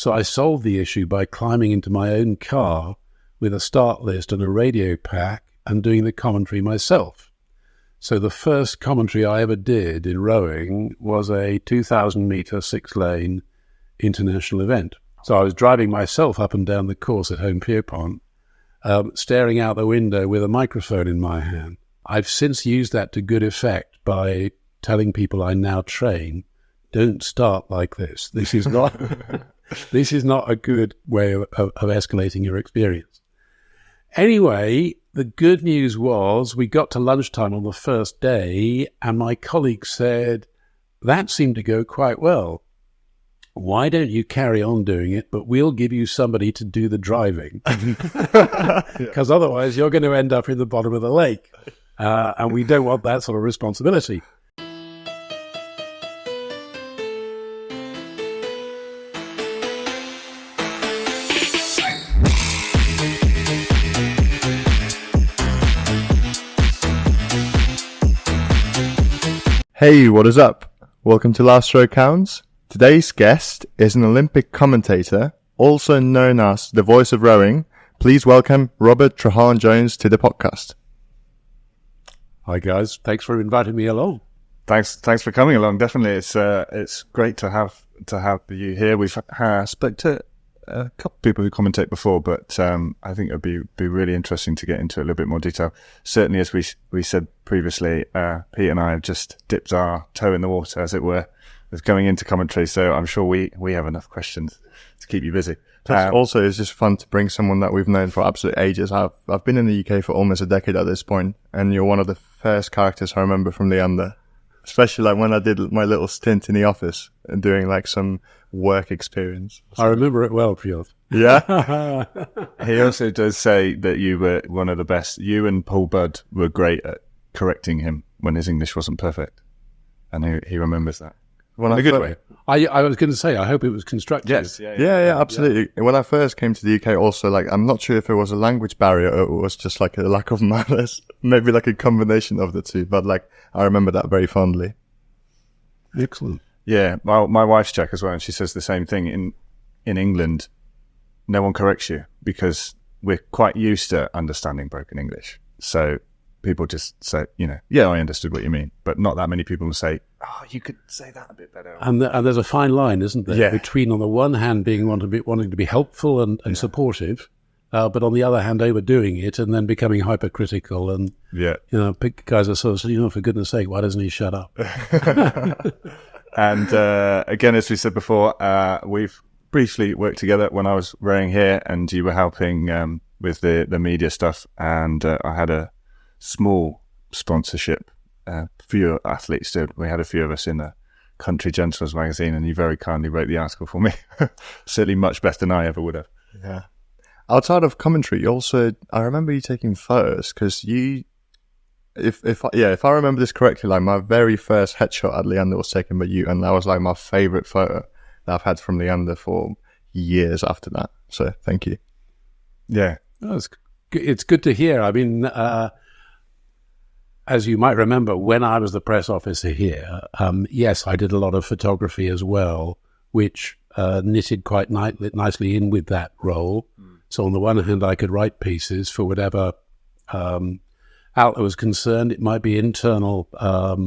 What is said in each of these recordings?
So I solved the issue by climbing into my own car with a start list and a radio pack and doing the commentary myself. So the first commentary I ever did in rowing was a 2,000-metre, 6-lane international event. So I was driving myself up and down the course at Home Pierpont, staring out the window with a microphone in my hand. I've since used that to good effect by telling people I now train, don't start like this. This is not this is not a good way of escalating your experience. Anyway, the good news was we got to lunchtime on the first day and my colleague said, that seemed to go quite well. Why don't you carry on doing it, but we'll give you somebody to do the driving? Because otherwise you're going to end up in the bottom of the lake. And we don't want that sort of responsibility. Hey, what is up? Welcome to Last Row Counts. Today's guest is an Olympic commentator, also known as the voice of rowing. Please welcome Robert Treharne Jones to the podcast. Hi guys, thanks for inviting me along. Thanks for coming along. Definitely, it's great to have you here. We've spoke to a couple of people who commentate before, but I think it'd be really interesting to get into a little bit more detail. Certainly, as we said previously, Pete and I have just dipped our toe in the water, as it were, with going into commentary. So I'm sure we have enough questions to keep you busy. Also, it's just fun to bring someone that we've known for absolute ages. I've been in the UK for almost a decade at this point, and you're one of the first characters I remember from the under. Especially like when I did my little stint in the office and doing like some work experience. I remember it well, Piotr. Yeah. He also does say that you were one of the best. You and Paul Budd were great at correcting him when his English wasn't perfect. And he remembers that. In a good way. I was going to say, I hope it was constructive. Yes. Yeah, absolutely. Yeah. When I first came to the UK also, like, I'm not sure if it was a language barrier or it was just like a lack of manners. Maybe like a combination of the two, but like, I remember that very fondly. Excellent. Yeah. My wife's Czech as well, and she says the same thing. In England, no one corrects you because we're quite used to understanding broken English. So people just say, yeah, I understood what you mean, but not that many people will say, oh, you could say that a bit better. And there's a fine line, isn't there? Yeah. Between, on the one hand, wanting to be helpful and supportive, but on the other hand, overdoing it and then becoming hypercritical. And, guys are sort of, for goodness sake, why doesn't he shut up? And again, as we said before, we've briefly worked together when I was rowing here and you were helping with the media stuff. And I had a small sponsorship for your athletes. We had a few of us in a Country Gentleman's magazine, and you very kindly wrote the article for me. Certainly much better than I ever would have. Yeah. Outside of commentary, I remember you taking photos because if I remember this correctly, like my very first headshot at Leander was taken by you, and that was like my favorite photo that I've had from Leander for years after that. So thank you. Yeah. Oh, it's good to hear. I mean, as you might remember, when I was the press officer here, yes, I did a lot of photography as well, which knitted quite nicely in with that role. So on the one hand, I could write pieces for whatever outlet was concerned. It might be internal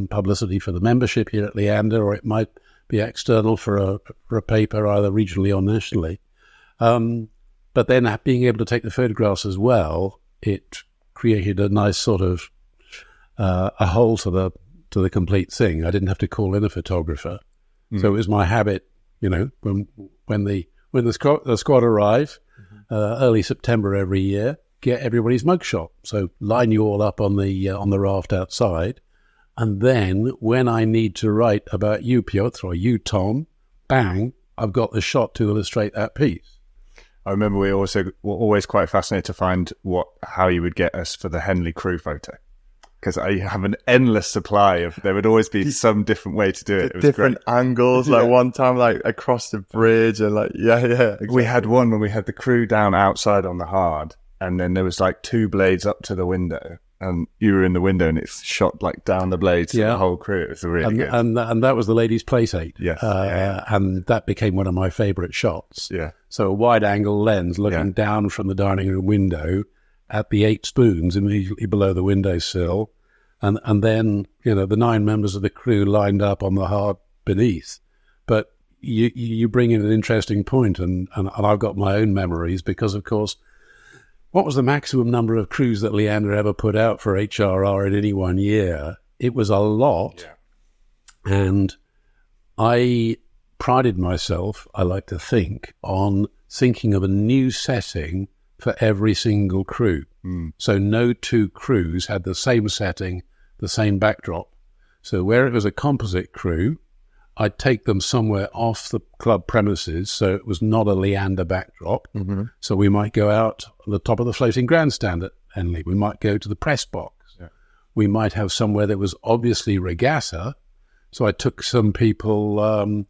publicity for the membership here at Leander, or it might be external for a paper, either regionally or nationally. But then being able to take the photographs as well, it created a nice sort of a whole to the complete thing. I didn't have to call in a photographer, so it was my habit. When the squad arrive early September every year, get everybody's mugshot. So line you all up on the raft outside, and then when I need to write about you, Piotr, or you, Tom, bang, I've got the shot to illustrate that piece. I remember we also were always quite fascinated to find how you would get us for the Henley crew photo. Because I have an endless supply of, there would always be some different way to do it. It was different angles, like one time, like across the bridge and like, exactly. We had one when we had the crew down outside on the hard, and then there was like two blades up to the window, and you were in the window and it's shot like down the blades to the whole crew. It was really good. And that was the ladies' place 8. Yes. And that became one of my favourite shots. Yeah. So a wide-angle lens looking down from the dining room window at the 8 spoons immediately below the windowsill. And then, the 9 members of the crew lined up on the hard beneath. But you bring in an interesting point, and I've got my own memories because, of course, what was the maximum number of crews that Leander ever put out for HRR in any one year? It was a lot. Yeah. And I prided myself, I like to think, on thinking of a new setting for every single crew. So no 2 crews had the same setting, the same backdrop. So where it was a composite crew, I'd take them somewhere off the club premises, so it was not a Leander backdrop. So we might go out on the top of the floating grandstand at Henley. We might go to the press box. Yeah. We might have somewhere that was obviously regatta. So I took some people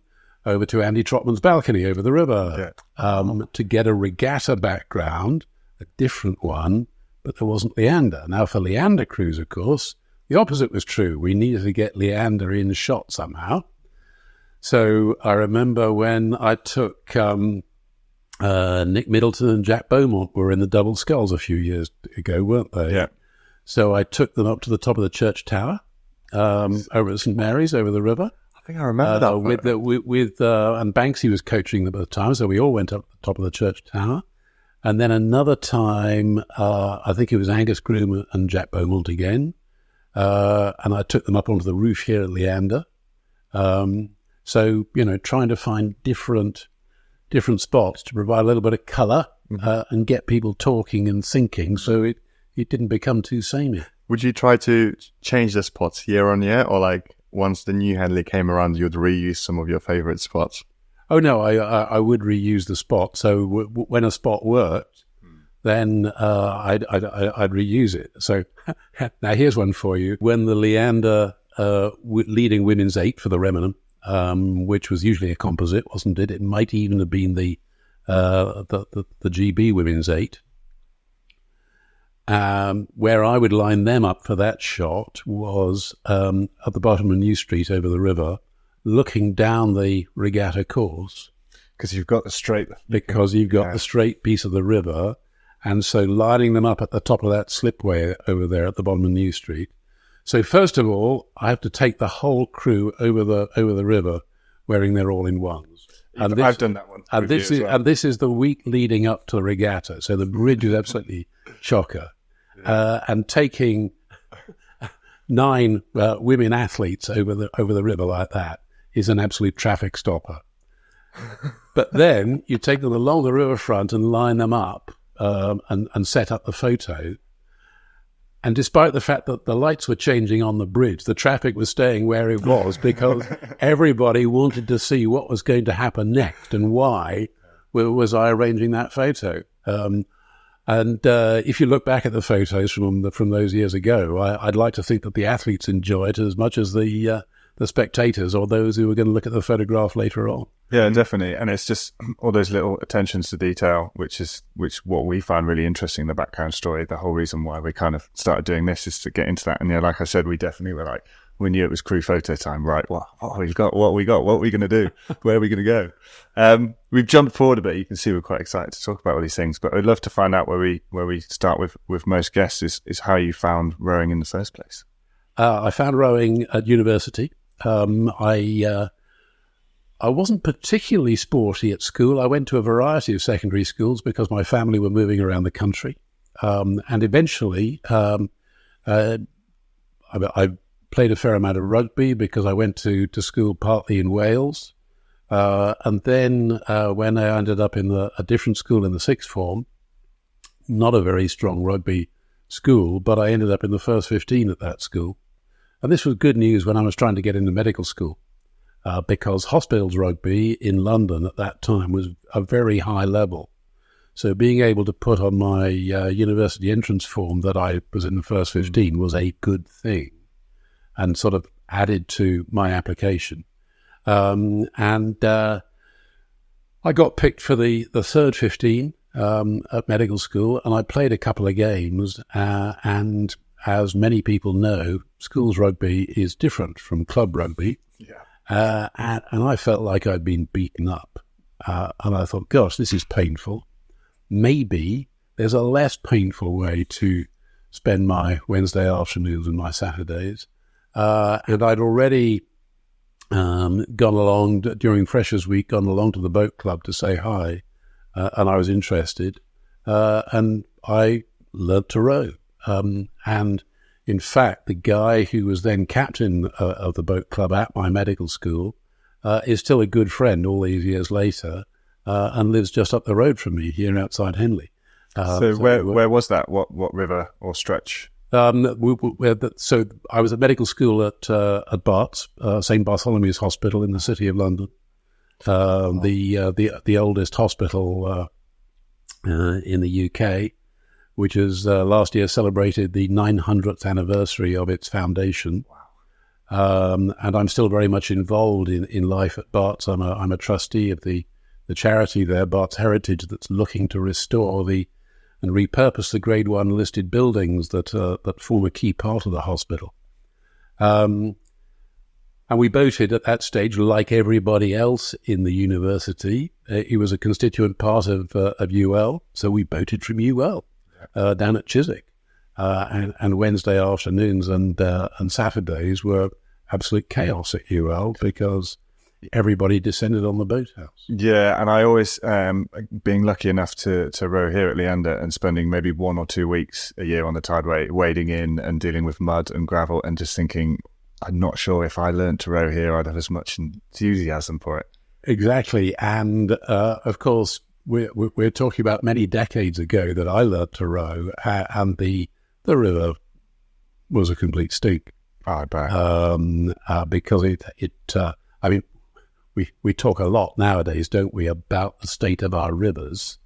over to Andy Trotman's balcony over the river to get a regatta background, a different one, but there wasn't Leander. Now, for Leander crews, of course, the opposite was true. We needed to get Leander in shot somehow. So I remember when I took Nick Middleton and Jack Beaumont were in the Double Sculls a few years ago, weren't they? Yeah. So I took them up to the top of the church tower over at St Mary's over the river. I think I remember that. And Banksy was coaching them at the time, so we all went up to the top of the church tower. And then another time, I think it was Angus Groom and Jack Beaumont again, and I took them up onto the roof here at Leander. So, trying to find different spots to provide a little bit of colour and get people talking and thinking, so it didn't become too samey. Would you try to change the spots year on year, or like once the new Henley came around, you'd reuse some of your favourite spots? Oh, no, I would reuse the spot. So when a spot worked, then I'd reuse it. So now here's one for you. When the Leander leading women's 8 for the Remenham, which was usually a composite, wasn't it? It might even have been the GB women's 8. Where I would line them up for that shot was at the bottom of New Street over the river, looking down the regatta course. Because you've got the straight... the straight piece of the river, and so lining them up at the top of that slipway over there at the bottom of New Street. So first of all, I have to take the whole crew over the river wearing their all-in-ones. I've done that one. And this is the week leading up to the regatta, so the bridge is absolutely chocker. And taking 9 women athletes over the river like that is an absolute traffic stopper. But then you take them along the riverfront and line them up and set up the photo. And despite the fact that the lights were changing on the bridge, the traffic was staying where it was because everybody wanted to see what was going to happen next and why was I arranging that photo. And if you look back at the photos from those years ago, I'd like to think that the athletes enjoy it as much as the spectators or those who were going to look at the photograph later on. Yeah, definitely. And it's just all those little attentions to detail, which what we found really interesting, the background story. The whole reason why we kind of started doing this is to get into that. And yeah, like I said, we definitely were like, we knew it was crew photo time, right? What are we going to do? Where are we going to go? We've jumped forward a bit. You can see we're quite excited to talk about all these things, but I'd love to find out where we start with most guests is how you found rowing in the first place. I found rowing at university. I wasn't particularly sporty at school. I went to a variety of secondary schools because my family were moving around the country. And eventually, I played a fair amount of rugby because I went to school partly in Wales. And then when I ended up in a different school in the sixth form, not a very strong rugby school, but I ended up in the first 15 at that school. And this was good news when I was trying to get into medical school. Because hospitals rugby in London at that time was a very high level. So being able to put on my university entrance form that I was in the first 15 was a good thing and sort of added to my application. And I got picked for the third 15 at medical school, and I played a couple of games and as many people know, schools rugby is different from club rugby. Yeah. And I felt like I'd been beaten up. And I thought, gosh, this is painful. Maybe there's a less painful way to spend my Wednesday afternoons and my Saturdays. And I'd already gone along during Freshers' Week, gone along to the boat club to say hi. And I was interested. And I learnt to row. And in fact, the guy who was then captain of the boat club at my medical school is still a good friend all these years later, and lives just up the road from me here outside Henley. So where was that? What river or stretch? So I was at medical school at Barts, St Bartholomew's Hospital in the City of London, the oldest hospital in the UK, which has last year celebrated the 900th anniversary of its foundation. Wow. And I'm still very much involved in life at Barts. I'm a trustee of the charity there, Barts Heritage, that's looking to restore and repurpose the Grade 1 listed buildings that form a key part of the hospital. And we boated at that stage like everybody else in the university. It was a constituent part of UL, so we boated from UL down at Chiswick. And Wednesday afternoons and Saturdays were absolute chaos at UL because everybody descended on the boathouse. Yeah, and I always, being lucky enough to row here at Leander and spending maybe 1 or 2 weeks a year on the tideway, wading in and dealing with mud and gravel and just thinking, I'm not sure if I learned to row here, I'd have as much enthusiasm for it. Exactly. And of course, we're talking about many decades ago that I learned to row, and the river was a complete stink. Oh, I bet. Because I mean, we talk a lot nowadays, don't we, about the state of our rivers.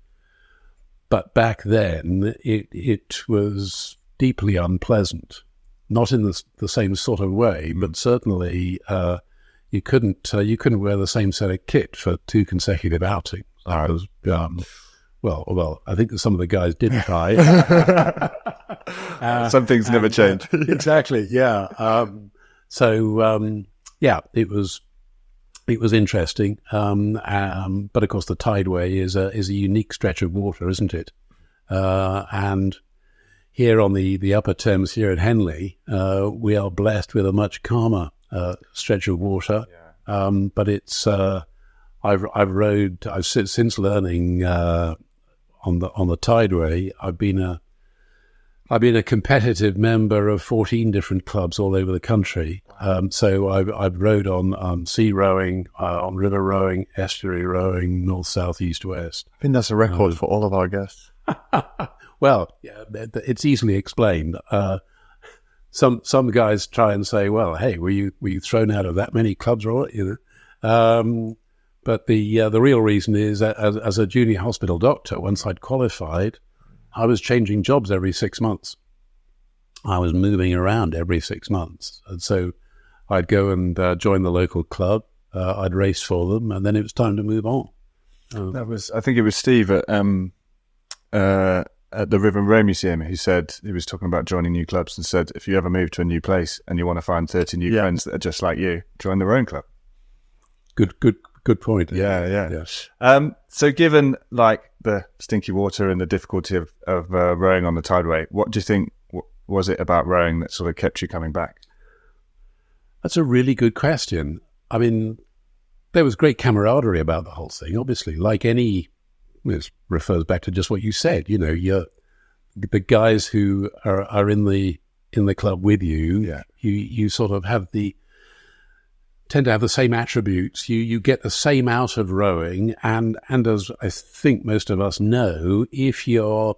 But back then, it was deeply unpleasant. Not in the same sort of way, but certainly you couldn't wear the same set of kit for 2 consecutive outings. Well, I think that some of the guys did try. Some things never change. Exactly, yeah. Yeah, it was interesting. But of course, the tideway is a unique stretch of water, isn't it? And here on the Upper Thames here at Henley, we are blessed with a much calmer stretch of water. Yeah. But it's I've since learning on the tideway. I've been a competitive member of 14 different clubs all over the country. So I've rowed on sea rowing, on river rowing, estuary rowing, north, south, east, west. I think that's a record for all of our guests. Well, yeah, it's easily explained. Some guys try and say, "Well, hey, were you thrown out of that many clubs, or you know?" But the real reason is that as a junior hospital doctor, once I'd qualified, I was changing jobs every 6 months. I was moving around every 6 months, and so I'd go and join the local club. I'd race for them, and then it was time to move on. I think it was Steve at the River and Row Museum who said, he was talking about joining new clubs and said, if you ever move to a new place and you want to find 30 new friends that are just like you, join the rowing club. Good point. Yeah. So given like the stinky water and the difficulty of rowing on the tideway, what do you think was it about rowing that sort of kept you coming back? That's a really good question. I mean, there was great camaraderie about the whole thing, obviously, like any. This refers back to just what you said. You know, the guys who are in the club with you. Yeah. You sort of tend to have the same attributes. You get the same out of rowing, and as I think most of us know, if your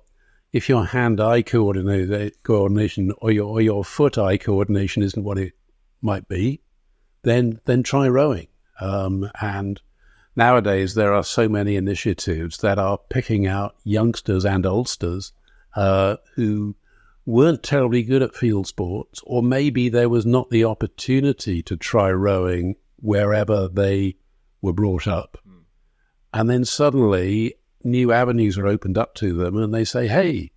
hand-eye coordination or your foot-eye coordination isn't what it might be, then try rowing. And nowadays, there are so many initiatives that are picking out youngsters and oldsters who weren't terribly good at field sports, or maybe there was not the opportunity to try rowing wherever they were brought up. And then suddenly, new avenues are opened up to them, and they say, hey,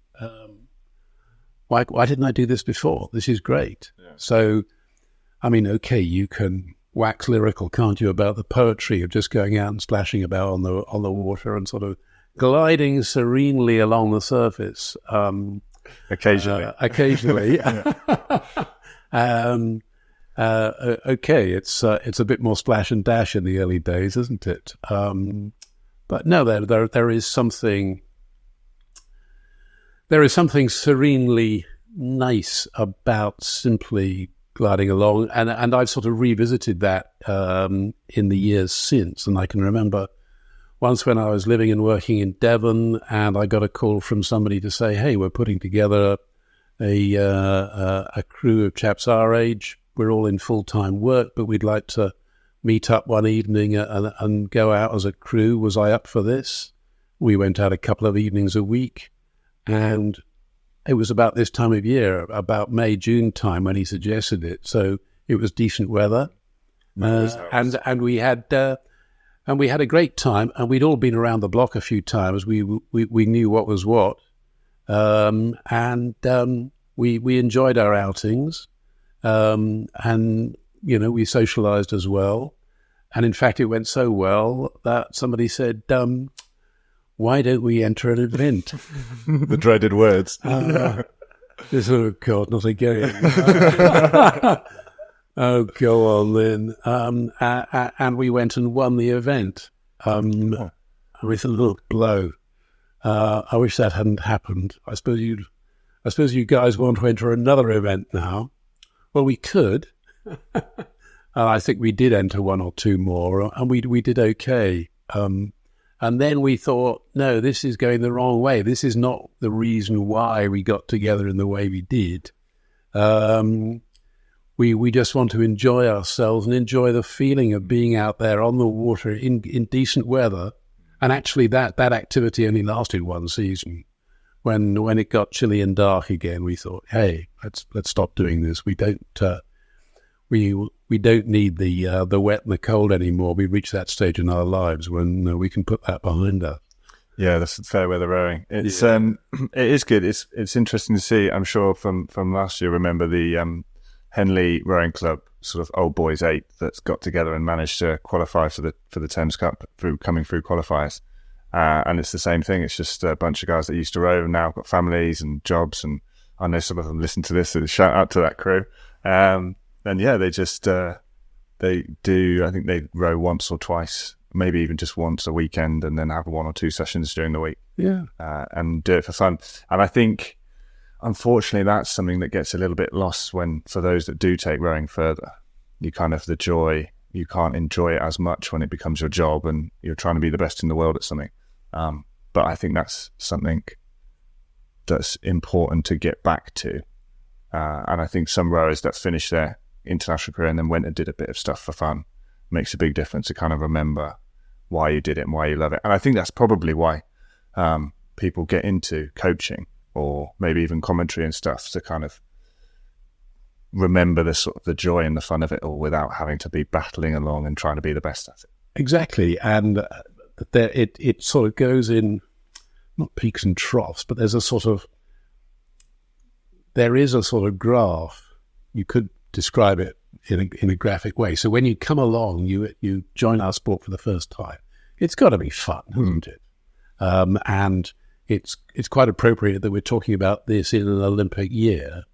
why didn't I do this before? This is great. Yeah. So, I mean, okay, you can wax lyrical, can't you, about the poetry of just going out and splashing about on the water and sort of gliding serenely along the surface. Occasionally. Okay, it's a bit more splash and dash in the early days, isn't it? But no, there is something serenely nice about simply gliding along, and I've sort of revisited that in the years since. And I can remember once when I was living and working in Devon, and I got a call from somebody to say, "Hey, we're putting together a crew of chaps our age. We're all in full-time work, but we'd like to meet up one evening and go out as a crew. Was I up for this?" We went out a couple of evenings a week, and it was about this time of year, about May, June time, when he suggested it. So it was decent weather, and we had a great time. And we'd all been around the block a few times. We knew what was what, and we enjoyed our outings, and we socialised as well. And in fact, it went so well that somebody said, "Why don't we enter an event?" The dreaded words. This, oh God, not again. Oh, go on then. And we went and won the event with a little blow. I wish that hadn't happened. I suppose you guys want to enter another event now. Well, we could. I think we did enter one or two more, and we did okay. And then we thought, no, this is going the wrong way. This is not the reason why we got together in the way we did. We just want to enjoy ourselves and enjoy the feeling of being out there on the water in decent weather. And actually that activity only lasted one season. When it got chilly and dark again, we thought, hey, let's stop doing this. We don't need the wet and the cold anymore. We've reached that stage in our lives when we can put that behind us. Yeah, that's fair weather rowing. It's it is good. It's interesting to see. I'm sure from last year. Remember the Henley Rowing Club, sort of old boys 8, that's got together and managed to qualify for the Thames Cup coming through qualifiers. And it's the same thing. It's just a bunch of guys that used to row and now got families and jobs. And I know some of them listen to this. So shout out to that crew. And yeah, they just they do. I think they row once or twice, maybe even just once a weekend, and then have 1 or 2 sessions during the week. Yeah, and do it for fun. And I think, unfortunately, that's something that gets a little bit lost for those that do take rowing further. You kind of the joy. You can't enjoy it as much when it becomes your job and you're trying to be the best in the world at something. But I think that's something that's important to get back to. And I think some rowers that finish their international career and then went and did a bit of stuff for fun makes a big difference to kind of remember why you did it and why you love it. And I think that's probably why people get into coaching or maybe even commentary and stuff, to kind of remember the sort of the joy and the fun of it all without having to be battling along and trying to be the best at it. Exactly. And it sort of goes in, not peaks and troughs, but there is a sort of graph. You could describe it in a graphic way. So when you come along, you join our sport for the first time. It's got to be fun, hasn't it? And it's quite appropriate that we're talking about this in an Olympic year.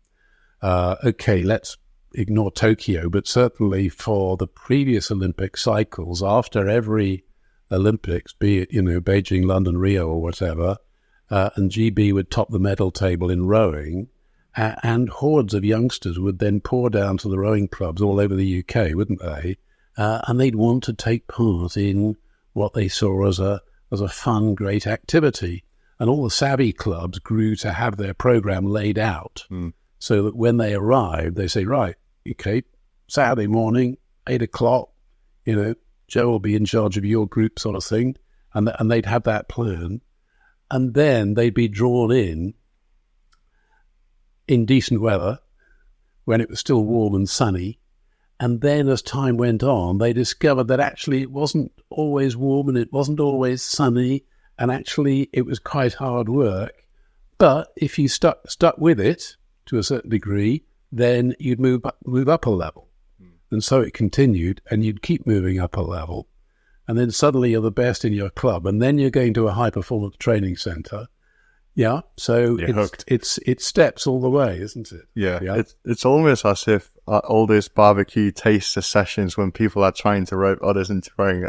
Okay, let's ignore Tokyo, but certainly for the previous Olympic cycles, after every Olympics, be it, Beijing, London, Rio or whatever, and GB would top the medal table in rowing, and hordes of youngsters would then pour down to the rowing clubs all over the UK, wouldn't they? And they'd want to take part in what they saw as a fun, great activity. And all the savvy clubs grew to have their program laid out so that when they arrived, they say, right, okay, Saturday morning, 8 o'clock, Joe will be in charge of your group, sort of thing. And they'd have that plan. And then they'd be drawn in decent weather when it was still warm and sunny. And then as time went on, they discovered that actually it wasn't always warm and it wasn't always sunny. And actually it was quite hard work. But if you stuck with it, to a certain degree, then you'd move up a level. And so it continued, and you'd keep moving up a level. And then suddenly you're the best in your club, and then you're going to a high-performance training centre. Yeah, so it's steps all the way, isn't it? Yeah. It's almost as if all these barbecue taster sessions when people are trying to rope others into rowing,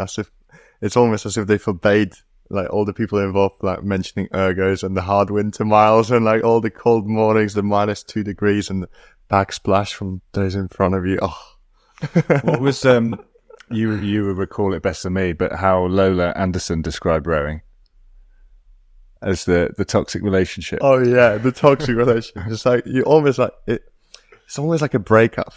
it's almost as if they forbade like all the people involved, like mentioning ergos and the hard winter miles and like all the cold mornings, the -2 degrees and the backsplash from those in front of you. Oh. What was you would recall it best than me, but how Lola Anderson described rowing as the toxic relationship. Oh yeah, the toxic relationship. It's like you almost like it. It's almost like a breakup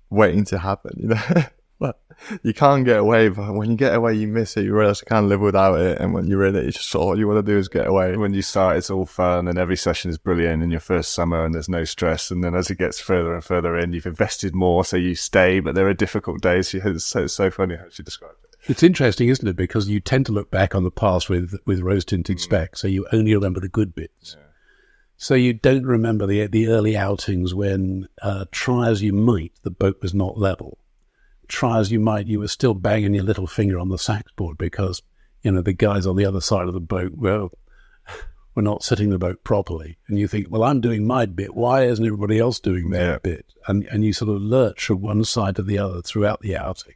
waiting to happen. You know, but you can't get away. But when you get away, you miss it. You realize you can't live without it. And when you're in it, it's just all you want to do is get away. When you start, it's all fun and every session is brilliant in your first summer and there's no stress. And then as it gets further and further in, you've invested more, so you stay. But there are difficult days. It's so funny how she described it. It's interesting, isn't it? Because you tend to look back on the past with rose-tinted specs, so you only remember the good bits. Yeah. So you don't remember the early outings when, try as you might, the boat was not level. Try as you might, you were still banging your little finger on the saxboard because, you know, the guys on the other side of the boat were not sitting the boat properly. And you think, well, I'm doing my bit. Why isn't everybody else doing their bit? And you sort of lurch from one side to the other throughout the outing.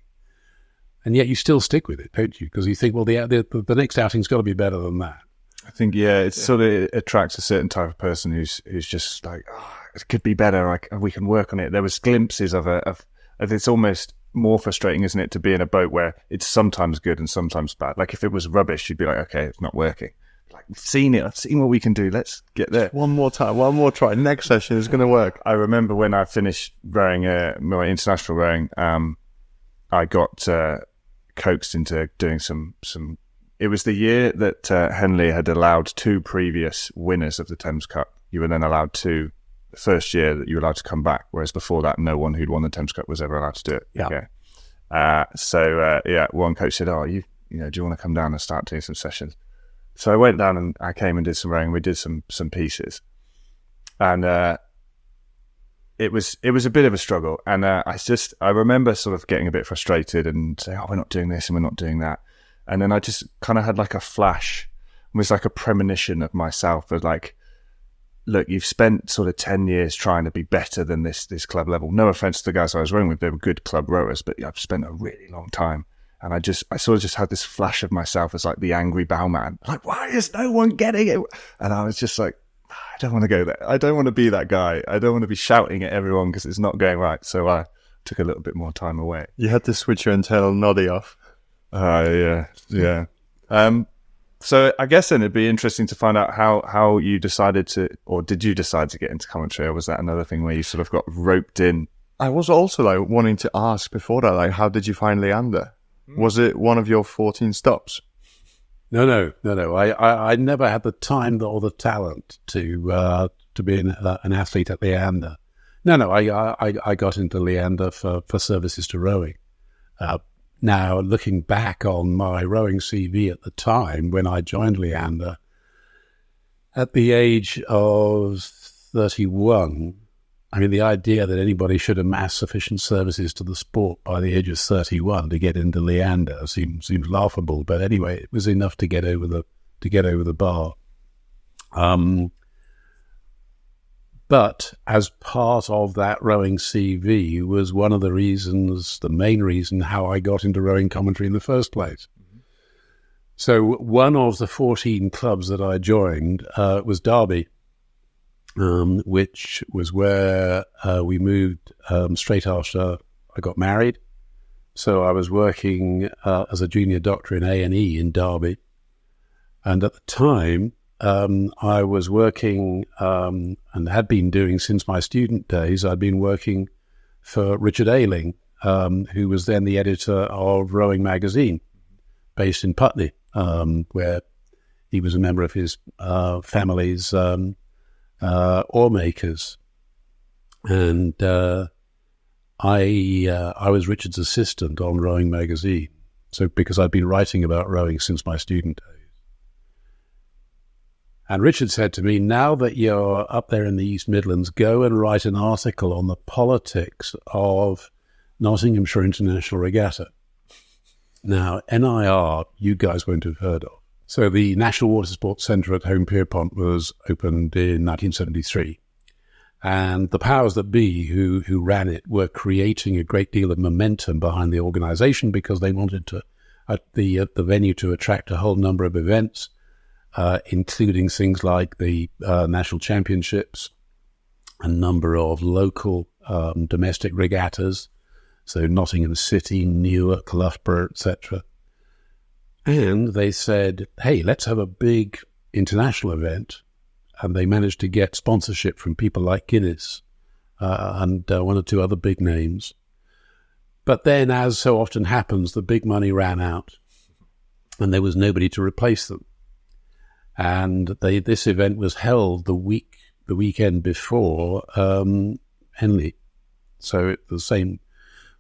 And yet you still stick with it, don't you? Because you think, well, the next outing's got to be better than that. I think, sort of attracts a certain type of person who's just like, it could be better. We can work on it. There was glimpses of it's almost more frustrating, isn't it, to be in a boat where it's sometimes good and sometimes bad. Like if it was rubbish, you'd be like, okay, it's not working. Like, we've seen it. I've seen what we can do. Let's get there. One more time, one more try. Next session is going to work. I remember when I finished rowing, my international rowing, I got coaxed into doing some. It was the year that Henley had allowed 2 previous winners of the Thames Cup. You were then allowed to, the first year that you were allowed to come back, whereas before that, no one who'd won the Thames Cup was ever allowed to do it. Yeah. Okay. One coach said, do you want to come down and start doing some sessions? So I went down and I came and did some rowing. We did some pieces, and it was a bit of a struggle. And I remember sort of getting a bit frustrated and saying, we're not doing this and we're not doing that. And then I just kind of had like a flash, almost like a premonition of myself of like, look, you've spent sort of 10 years trying to be better than this club level. No offense to the guys I was rowing with, they were good club rowers, but I've spent a really long time. And I sort of just had this flash of myself as like the angry bowman. Like, why is no one getting it? And I was just like, I don't want to go there. I don't want to be that guy. I don't want to be shouting at everyone because it's not going right. So I took a little bit more time away. You had to switch your internal noddy off. Yeah. So I guess then it'd be interesting to find out how you decided to, or did you decide to get into commentary, or was that another thing where you sort of got roped in? I was also like wanting to ask before that, like, how did you find Leander? Was it one of your 14 stops? No. I never had the time or the talent to be an athlete at Leander. No. I got into Leander for services to rowing. Now, looking back on my rowing CV at the time when I joined Leander, at the age of 31, I mean, the idea that anybody should amass sufficient services to the sport by the age of 31 to get into Leander seems laughable. But anyway, it was enough to get over the bar. But as part of that rowing CV was one of the main reason how I got into rowing commentary in the first place. Mm-hmm. So one of the 14 clubs that I joined was Derby, which was where we moved straight after I got married. So I was working as a junior doctor in A&E in Derby. And at the time, I was working and had been doing since my student days. I'd been working for Richard Ayling, who was then the editor of Rowing magazine, based in Putney, where he was a member of his family's oar makers. And I was Richard's assistant on Rowing magazine. So because I'd been writing about rowing since my student days. And Richard said to me, now that you're up there in the East Midlands, go and write an article on the politics of Nottinghamshire International Regatta. Now, NIR, you guys won't have heard of. So the National Water Sports Centre at Home Pierpont was opened in 1973. And the powers that be who ran it were creating a great deal of momentum behind the organisation because they wanted to the venue to attract a whole number of events, including things like the national championships, a number of local domestic regattas, so Nottingham City, Newark, Loughborough, etc. And they said, hey, let's have a big international event. And they managed to get sponsorship from people like Guinness and one or two other big names. But then, as so often happens, the big money ran out and there was nobody to replace them. And this event was held the weekend before Henley. So it was the same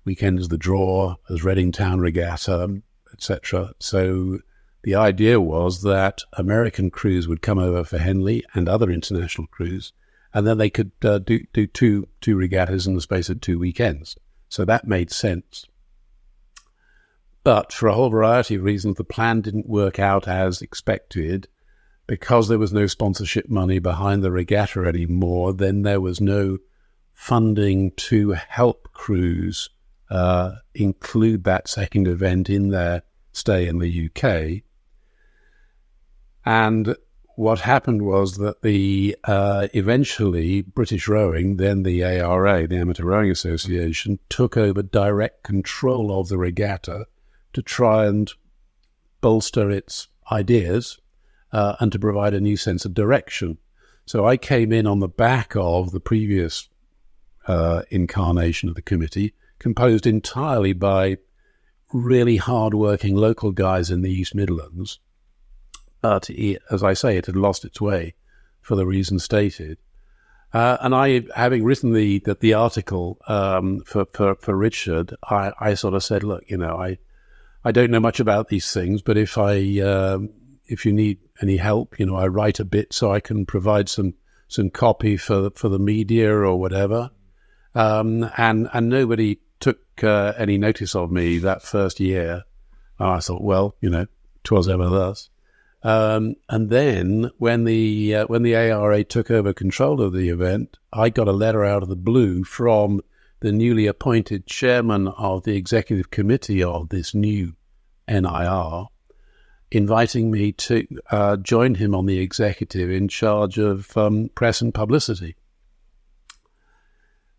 weekend as the draw, as Reading Town Regatta, etc. So the idea was that American crews would come over for Henley and other international crews, and then they could do two regattas in the space of 2 weekends. So that made sense. But for a whole variety of reasons, the plan didn't work out as expected. Because there was no sponsorship money behind the regatta anymore, then there was no funding to help crews include that second event in their stay in the UK. And what happened was that eventually British Rowing, then the ARA, the Amateur Rowing Association, took over direct control of the regatta to try and bolster its ideas and to provide a new sense of direction. So I came in on the back of the previous incarnation of the committee, composed entirely by really hard-working local guys in the East Midlands. But as I say, it had lost its way for the reasons stated. And I, having written the article for Richard, I sort of said, look, I don't know much about these things, but if you need any help, I write a bit so I can provide some copy for the media or whatever. And nobody took any notice of me that first year. And I thought, well, 'twas ever thus. And then when the ARA took over control of the event, I got a letter out of the blue from the newly appointed chairman of the executive committee of this new NIR, inviting me to join him on the executive in charge of press and publicity.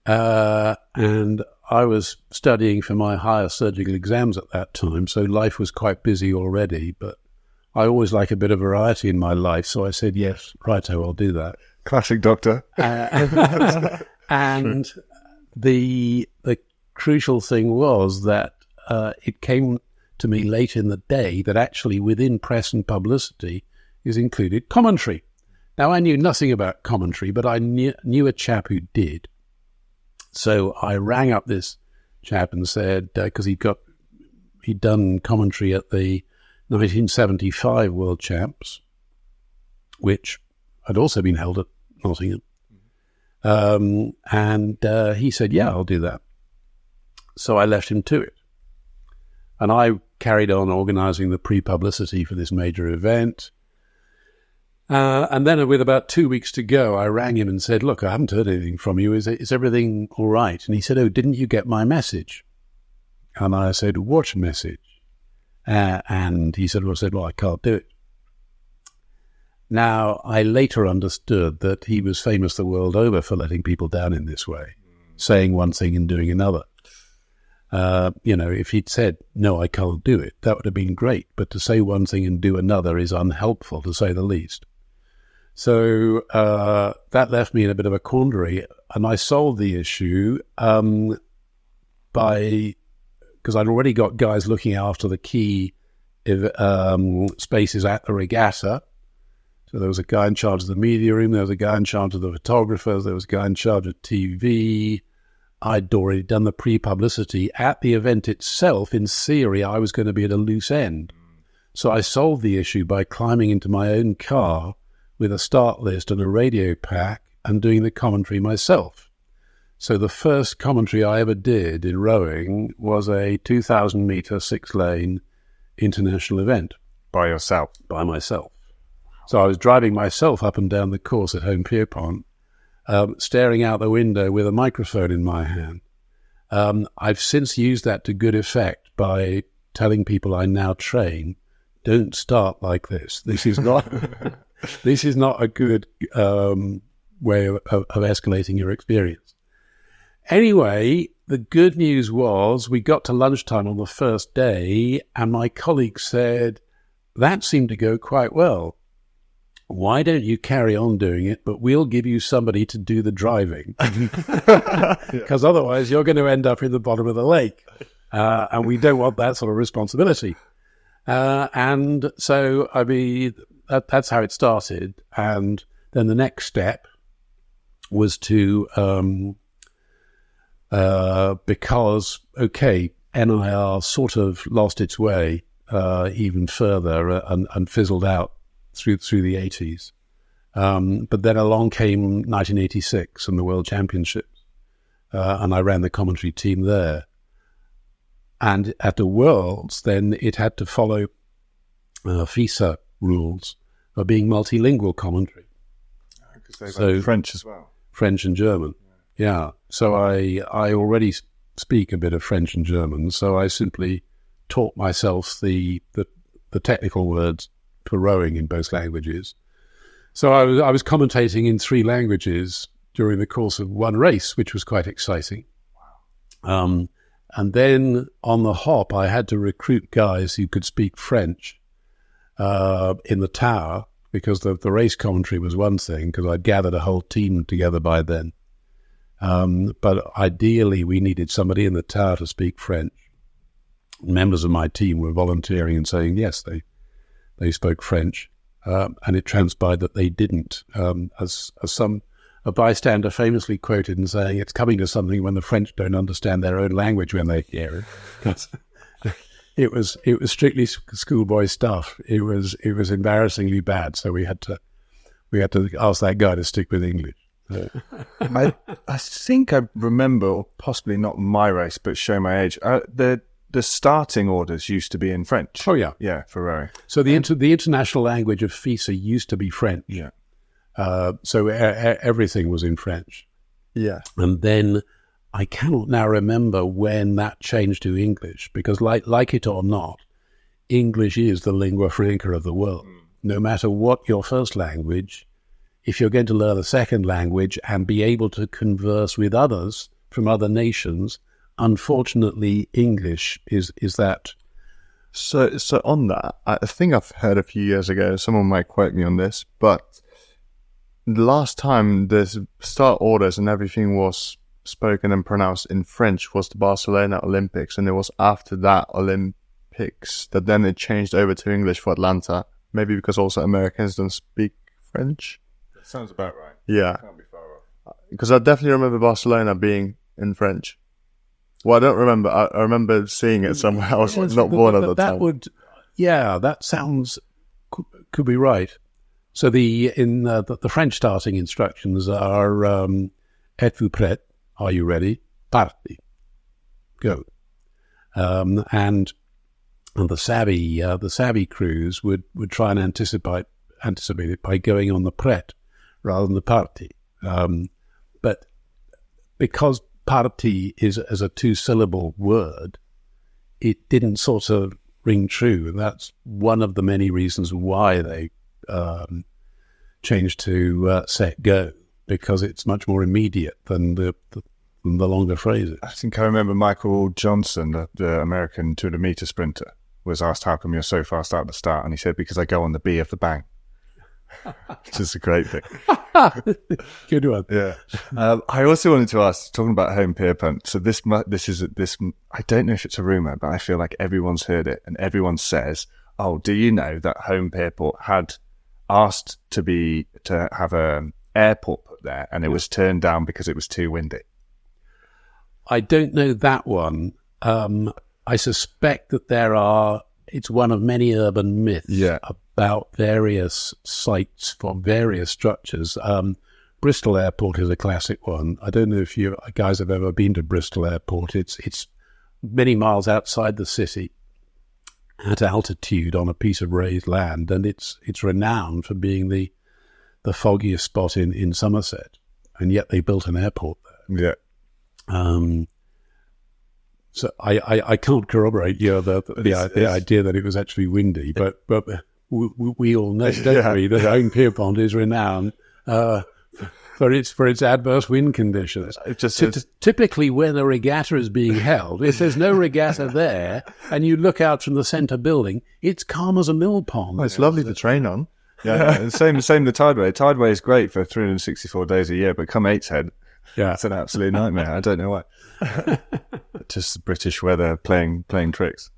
And I was studying for my higher surgical exams at that time, so life was quite busy already, but I always like a bit of variety in my life, so I said, yes, righto, I'll do that. Classic doctor. And the crucial thing was that it came to me late in the day that actually within press and publicity is included commentary. Now, I knew nothing about commentary, but I knew a chap who did. So I rang up this chap and said, because he'd done commentary at the 1975 World Champs, which had also been held at Nottingham. And he said, yeah, I'll do that. So I left him to it. And I carried on organising the pre-publicity for this major event. And then with about 2 weeks to go, I rang him and said, look, I haven't heard anything from you. Is everything all right? And he said, oh, didn't you get my message? And I said, what message? And he said, well, I can't do it. Now, I later understood that he was famous the world over for letting people down in this way, saying one thing and doing another. If he'd said, no, I can't do it, that would have been great. But to say one thing and do another is unhelpful, to say the least. So that left me in a bit of a quandary. And I solved the issue because I'd already got guys looking after the key spaces at the regatta. So there was a guy in charge of the media room, there was a guy in charge of the photographers, there was a guy in charge of TV. I'd already done the pre-publicity. At the event itself, in theory, I was going to be at a loose end. So I solved the issue by climbing into my own car with a start list and a radio pack and doing the commentary myself. So the first commentary I ever did in rowing was a 2,000-metre 6-lane international event. By yourself? By myself. So I was driving myself up and down the course at Home Pierpont, staring out the window with a microphone in my hand. I've since used that to good effect by telling people I now train, don't start like this. This is not this is not a good way of escalating your experience. Anyway, the good news was we got to lunchtime on the first day and my colleague said, that seemed to go quite well. Why don't you carry on doing it, but we'll give you somebody to do the driving? Because otherwise you're going to end up in the bottom of the lake. And we don't want that sort of responsibility. And so, I mean, that's how it started. And then the next step was to... because, okay, NIR sort of lost its way even further and fizzled out through the 80s. But then along came 1986 and the World Championships, and I ran the commentary team there. And at the Worlds, then it had to follow FISA rules of being multilingual commentary. Because they went French as well. French and German. Yeah, so I already speak a bit of French and German, so I simply taught myself the technical words for rowing in both languages. So I was commentating in 3 languages during the course of one race, which was quite exciting. Wow. And then on the hop, I had to recruit guys who could speak French in the tower, because the race commentary was one thing, because I'd gathered a whole team together by then. But ideally, we needed somebody in the tower to speak French. Members of my team were volunteering and saying, yes, they spoke French. And it transpired that they didn't, as a bystander famously quoted and saying, it's coming to something when the French don't understand their own language when they hear it. It was strictly schoolboy stuff. It was embarrassingly bad. So we had to ask that guy to stick with English. I think I remember, or possibly not my race, but show my age. The starting orders used to be in French. Oh yeah, yeah, for rowing. So the international language of FISA used to be French. Yeah. So everything was in French. Yeah. And then I cannot now remember when that changed to English, because like it or not, English is the lingua franca of the world. No matter what your first language, if you're going to learn a second language and be able to converse with others from other nations, unfortunately, English is that. So on that, I think I've heard a few years ago, someone might quote me on this, but the last time the start orders and everything was spoken and pronounced in French was the Barcelona Olympics, and it was after that Olympics that then it changed over to English for Atlanta, maybe because also Americans don't speak French. That sounds about right. Yeah. Can't be far off. Because I definitely remember Barcelona being in French. Well, I don't remember. I remember seeing it somewhere. I was not born at the time. That sounds could be right. So the French starting instructions are "Êtes-vous prêt? Are you ready? Parti, go." And the savvy crews would try and anticipate it by going on the prêt rather than the parti. But because parti is as a 2-syllable word, it didn't sort of ring true. And that's one of the many reasons why they changed to set go, because it's much more immediate than the longer phrases. I think I remember Michael Johnson, the American 200-meter sprinter, was asked, how come you're so fast at the start? And he said, because I go on the B of the bang. Which is a great thing. Good one. Yeah. I also wanted to ask, talking about Home Pierpont, so this I don't know if it's a rumour, but I feel like everyone's heard it, and everyone says, oh, do you know that Home Pierpont had asked to have an airport put there, and it was turned down because it was too windy? I don't know that one. I suspect that there are it's one of many urban myths Yeah. about various sites for various structures. Bristol Airport is a classic one. I don't know if you guys have ever been to Bristol Airport. It's many miles outside the city at altitude on a piece of raised land, and it's renowned for being the foggiest spot in Somerset, and yet they built an airport there. Yeah. So I can't corroborate the idea that it was actually windy, but we all know, don't we, that Owen Pierpont is renowned for its adverse wind conditions. Typically, when a regatta is being held, if there's no regatta there, and you look out from the centre building, it's calm as a mill pond. Oh, it's lovely to train on. Yeah, same the Tideway. Tideway is great for 364 days a year, but come Eighthead, it's an absolute nightmare. I don't know why. Just the British weather playing tricks.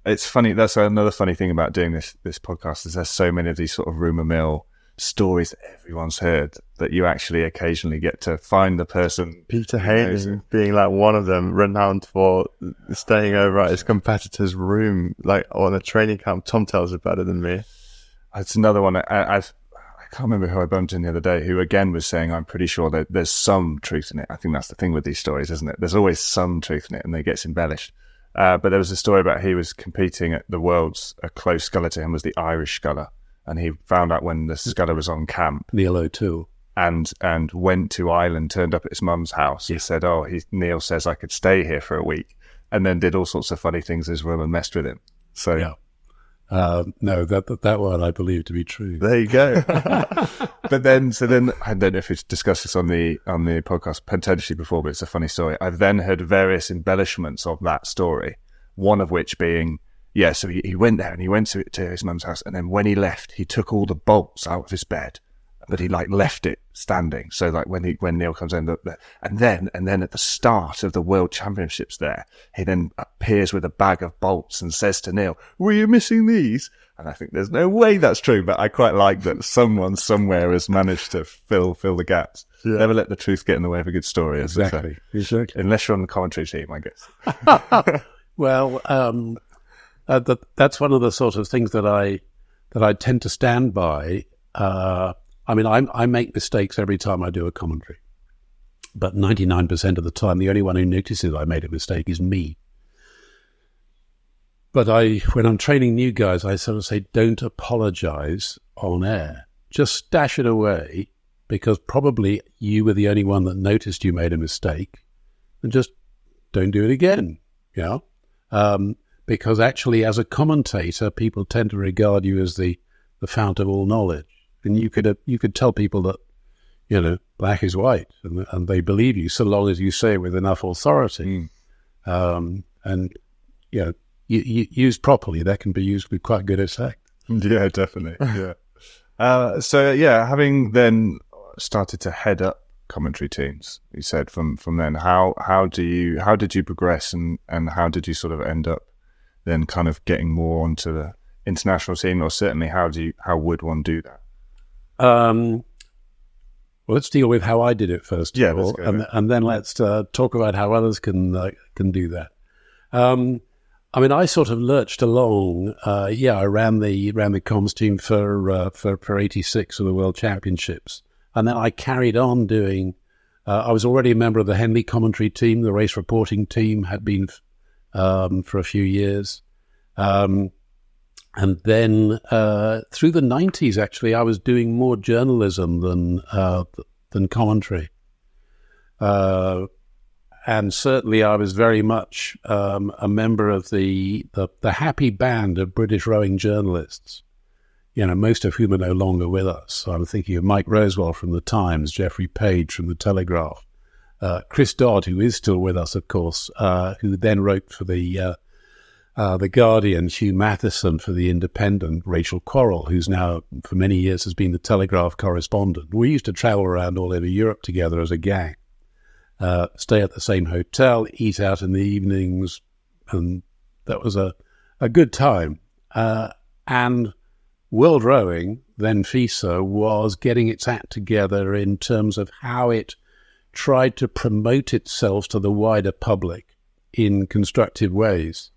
It's funny. That's another funny thing about doing this podcast is there's so many of these sort of rumour mill stories that everyone's heard that you actually occasionally get to find the person. Peter Hayden being like one of them, renowned for staying over at his competitor's room, like on a training camp. Tom tells it better than me. It's another one. I can't remember who I bumped in the other day, who again was saying, I'm pretty sure that there's some truth in it. I think that's the thing with these stories, isn't it? There's always some truth in it, and it gets embellished. But there was a story about he was competing at the Worlds. A close sculler to him was the Irish sculler, and he found out when the sculler was on camp. Neil O'Toole. And went to Ireland, turned up at his mum's house. He said, Neil says I could stay here for a week, and then did all sorts of funny things in his room and messed with him. So yeah. No, that one I believe to be true. There you go. But then I don't know if we've discussed this on the podcast potentially before, but it's a funny story. I've then heard various embellishments of that story. One of which being, so he went there and he went to his mum's house, and then when he left, he took all the bolts out of his bed, but he like left it standing. So like when Neil comes in, and then at the start of the World Championships there, he then appears with a bag of bolts and says to Neil, "Were you missing these?" And I think there's no way that's true, but I quite like that someone somewhere has managed to fill the gaps. Yeah. Never let the truth get in the way of a good story. Exactly. Unless you're on the commentary team, I guess. Well, that's one of the sort of things that I tend to stand by. I mean, I make mistakes every time I do a commentary, but 99% of the time, the only one who notices I made a mistake is me. But when I'm training new guys, I sort of say, don't apologize on air. Just stash it away, because probably you were the only one that noticed you made a mistake, and just don't do it again. Yeah. Because actually, as a commentator, people tend to regard you as the fount of all knowledge. And you could tell people that, black is white, and they believe you so long as you say it with enough authority. And used properly, that can be used with quite good effect. Yeah, definitely. Yeah. Having then started to head up commentary teams, you said from then, how did you progress, and how did you sort of end up then kind of getting more onto the international team, or certainly how would one do that? Well, let's deal with how I did it first of all, and then let's talk about how others can do that. I mean, I sort of lurched along. I ran the comms team for 86 of the World Championships, and then I carried on doing. I was already a member of the Henley commentary team. The race reporting team had been for a few years. And then through the 90s, actually, I was doing more journalism than commentary. And certainly I was very much a member of the happy band of British rowing journalists, most of whom are no longer with us. So I'm thinking of Mike Rosewell from The Times, Geoffrey Page from The Telegraph, Chris Dodd, who is still with us, of course, who then wrote for The Guardian, Hugh Matheson for The Independent, Rachel Quarrell, who's now for many years has been the Telegraph correspondent. We used to travel around all over Europe together as a gang, stay at the same hotel, eat out in the evenings, and that was a good time. And World Rowing, then FISA, was getting its act together in terms of how it tried to promote itself to the wider public in constructive ways.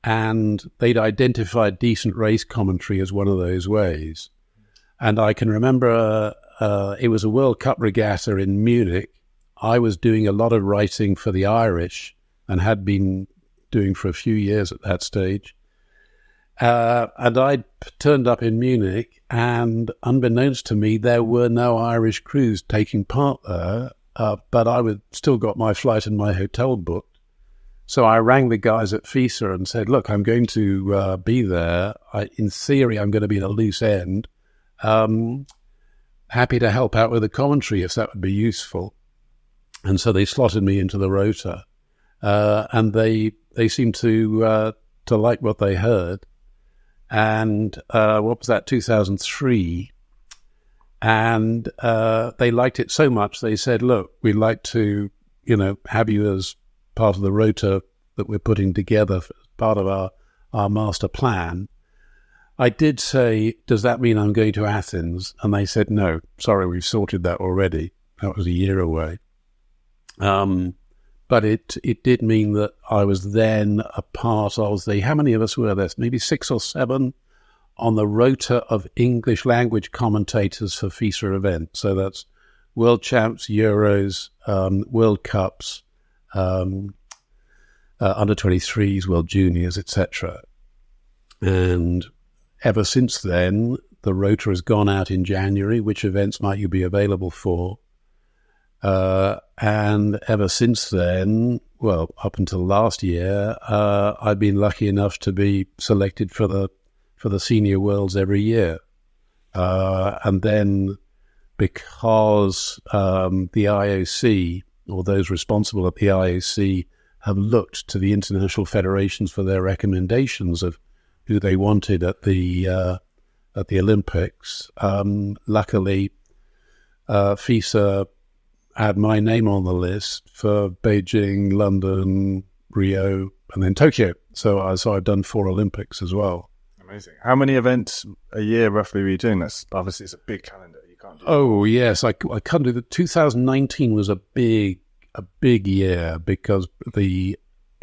and they'd identified decent race commentary as one of those ways. And I can remember it was a World Cup regatta in Munich. I was doing a lot of writing for the Irish and had been doing for a few years at that stage. And I turned up in Munich, and unbeknownst to me, there were no Irish crews taking part there, but I would still got my flight and my hotel booked. So I rang the guys at FISA and said, look, I'm going to be there. In theory, I'm going to be at a loose end. Happy to help out with the commentary if that would be useful. And so they slotted me into the rota. And they seemed to like what they heard. And what was that, 2003? And they liked it so much, they said, look, we'd like to, have you as part of the rota that we're putting together as part of our master plan. I did say, does that mean I'm going to Athens? And they said, no, sorry, we've sorted that already. That was a year away. But it did mean that I was then a part of how many of us were there? Maybe 6 or 7 on the rota of English language commentators for FISA events. So that's World Champs, Euros, World Cups, under 23s, World Juniors, etc. And ever since then, the rota has gone out in January. Which events might you be available for? And ever since then, well, up until last year, I've been lucky enough to be selected for the senior worlds every year. And then because the IOC, or those responsible at the IOC, have looked to the international federations for their recommendations of who they wanted at the Olympics, luckily, FISA had my name on the list for Beijing, London, Rio, and then Tokyo. So I've done 4 Olympics as well. Amazing. How many events a year roughly were you doing? That's obviously it's a big calendar. You can't do that. Oh yes, I can't do that. 2019 was a big year because it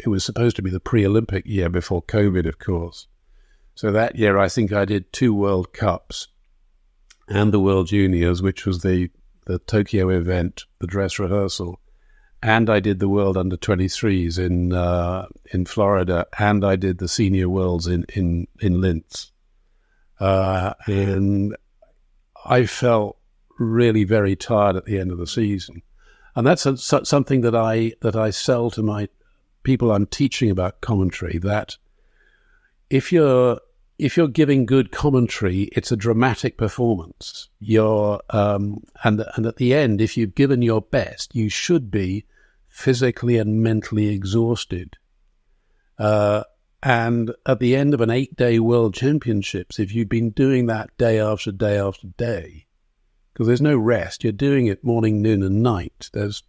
was supposed to be the pre-Olympic year before COVID, of course. So that year I think I did 2 World Cups and the World Juniors, which was the Tokyo event, the dress rehearsal, and I did the World Under 23s in Florida, and I did the Senior Worlds in Linz, and I felt really very tired at the end of the season, and that's something that I sell to my people I'm teaching about commentary. That if you're giving good commentary, it's a dramatic performance. And at the end, if you've given your best, you should be physically and mentally exhausted. And at the end of an 8-day World Championships, if you've been doing that day after day after day, because there's no rest, you're doing it morning, noon, and night. There's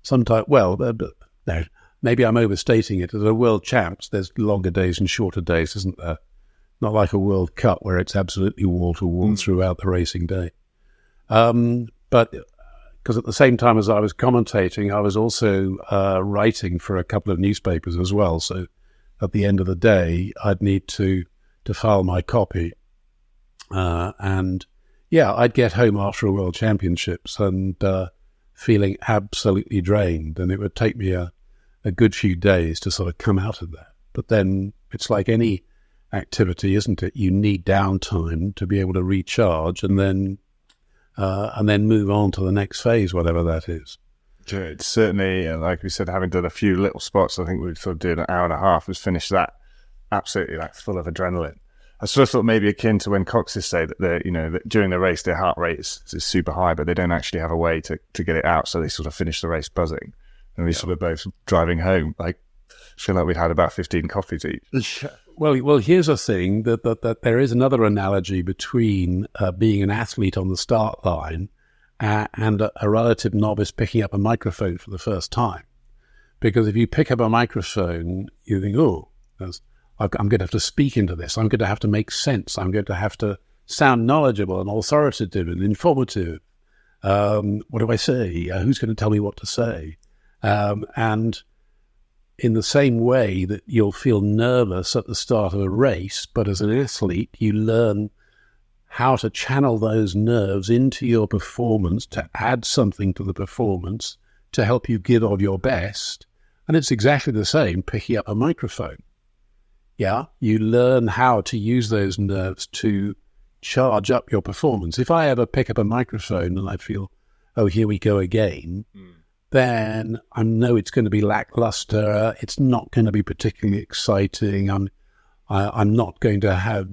sometimes, no, maybe I'm overstating it. As a World Champs, there's longer days and shorter days, isn't there? Not like a World Cup where it's absolutely wall-to-wall throughout the racing day. But because at the same time as I was commentating, I was also writing for a couple of newspapers as well. So at the end of the day, I'd need to file my copy. And yeah, I'd get home after a World Championships and feeling absolutely drained. And it would take me a good few days to sort of come out of that. But then it's like any activity, isn't it? You need downtime to be able to recharge and then move on to the next phase, whatever that is. Sure, it's certainly, like we said, having done a few little spots, I think we'd sort of do an hour and a half, was finish that absolutely like full of adrenaline. I sort of thought maybe akin to when coxes say that that during the race their heart rate is super high, but they don't actually have a way to get it out, so they sort of finish the race buzzing. And we sort of both driving home, like feel like we'd had about 15 coffees each. Well, here's a thing that there is another analogy between being an athlete on the start line and a relative novice picking up a microphone for the first time. Because if you pick up a microphone, you think, I'm going to have to speak into this. I'm going to have to make sense. I'm going to have to sound knowledgeable and authoritative and informative. What do I say? Who's going to tell me what to say? And in the same way that you'll feel nervous at the start of a race, but as an athlete, you learn how to channel those nerves into your performance, to add something to the performance, to help you give of your best. And it's exactly the same picking up a microphone. Yeah, you learn how to use those nerves to charge up your performance. If I ever pick up a microphone and I feel, oh, here we go again, then I know it's going to be lackluster. It's not going to be particularly exciting. I'm not going to have,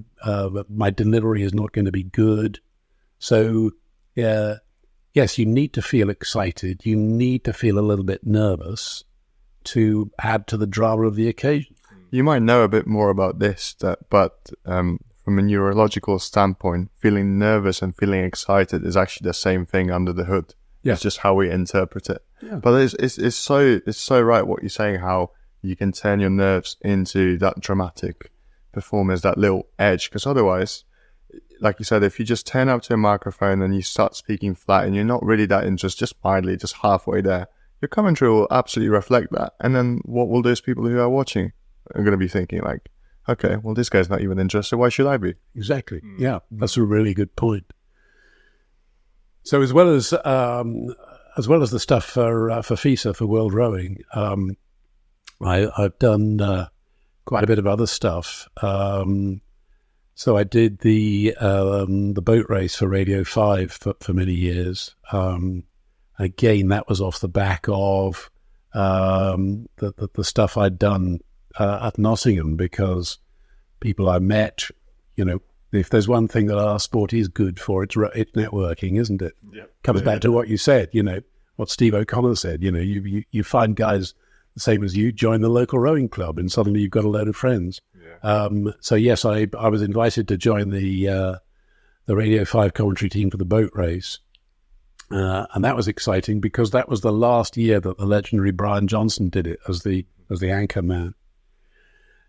my delivery is not going to be good. So, yes, you need to feel excited. You need to feel a little bit nervous to add to the drama of the occasion. You might know a bit more about this, but from a neurological standpoint, feeling nervous and feeling excited is actually the same thing under the hood. Yeah. It's just how we interpret it. Yeah. But it's so right what you're saying, how you can turn your nerves into that dramatic performance, that little edge. Because otherwise, like you said, if you just turn up to a microphone and you start speaking flat and you're not really that interested, just mildly, just halfway there, your commentary will absolutely reflect that. And then what will those people who are watching are going to be thinking like, okay, well, this guy's not even interested. Why should I be? Exactly. Yeah, that's a really good point. So as well as the stuff for FISA, for World Rowing, I've done quite a bit of other stuff. So I did the boat race for Radio 5 for many years. Again, that was off the back of the stuff I'd done at Nottingham, because people I met, if there's one thing that our sport is good for, it's networking, isn't it? Yep. Comes back to what you said, what Steve O'Connor said, you find guys the same as you, join the local rowing club, and suddenly you've got a load of friends. Yeah. So yes, I was invited to join the Radio 5 commentary team for the boat race. And that was exciting because that was the last year that the legendary Brian Johnson did it as the anchor man.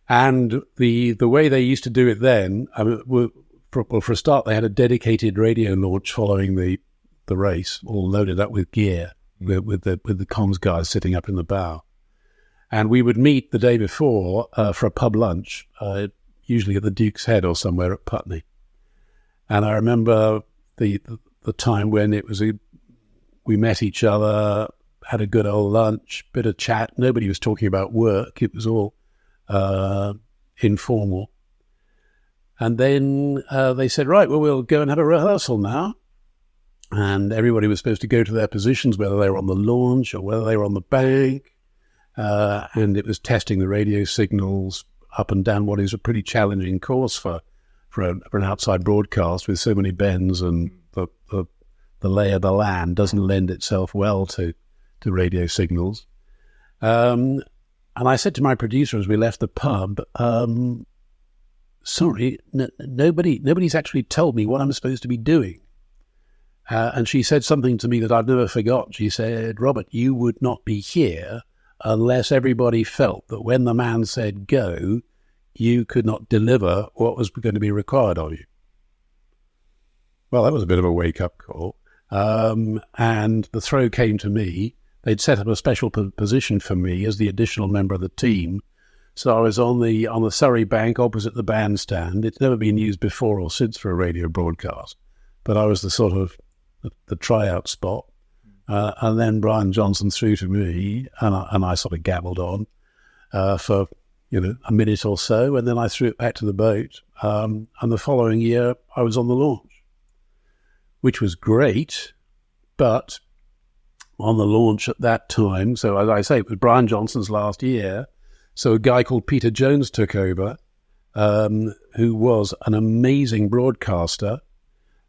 And the way they used to do it then, for a start, they had a dedicated radio launch following the race, all loaded up with gear, with the comms guys sitting up in the bow. And we would meet the day before for a pub lunch, usually at the Duke's Head or somewhere at Putney. And I remember the time when we met each other, had a good old lunch, bit of chat. Nobody was talking about work. It was all informal. And then they said, right, well, we'll go and have a rehearsal now. And everybody was supposed to go to their positions, whether they were on the launch or whether they were on the bank. And it was testing the radio signals up and down what is a pretty challenging course for an outside broadcast with so many bends, and the lay of the land doesn't lend itself well to radio signals. And I said to my producer as we left the pub, sorry, nobody's actually told me what I'm supposed to be doing. And she said something to me that I've never forgot. She said, Robert, you would not be here unless everybody felt that when the man said go, you could not deliver what was going to be required of you. Well, that was a bit of a wake-up call. And the throw came to me. They'd set up a special position for me as the additional member of the team. So I was on the Surrey bank opposite the bandstand. It's never been used before or since for a radio broadcast, but I was the sort of the tryout spot. And then Brian Johnson threw to me, and I sort of gabbled on for a minute or so, and then I threw it back to the boat. And the following year, I was on the launch, which was great, but on the launch at that time, so as I say, it was Brian Johnson's last year, so a guy called Peter Jones took over, who was an amazing broadcaster.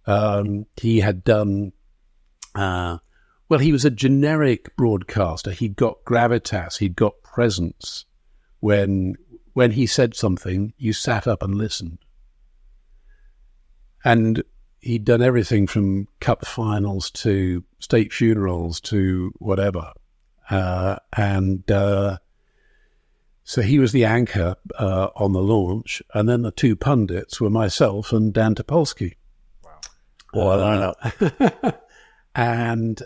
He had done... he was a generic broadcaster. He'd got gravitas. He'd got presence. When he said something, you sat up and listened. And he'd done everything from cup finals to state funerals to whatever. So he was the anchor on the launch. And then the two pundits were myself and Dan Topolsky. Wow. And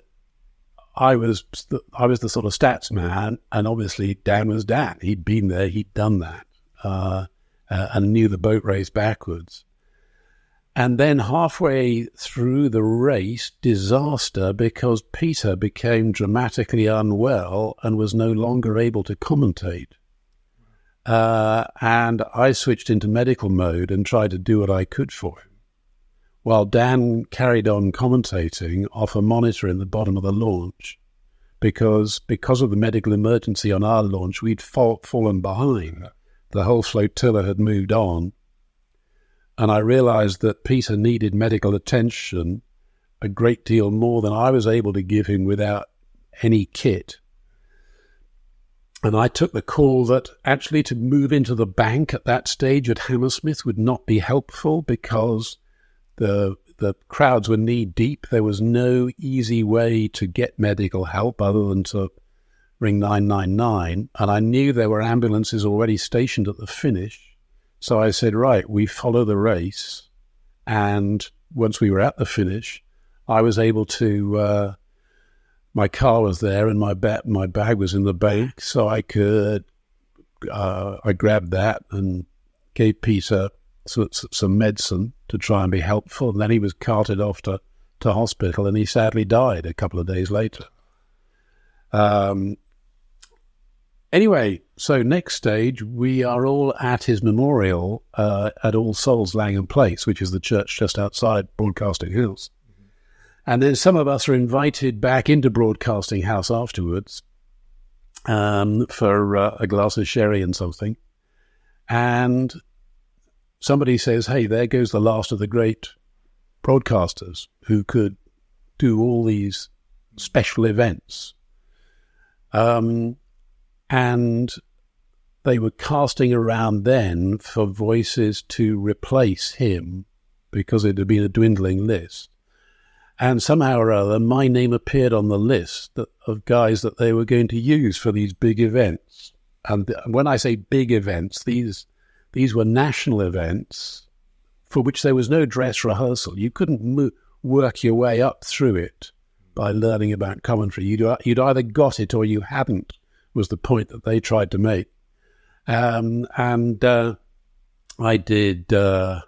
I was the sort of stats man, and obviously Dan was Dan. He'd been there, he'd done that, and knew the boat race backwards. And then halfway through the race, disaster, because Peter became dramatically unwell and was no longer able to commentate. And I switched into medical mode and tried to do what I could for him, while Dan carried on commentating off a monitor in the bottom of the launch, because of the medical emergency on our launch, we'd fallen behind. The whole flotilla had moved on. And I realized that Peter needed medical attention a great deal more than I was able to give him without any kit. And I took the call that actually to move into the bank at that stage at Hammersmith would not be helpful, because the crowds were knee-deep. There was no easy way to get medical help other than to ring 999. And I knew there were ambulances already stationed at the finish. So I said, right, we follow the race. And once we were at the finish, I was able to, my car was there and my bag was in the back. So I could, I grabbed that and gave Peter some medicine to try and be helpful. And then he was carted off to hospital, and he sadly died a couple of days later. Anyway, so next stage, we are all at his memorial at All Souls Langham Place, which is the church just outside Broadcasting House. And then some of us are invited back into Broadcasting House afterwards for a glass of sherry and something. And somebody says, hey, there goes the last of the great broadcasters who could do all these special events. And they were casting around then for voices to replace him, because it had been a dwindling list. And somehow or other, my name appeared on the list of guys that they were going to use for these big events. And when I say big events, these were national events for which there was no dress rehearsal. You couldn't work your way up through it by learning about commentary. You'd either got it or you hadn't, was the point that they tried to make. I did the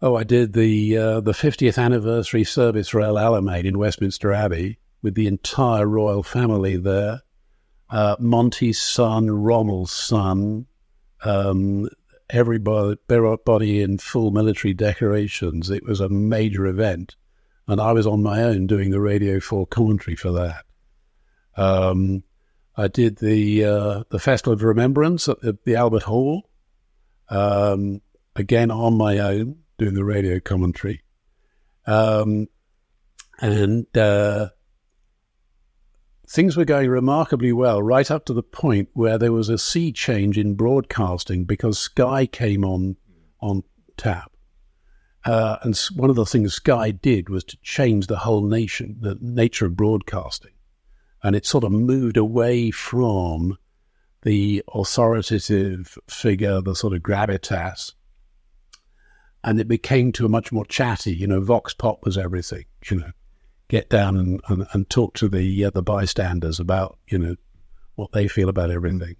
50th anniversary service for El Alamein in Westminster Abbey with the entire royal family there. Monty's son, Rommel's son, everybody in full military decorations. It was a major event, and I was on my own doing the Radio 4 commentary for that. I did the Festival of Remembrance at the Albert Hall, again on my own, doing the radio commentary. And things were going remarkably well, right up to the point where there was a sea change in broadcasting because Sky came on tap. And one of the things Sky did was to change the whole the nature of broadcasting. And it sort of moved away from the authoritative figure, the sort of gravitas, and it became to a much more chatty, vox pop was everything, get down and talk to the bystanders about, what they feel about everything.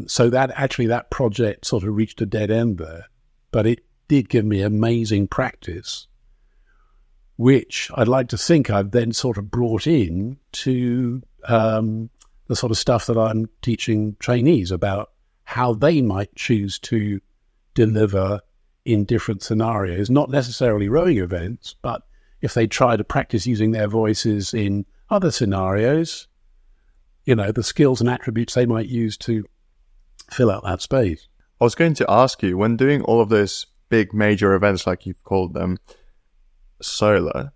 So that project sort of reached a dead end there, but it did give me amazing practice, which I'd like to think I've then sort of brought in to the sort of stuff that I'm teaching trainees about how they might choose to deliver in different scenarios, not necessarily rowing events, but if they try to practice using their voices in other scenarios, the skills and attributes they might use to fill out that space. I was going to ask you, when doing all of those big major events, like you've called them, solo,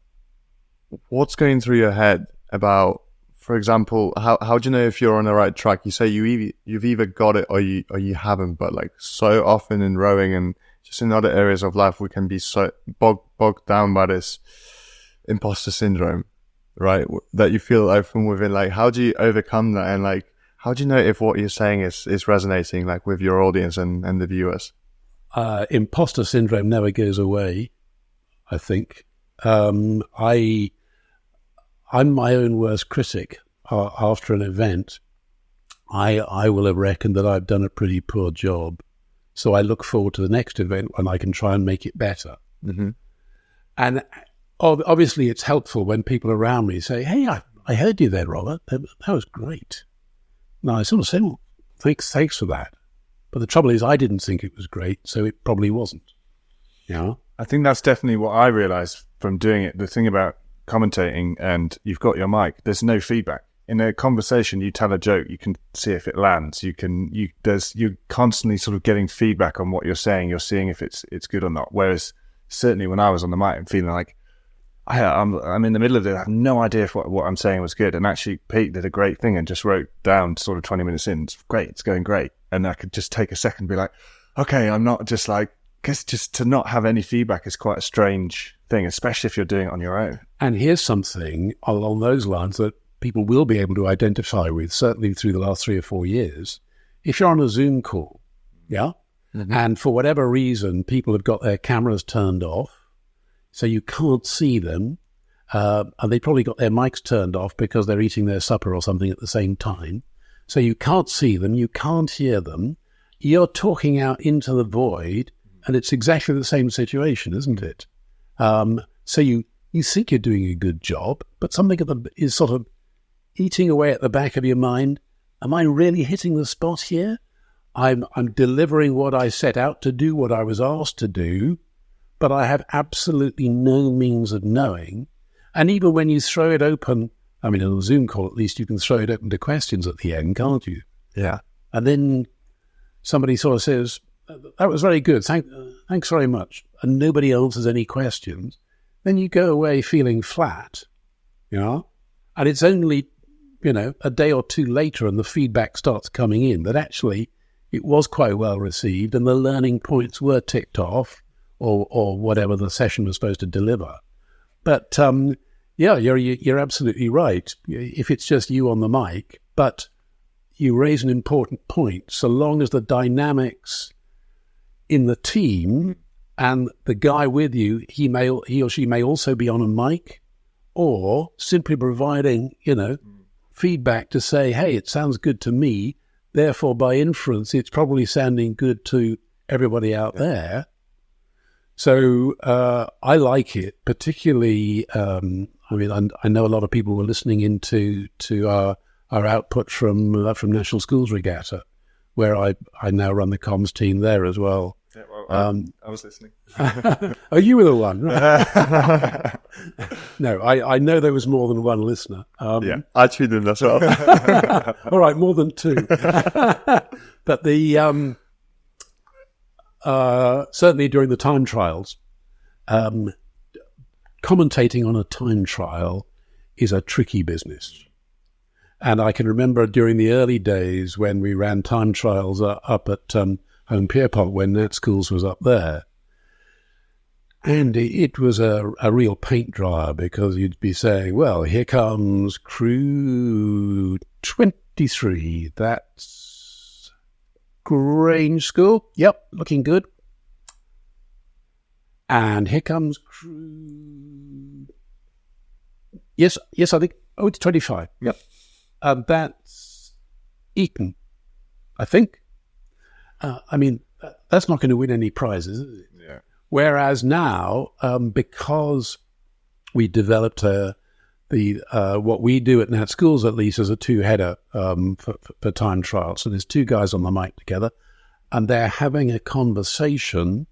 what's going through your head about, for example, how do you know if you're on the right track? You say you've either got it or you haven't, but like so often in rowing and just in other areas of life, we can be so bogged down by this imposter syndrome, right? That you feel like from within. Like, how do you overcome that? And like, how do you know if what you're saying is resonating like with your audience and the viewers? Imposter syndrome never goes away, I think. I I'm my own worst critic. After an event, I will have reckoned that I've done a pretty poor job. So I look forward to the next event when I can try and make it better. Mm-hmm. And obviously it's helpful when people around me say, hey, I heard you there, Robert. That was great. Now I sort of say, well, thanks for that. But the trouble is I didn't think it was great, so it probably wasn't. Yeah. I think that's definitely what I realised from doing it. The thing about commentating, and you've got your mic, there's no feedback. In a conversation, you tell a joke, you can see if it lands. You're constantly sort of getting feedback on what you're saying. You're seeing if it's good or not. Whereas certainly when I was on the mic, I'm feeling like I'm in the middle of it. I have no idea if what I'm saying was good. And actually, Pete did a great thing and just wrote down sort of 20 minutes in. It's great. It's going great. And I could just take a second and be like, okay, I'm not just like, because just to not have any feedback is quite a strange thing, especially if you're doing it on your own. And here's something along those lines that people will be able to identify with, certainly through the last 3 or 4 years. If you're on a Zoom call, yeah, mm-hmm. and for whatever reason, people have got their cameras turned off, so you can't see them, and they probably got their mics turned off because they're eating their supper or something at the same time. So you can't see them, you can't hear them, you're talking out into the void, and it's exactly the same situation, isn't it? So you think you're doing a good job, but something is sort of eating away at the back of your mind. Am I really hitting the spot here? I'm delivering what I set out to do, what I was asked to do, but I have absolutely no means of knowing. And even when you throw it open, I mean, in a Zoom call, at least you can throw it open to questions at the end, can't you? Yeah. And then somebody sort of says, that was very good. Thanks very much. And nobody answers any questions. Then you go away feeling flat, you know? And it's only, a day or two later and the feedback starts coming in that actually it was quite well received and the learning points were ticked off or whatever the session was supposed to deliver. But, you're absolutely right. If it's just you on the mic, but you raise an important point, so long as the dynamics in the team and the guy with you, he or she may also be on a mic, or simply providing, feedback to say, hey, it sounds good to me, therefore by inference it's probably sounding good to everybody out there. So I like it, particularly, I know a lot of people were listening into our output from National Schools Regatta, where I now run the comms team there as well. Yeah, well, I was listening. Oh, you were the one. Right? No, I know there was more than one listener. Yeah, I tuned in as well. All right, more than two. But the certainly during the time trials, commentating on a time trial is a tricky business. And I can remember during the early days when we ran time trials up at Home Pierpont when Nat Schools was up there. And it was a real paint dryer because you'd be saying, well, here comes crew 23. That's Grange School. Yep, looking good. And here comes crew... Yes, I think... Oh, it's 25. Yep. That's Eton, I think. That's not going to win any prizes, is it? Yeah. Whereas now, because we developed what we do at Nat Schools, at least, as a two-header for time trial. So there's two guys on the mic together, and they're having a conversation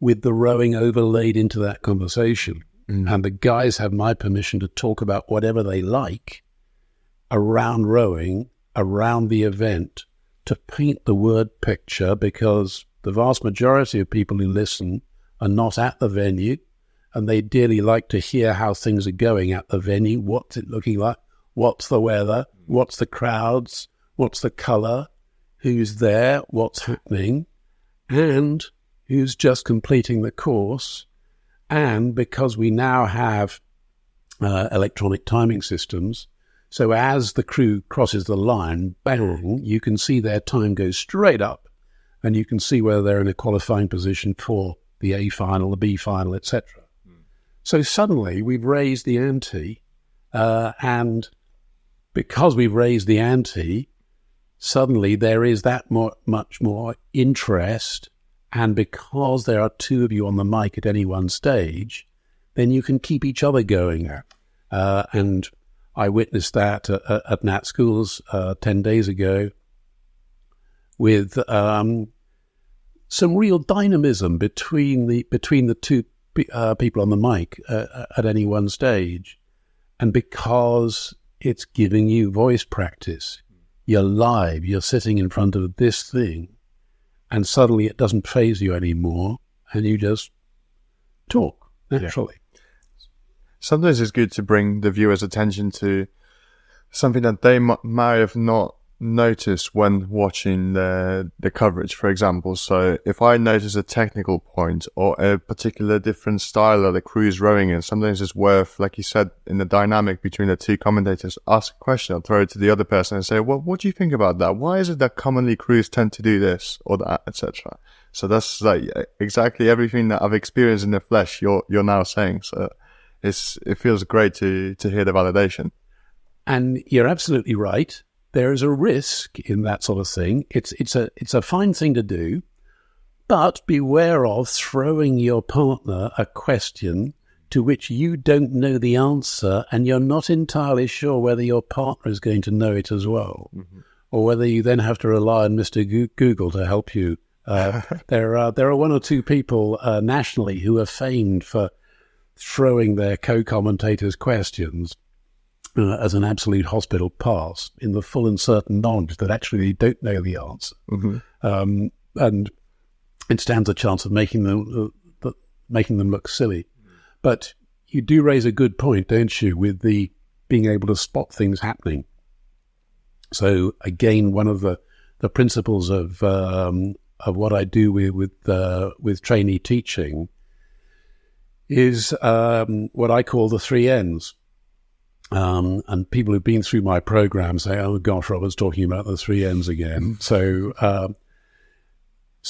with the rowing overlaid into that conversation. Mm. And the guys have my permission to talk about whatever they like around rowing, around the event, to paint the word picture, because the vast majority of people who listen are not at the venue, and they dearly like to hear how things are going at the venue. What's it looking like? What's the weather? What's the crowds? What's the colour? Who's there? What's happening? And who's just completing the course? And because we now have electronic timing systems, so as the crew crosses the line, bang, you can see their time go straight up, and you can see whether they're in a qualifying position for the A final, the B final, etc. So suddenly we've raised the ante, And because we've raised the ante, suddenly there is that much more interest. And because there are two of you on the mic at any one stage, then you can keep each other going. And I witnessed that at Nat Schools 10 days ago with some real dynamism between the two people on the mic at any one stage. And because it's giving you voice practice, you're live, you're sitting in front of this thing, and suddenly it doesn't faze you anymore, and you just talk naturally. Yeah. Sometimes it's good to bring the viewer's attention to something that they might have not noticed when watching the coverage, for example. So if I notice a technical point or a particular different style that the crew is rowing in, sometimes it's worth, like you said, in the dynamic between the two commentators, ask a question, I'll throw it to the other person and say, well, what do you think about that? Why is it that commonly crews tend to do this or that, etc.? So that's like exactly everything that I've experienced in the flesh you're now saying. So it feels great to hear the validation. And you're absolutely right. There is a risk in that sort of thing. It's a fine thing to do, but beware of throwing your partner a question to which you don't know the answer, and you're not entirely sure whether your partner is going to know it as well, or whether you then have to rely on Mr. Google to help you. There are one or two people nationally who are famed for throwing their co-commentators questions as an absolute hospital pass, in the full and certain knowledge that actually they don't know the answer. And it stands a chance of making them look silly. But you do raise a good point, don't you, with the being able to spot things happening. So again, one of the principles of what I do with trainee teaching is what I call the 3 N's. And people who've been through my program say, oh gosh, Robert's talking about the 3 N's again. So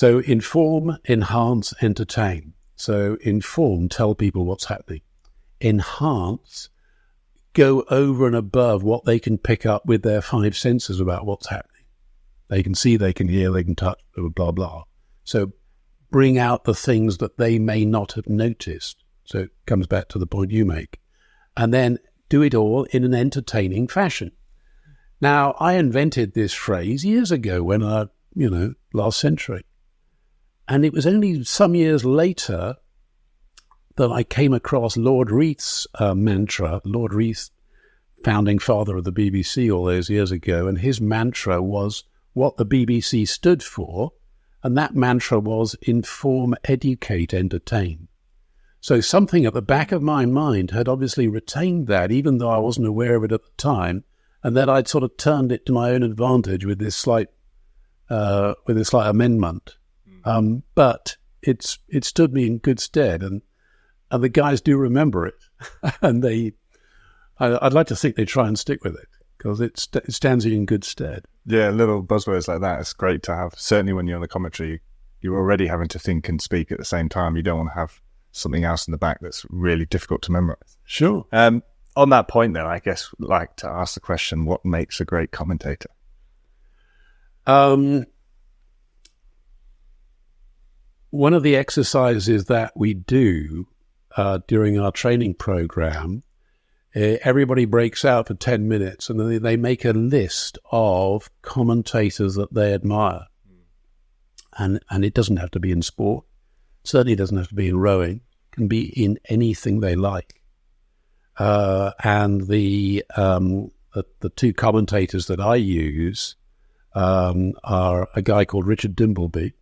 inform, enhance, entertain. So inform, tell people what's happening. Enhance, go over and above what they can pick up with their 5 senses about what's happening. They can see, they can hear, they can touch, blah, blah. So bring out the things that they may not have noticed. So it comes back to the point you make. And then do it all in an entertaining fashion. Now, I invented this phrase years ago when last century. And it was only some years later that I came across Lord Reith's mantra. Lord Reith, founding father of the BBC all those years ago, and his mantra was what the BBC stood for, and that mantra was inform, educate, entertain. So something at the back of my mind had obviously retained that, even though I wasn't aware of it at the time, and then I'd sort of turned it to my own advantage with this slight amendment. But it stood me in good stead, and the guys do remember it, and I'd like to think they try and stick with it because it stands you in good stead. Yeah, little buzzwords like that. It's great to have. Certainly, when you're on the commentary, you're already having to think and speak at the same time. You don't want to have something else in the back that's really difficult to memorize. Sure. On that point, then, I guess like to ask the question: what makes a great commentator? One of the exercises that we do during our training program, everybody breaks out for 10 minutes and then they make a list of commentators that they admire. And it doesn't have to be in sport. Certainly doesn't have to be in rowing. It can be in anything they like. And the 2 commentators that I use are a guy called Richard Dimbleby,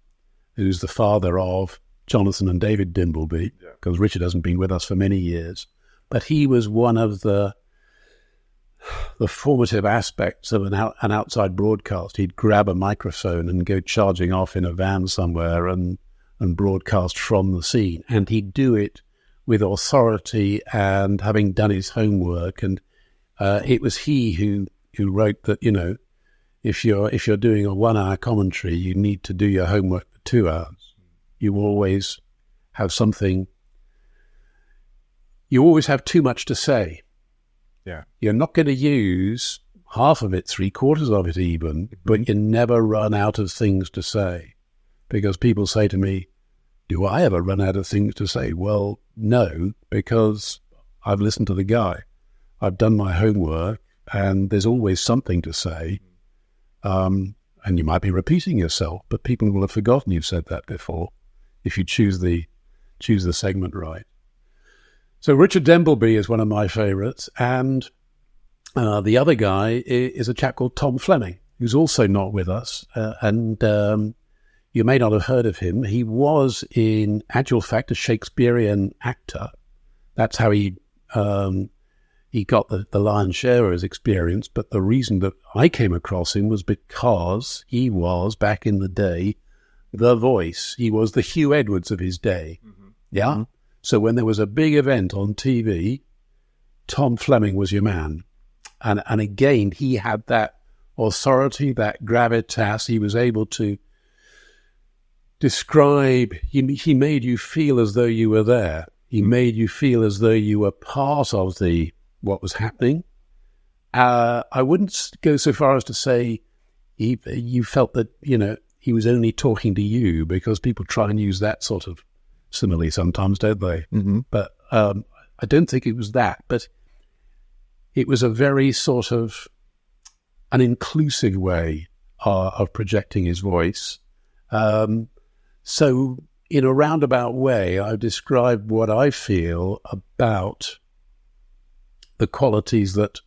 who's the father of Jonathan and David Dimbleby, because Richard hasn't been with us for many years. But he was one of the formative aspects of an outside broadcast. He'd grab a microphone and go charging off in a van somewhere and broadcast from the scene. And he'd do it with authority and having done his homework. And it was he who wrote that, if you're doing a 1-hour commentary, you need to do your homework for 2 hours. You always have something. You always have too much to say. Yeah. You're not going to use half of it, 3/4 of it even, but you never run out of things to say. Because people say to me, do I ever run out of things to say? Well, no, because I've listened to the guy. I've done my homework, and there's always something to say. And you might be repeating yourself, but people will have forgotten you've said that before if you choose the segment right. So Richard Dembleby is one of my favorites, and the other guy is a chap called Tom Fleming, who's also not with us, and you may not have heard of him. He was, in actual fact, a Shakespearean actor. That's how he got the lion's share of his experience. But the reason that I came across him was because he was, back in the day, the voice. He was the Hugh Edwards of his day. Mm-hmm. Yeah? Mm-hmm. So when there was a big event on TV, Tom Fleming was your man. And again, he had that authority, that gravitas. He was able to describe, he made you feel as though you were there. He made you feel as though you were part of what was happening. I wouldn't go so far as to say you felt that, he was only talking to you, because people try and use that sort of simile sometimes, don't they? Mm-hmm. But I don't think it was that. But it was a very sort of an inclusive way of projecting his voice. So in a roundabout way, I've described what I feel about the qualities that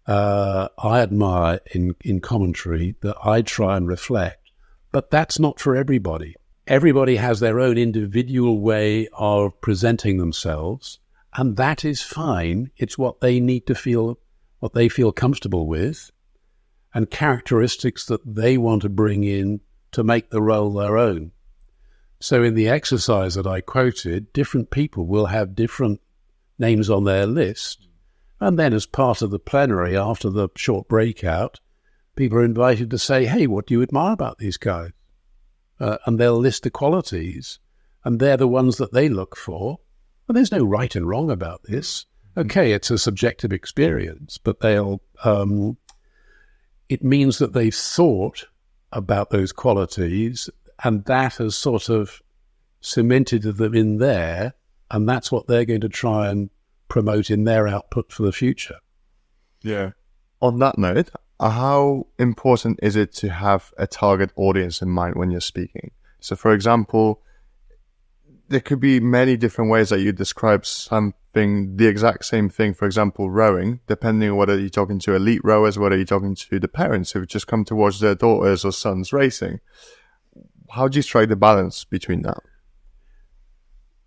I admire in commentary, that I try and reflect. But that's not for everybody. Everybody has their own individual way of presenting themselves, and that is fine. It's what they need to feel, what they feel comfortable with, and characteristics that they want to bring in to make the role their own. So in the exercise that I quoted, different people will have different names on their list. And then as part of the plenary, after the short breakout, people are invited to say, hey, what do you admire about these guys? And they'll list the qualities, and they're the ones that they look for. And there's no right and wrong about this. Okay, it's a subjective experience, but it means that they've thought about those qualities, and that has sort of cemented them in there, and that's what they're going to try and promote in their output for the future. Yeah. On that note, how important is it to have a target audience in mind when you're speaking? So, for example, there could be many different ways that you describe something, the exact same thing, for example, rowing, depending on whether you're talking to elite rowers, whether you're talking to the parents who've just come to watch their daughters or sons racing. How do you strike the balance between that?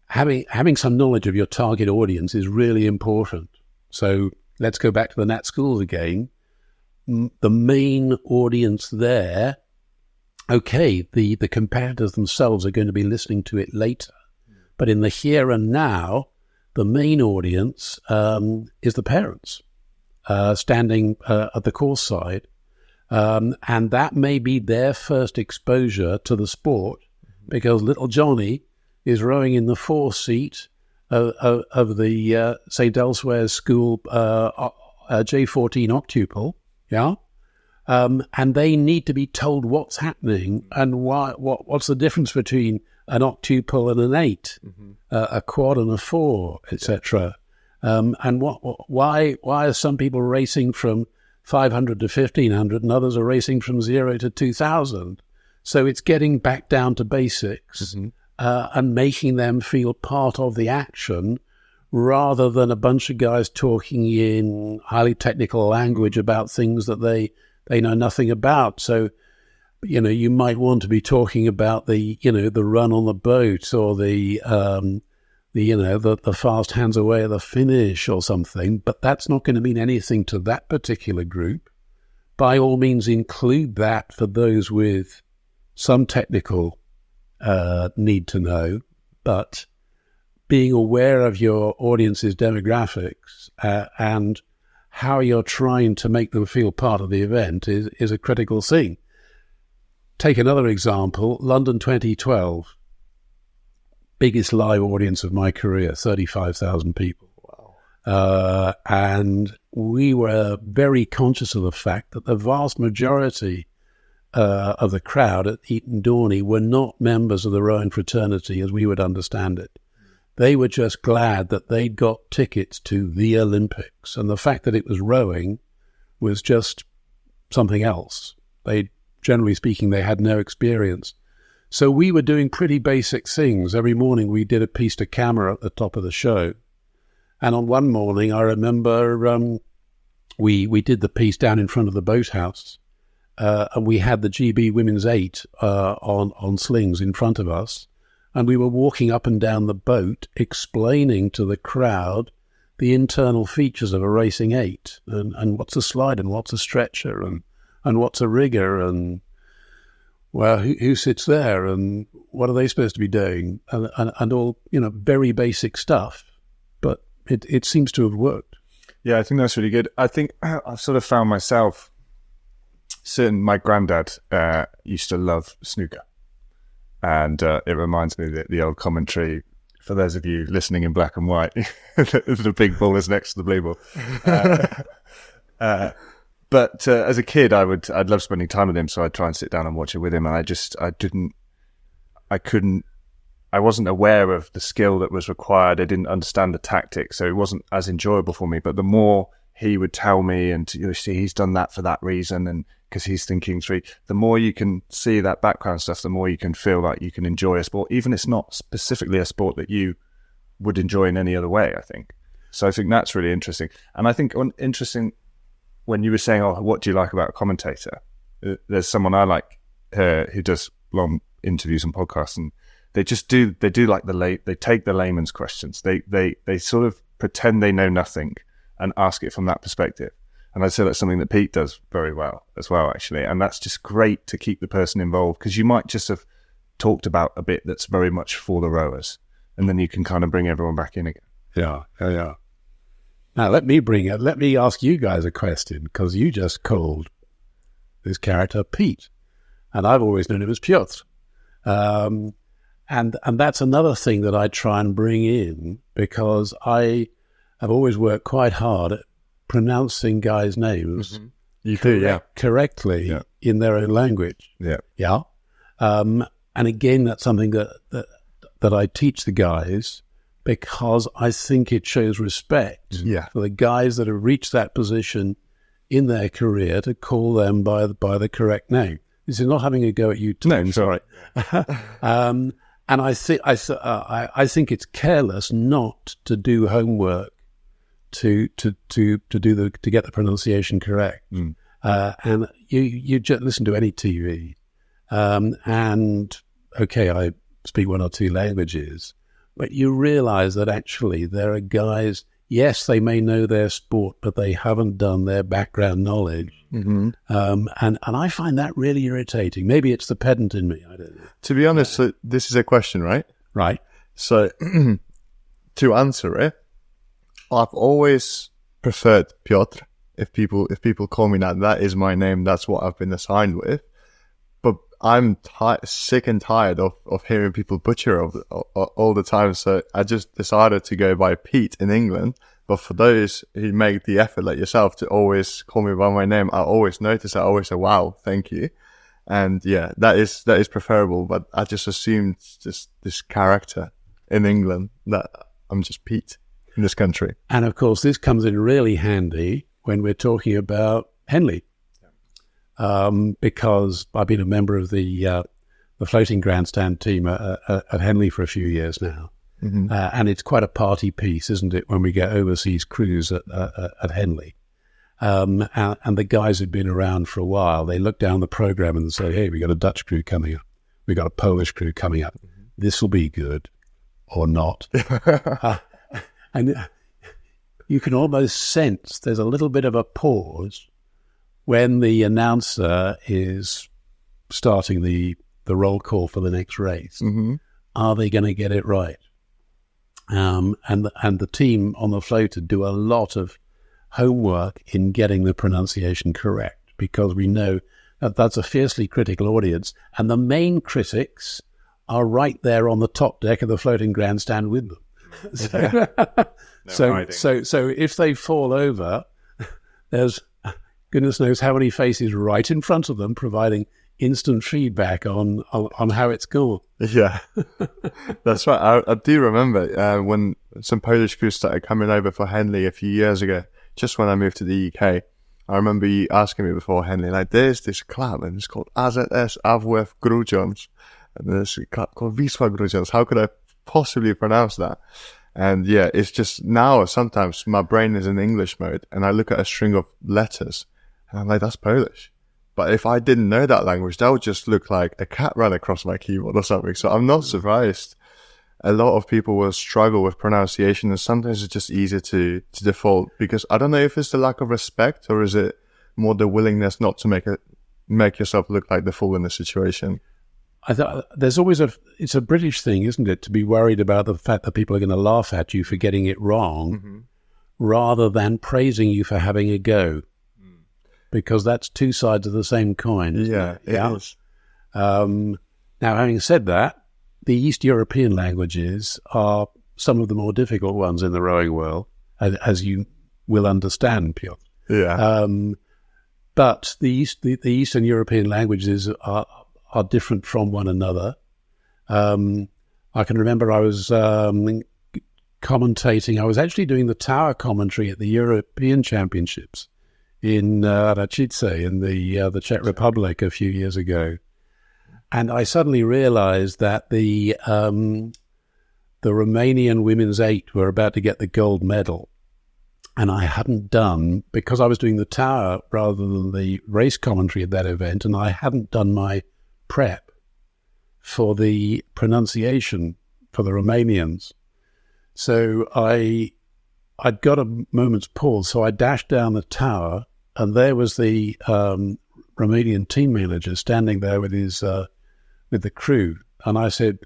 Having some knowledge of your target audience is really important. So let's go back to the Nat schools again. The main audience there, okay, the competitors themselves are going to be listening to it later. But in the here and now, the main audience is the parents standing at the course side. And that may be their first exposure to the sport, because little Johnny is rowing in the fourth seat of the St. Elsewhere School J14 octuple, yeah? And they need to be told what's happening and what's the difference between an octuple and an 8, a quad and a 4, etc. And why are some people racing from 500 to 1500 and others are racing from 0 to 2000? So it's getting back down to basics and making them feel part of the action, rather than a bunch of guys talking in highly technical language about things that they know nothing about. So, you might want to be talking about the run on the boat, or the fast hands away at the finish or something, but that's not going to mean anything to that particular group. By all means, include that for those with some technical need to know, but being aware of your audience's demographics and how you're trying to make them feel part of the event is a critical thing. Take another example, London 2012, biggest live audience of my career, 35,000 people. Wow. And we were very conscious of the fact that the vast majority of the crowd at Eton Dorney were not members of the rowing fraternity as we would understand it. They were just glad that they'd got tickets to the Olympics, and the fact that it was rowing was just something else. Generally speaking, they had no experience. So we were doing pretty basic things. Every morning we did a piece to camera at the top of the show. And on one morning, I remember we did the piece down in front of the boathouse, and we had the GB Women's 8 on slings in front of us. And we were walking up and down the boat explaining to the crowd the internal features of a racing 8 and what's a slide and what's a stretcher and what's a rigger and, well, who sits there and what are they supposed to be doing and all, very basic stuff. But it seems to have worked. Yeah, I think that's really good. I think I've sort of found myself, my granddad used to love snooker. And it reminds me that the old commentary, for those of you listening in black and white, the big ball is next to the blue ball. But as a kid, I'd love spending time with him, so I'd try and sit down and watch it with him. And I wasn't aware of the skill that was required. I didn't understand the tactics, so it wasn't as enjoyable for me. But the more he would tell me, and see, he's done that for that reason, and because he's thinking through, the more you can see that background stuff, the more you can feel like you can enjoy a sport, even if it's not specifically a sport that you would enjoy in any other way, I think. So I think that's really interesting. And I think interesting when you were saying, what do you like about a commentator? There's someone I like who does long interviews and podcasts, and they do like they take the layman's questions. They sort of pretend they know nothing and ask it from that perspective. And I'd say that's something that Pete does very well as well, actually. And that's just great to keep the person involved, because you might just have talked about a bit that's very much for the rowers, and then you can kind of bring everyone back in again. Yeah. Now, let me ask you guys a question, because you just called this character Pete, and I've always known him as Piotr. And that's another thing that I try and bring in, because I have always worked quite hard at pronouncing guys' names correctly in their own language. Yeah. And again, that's something that I teach the guys, because I think it shows respect for the guys that have reached that position in their career to call them by the correct name. This is not having a go at you, Tom. No, sorry. And I think it's careless not to do homework to get the pronunciation correct. And you just listen to any TV, and okay, I speak one or two languages, but you realize that actually there are guys, yes, they may know their sport, but they haven't done their background knowledge. And I find that really irritating. Maybe it's the pedant in me, I don't know. To be honest, so this is a question, right? Right. So to answer it, I've always preferred Piotr. If people call me that is my name. That's what I've been assigned with. But I'm sick and tired of hearing people butcher all the time. So I just decided to go by Pete in England. But for those who make the effort, like yourself, to always call me by my name, I always notice. I always say, "Wow, thank you." And yeah, that is preferable. But I just assumed just this character in England that I'm just Pete in this country. And of course, this comes in really handy when we're talking about Henley, because I've been a member of the floating grandstand team at Henley for a few years now, and it's quite a party piece, isn't it, when we get overseas crews at Henley. And the guys who've been around for a while, they look down the program and say, "Hey, we got a Dutch crew coming up, we got a Polish crew coming up. This will be good, or not." And you can almost sense there's a little bit of a pause when the announcer is starting the roll call for the next race. Are they going to get it right? And the team on the floater do a lot of homework in getting the pronunciation correct, because we know that that's a fiercely critical audience, and the main critics are right there on the top deck of the floating grandstand with them. So if they fall over, there's goodness knows how many faces right in front of them, providing instant feedback on how it's gone. Yeah, that's right. I do remember when some Polish crew started coming over for Henley a few years ago, just when I moved to the UK. I remember you asking me before Henley, like, there's this club and it's called AZS AWF Grudziądz, and there's a club called Wisła Grudziądz. How could I possibly pronounce that? And yeah, it's just now sometimes my brain is in English mode and I look at a string of letters and I'm like, that's Polish. But if I didn't know that language, that would just look like a cat ran across my keyboard or something. So I'm not surprised. A lot of people will struggle with pronunciation, and sometimes it's just easier to default, because I don't know if it's the lack of respect or is it more the willingness not to make yourself look like the fool in the situation. There's always it's a British thing, isn't it, to be worried about the fact that people are going to laugh at you for getting it wrong, rather than praising you for having a go. Because that's two sides of the same coin. Yeah, it is. Now, having said that, the East European languages are some of the more difficult ones in the rowing world, as you will understand, Piotr. Yeah. But the Eastern European languages are different from one another. I can remember I was commentating. I was actually doing the tower commentary at the European Championships in Račice in the Czech Republic a few years ago, and I suddenly realised that the Romanian women's 8 were about to get the gold medal, and I hadn't done, because I was doing the tower rather than the race commentary at that event, and I hadn't done my prep for the pronunciation for the Romanians. So I'd got a moment's pause, so I dashed down the tower, and there was the Romanian team manager standing there with his with the crew, and I said,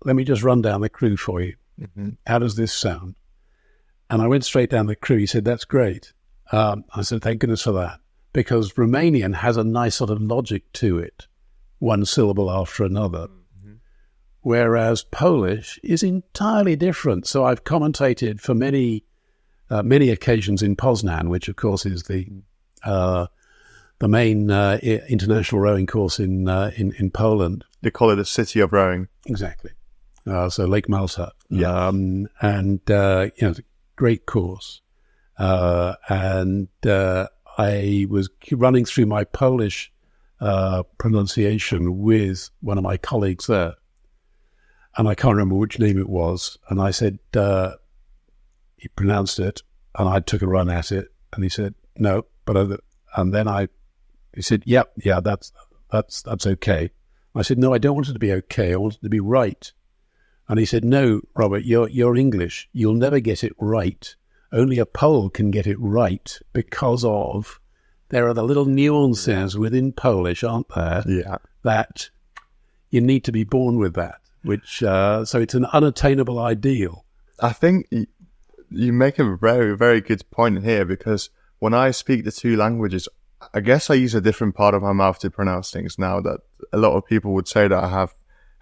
"Let me just run down the crew for you. How does this sound?" And I went straight down the crew. He said, "That's great." I said, "Thank goodness for that," because Romanian has a nice sort of logic to it, one syllable after another, whereas Polish is entirely different. So I've commentated for many occasions in Poznan, which of course is the main international rowing course in Poland. They call it the city of rowing. Exactly. So Lake Malta. Yeah. And it's a great course. And I was running through my Polish pronunciation with one of my colleagues there. And I can't remember which name it was. And I said, he pronounced it, and I took a run at it. And he said, "No," and then he said, yeah, that's okay. I said, "No, I don't want it to be okay. I want it to be right." And he said, "No, Robert, you're English. You'll never get it right. Only a Pole can get it right, because there are the little nuances within Polish, aren't there? Yeah. That you need to be born with that, which, so it's an unattainable ideal." I think you make a very, very good point here, because when I speak the two languages, I guess I use a different part of my mouth to pronounce things now. That a lot of people would say that I have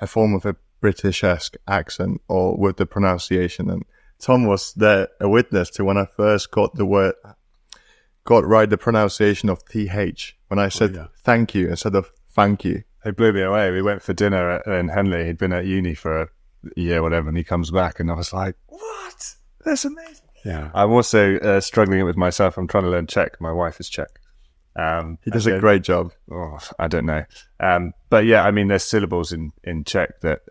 a form of a British-esque accent or with the pronunciation. And Tom was there, a witness to when I first got right the pronunciation of TH. When I said thank you instead of thank you. It blew me away. We went for dinner in Henley. He'd been at uni for a year or whatever, and he comes back and I was like, "What? That's amazing." Yeah. I'm also struggling with myself. I'm trying to learn Czech. My wife is Czech. He does a great job. Oh, I don't know. But yeah, I mean, there's syllables in Czech that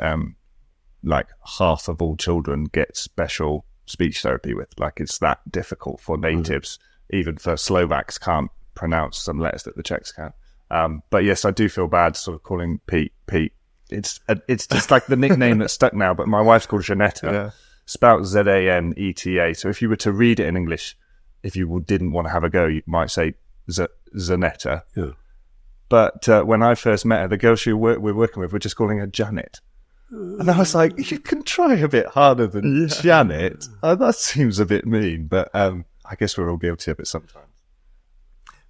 like half of all children get special speech therapy with. Like, it's that difficult for natives. Even for Slovaks can't pronounce some letters that the Czechs can. But yes, I do feel bad sort of calling Pete. It's just like the nickname that's stuck now, but my wife's called Janetta. Yeah. Spelled Zaneta. So if you were to read it in English, if you didn't want to have a go, you might say Zanetta. Yeah. But when I first met her, the girl we're working with, we're just calling her Janet. And I was like, you can try a bit harder than Janet. That seems a bit mean, but I guess we're all guilty of it sometimes.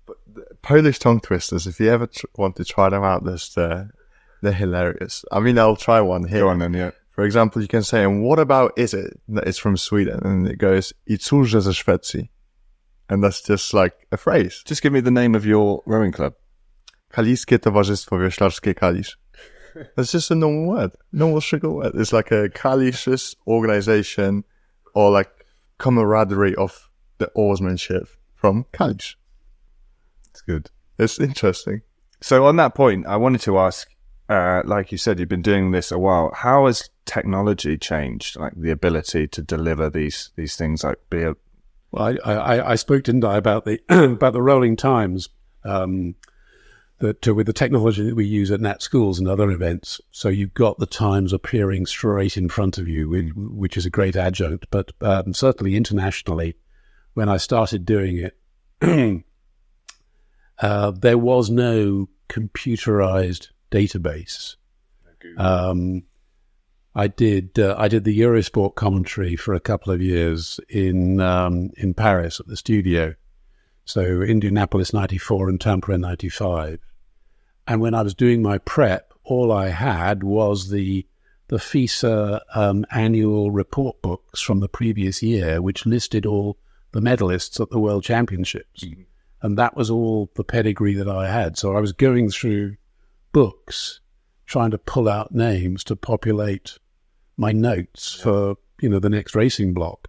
But Polish tongue twisters, if you ever want to try them out, they're hilarious. I mean, I'll try one here. Go on then, yeah. For example, you can say, "And what about is it?" It's from Sweden, and it goes, "I cóż ze Szwecji?" And that's just like a phrase. Just give me the name of your rowing club. Kaliskie Towarzystwo Wioślarskie Kalisz. That's just a normal word. Normal sugar word. It's like a Kalish's organization or like camaraderie of the oarsmanship from Kalisz. It's good. It's interesting. So on that point, I wanted to ask, like you said, you've been doing this a while. How has technology changed, like the ability to deliver these things, like be a... Well, I spoke, didn't I, about the about the rolling times that with the technology that we use at Nat schools and other events. So you've got the times appearing straight in front of you, which is a great adjunct. But certainly internationally, when I started doing it, there was no computerized database. I did the Eurosport commentary for a couple of years in Paris at the studio. So Indianapolis 94 and Tampere 95. And when I was doing my prep, all I had was the FISA annual report books from the previous year, which listed all the medalists at the World Championships. Mm-hmm. And that was all the pedigree that I had. So I was going through books, trying to pull out names to populate my notes for, the next racing block.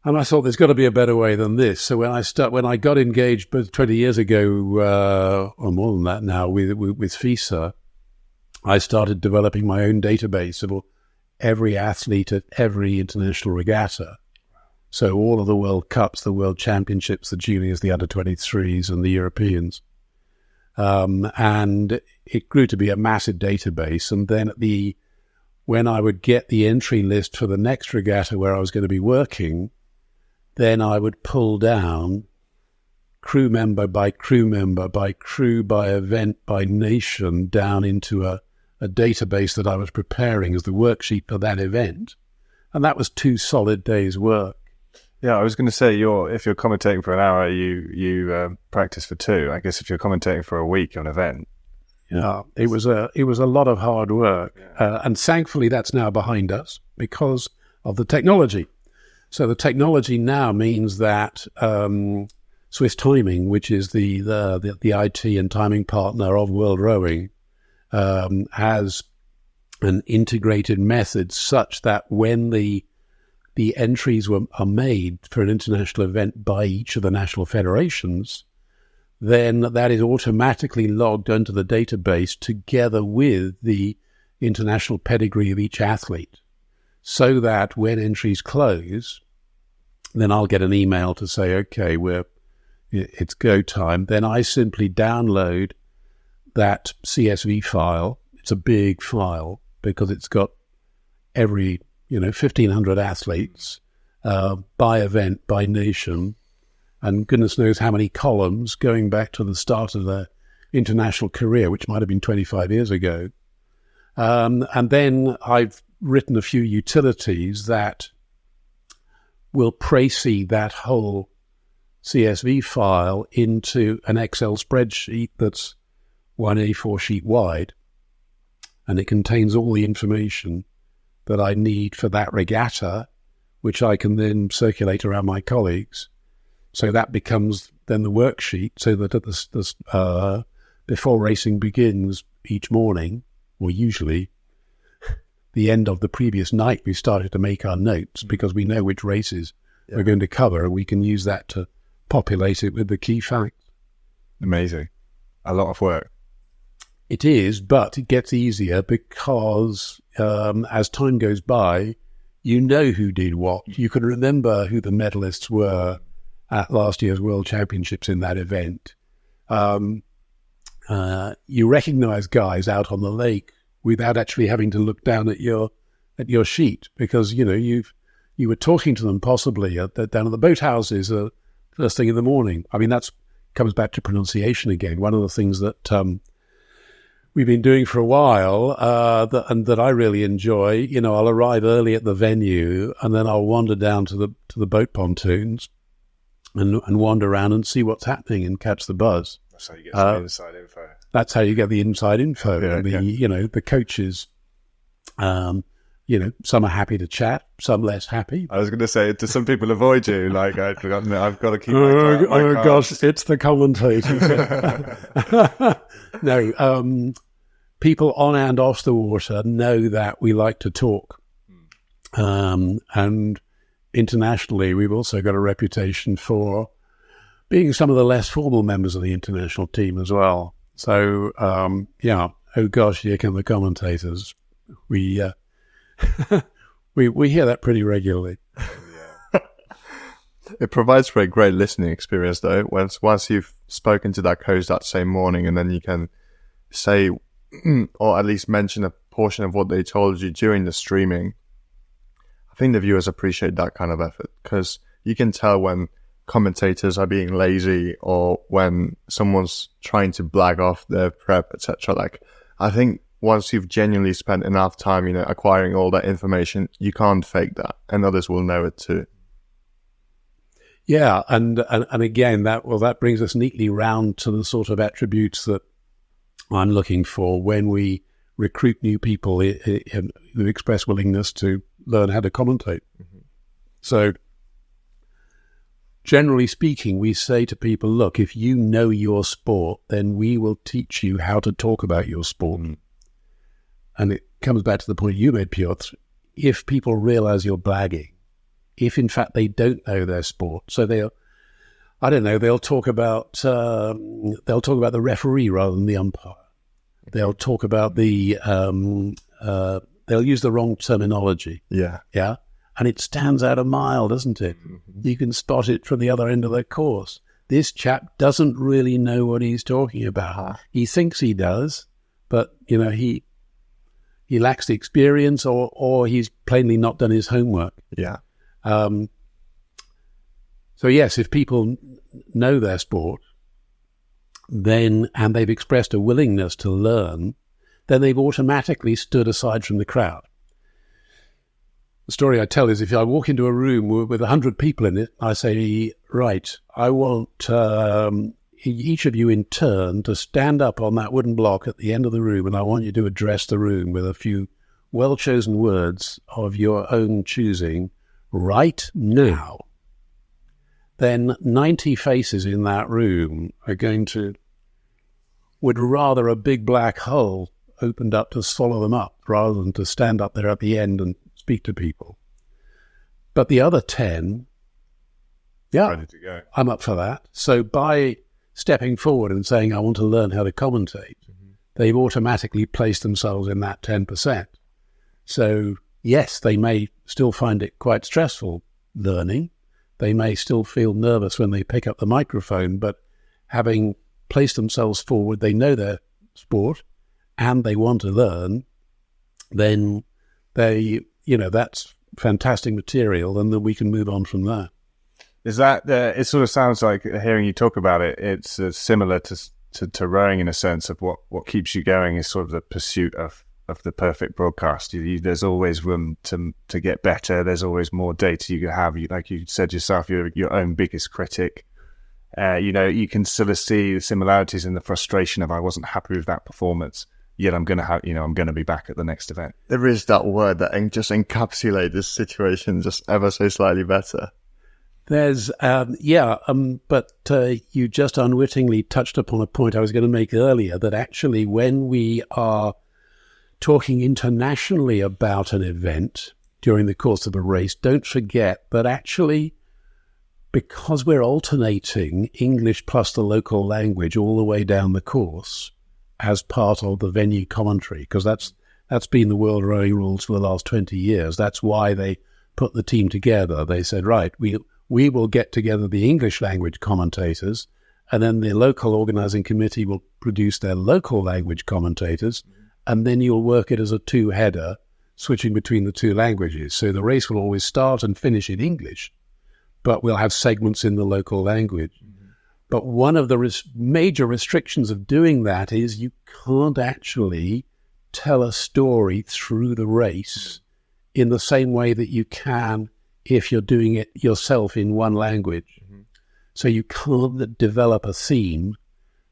And I thought there's got to be a better way than this. So when I got engaged 20 years ago, or more than that now, with FISA, I started developing my own database of every athlete at every international regatta. So all of the World Cups, the World Championships, the juniors, the under-23s, and the Europeans. And it grew to be a massive database. And then when I would get the entry list for the next regatta where I was going to be working, then I would pull down crew member by crew member, by crew, by event, by nation, down into a database that I was preparing as the worksheet for that event. And that was 2 solid days' work. Yeah, I was going to say, if you're commentating for an hour, you practice for 2. I guess if you're commentating for a week on an event. Yeah, it was a lot of hard work. Yeah. And thankfully that's now behind us because of the technology. So the technology now means that Swiss Timing, which is the IT and timing partner of World Rowing, has an integrated method such that when the entries are made for an international event by each of the national federations, then that is automatically logged onto the database together with the international pedigree of each athlete, so that when entries close, then I'll get an email to say, okay, it's go time. Then I simply download that CSV file. It's a big file because it's got every 1,500 athletes by event, by nation, and goodness knows how many columns going back to the start of their international career, which might have been 25 years ago. And then I've written a few utilities that will précis that whole CSV file into an Excel spreadsheet that's 1 A4 sheet wide, and it contains all the information that I need for that regatta, which I can then circulate around my colleagues. So that becomes then the worksheet, so that before racing begins each morning, or usually the end of the previous night, we started to make our notes because we know which races we're going to cover, and we can use that to populate it with the key facts. Amazing. A lot of work. It is, but it gets easier because as time goes by, you know who did what. You can remember who the medalists were at last year's World Championships in that event. You recognize guys out on the lake without actually having to look down at your sheet because, you were talking to them possibly down at the boathouses first thing in the morning. I mean, that comes back to pronunciation again. One of the things that we've been doing for a while, that I really enjoy. I'll arrive early at the venue, and then I'll wander down to the boat pontoons, and wander around and see what's happening and catch the buzz. That's how you get some inside info. That's how you get the inside info. Yeah, the coaches some are happy to chat, some less happy. I was going to say, do some people avoid you? Like, I've forgotten that I've got to keep my cards. Gosh, it's the commentator. No, people on and off the water know that we like to talk. And internationally, we've also got a reputation for being some of the less formal members of the international team as well. So, oh gosh, here come the commentators. We hear that pretty regularly. It provides for a great listening experience, though. Once you've spoken to that coach that same morning, and then you can say, or at least mention a portion of what they told you during the streaming. I think the viewers appreciate that kind of effort, because you can tell when commentators are being lazy or when someone's trying to blag off their prep, etc. Like, I think once you've genuinely spent enough time, acquiring all that information, you can't fake that, and others will know it too. Yeah, and again, that brings us neatly round to the sort of attributes that I'm looking for when we recruit new people who express willingness to learn how to commentate. Mm-hmm. So, generally speaking, we say to people, look, if you know your sport, then we will teach you how to talk about your sport. Mm. And it comes back to the point you made, Piotr. If people realize you're blagging, if in fact they don't know their sport, so they'll talk about the referee rather than the umpire. They'll talk about they'll use the wrong terminology. Yeah. Yeah. And it stands out a mile, doesn't it? Mm-hmm. You can spot it from the other end of the course. This chap doesn't really know what he's talking about. He thinks he does, but, he lacks the experience or he's plainly not done his homework. Yeah. So, yes, if people know their sport, and they've expressed a willingness to learn, then they've automatically stood aside from the crowd. The story I tell is if I walk into a room with 100 people in it, I say, right, I want each of you in turn to stand up on that wooden block at the end of the room, and I want you to address the room with a few well-chosen words of your own choosing right now. Then 90 faces in that room are would rather a big black hole opened up to swallow them up rather than to stand up there at the end and speak to people. But the other 10, ready to go. I'm up for that. So by stepping forward and saying, I want to learn how to commentate, they've automatically placed themselves in that 10%. So yes, they may still find it quite stressful learning. They may still feel nervous when they pick up the microphone, but having placed themselves forward, they know their sport and they want to learn, then that's fantastic material, and then we can move on from there. Is that, it sort of sounds like, hearing you talk about it, it's similar to rowing in a sense of what keeps you going is sort of the pursuit of the perfect broadcast. There's always room to get better. There's always more data you can have. Like you said yourself, you're your own biggest critic. You can sort of see the similarities in the frustration of I wasn't happy with that performance, yet I'm going to be back at the next event. There is that word that just encapsulates this situation just ever so slightly better. There's, but you just unwittingly touched upon a point I was going to make earlier, that actually when we are talking internationally about an event during the course of a race, don't forget that actually, because we're alternating English plus the local language all the way down the course as part of the venue commentary, because that's been the World Rowing Rules for the last 20 years. That's why they put the team together. They said, right, we will get together the English language commentators, and then the local organizing committee will produce their local language commentators, and then you'll work it as a two-header, switching between the two languages. So the race will always start and finish in English, but we'll have segments in the local language. Mm-hmm. But one of the major restrictions of doing that is you can't actually tell a story through the race in the same way that you can if you're doing it yourself in one language. Mm-hmm. So you can't develop a theme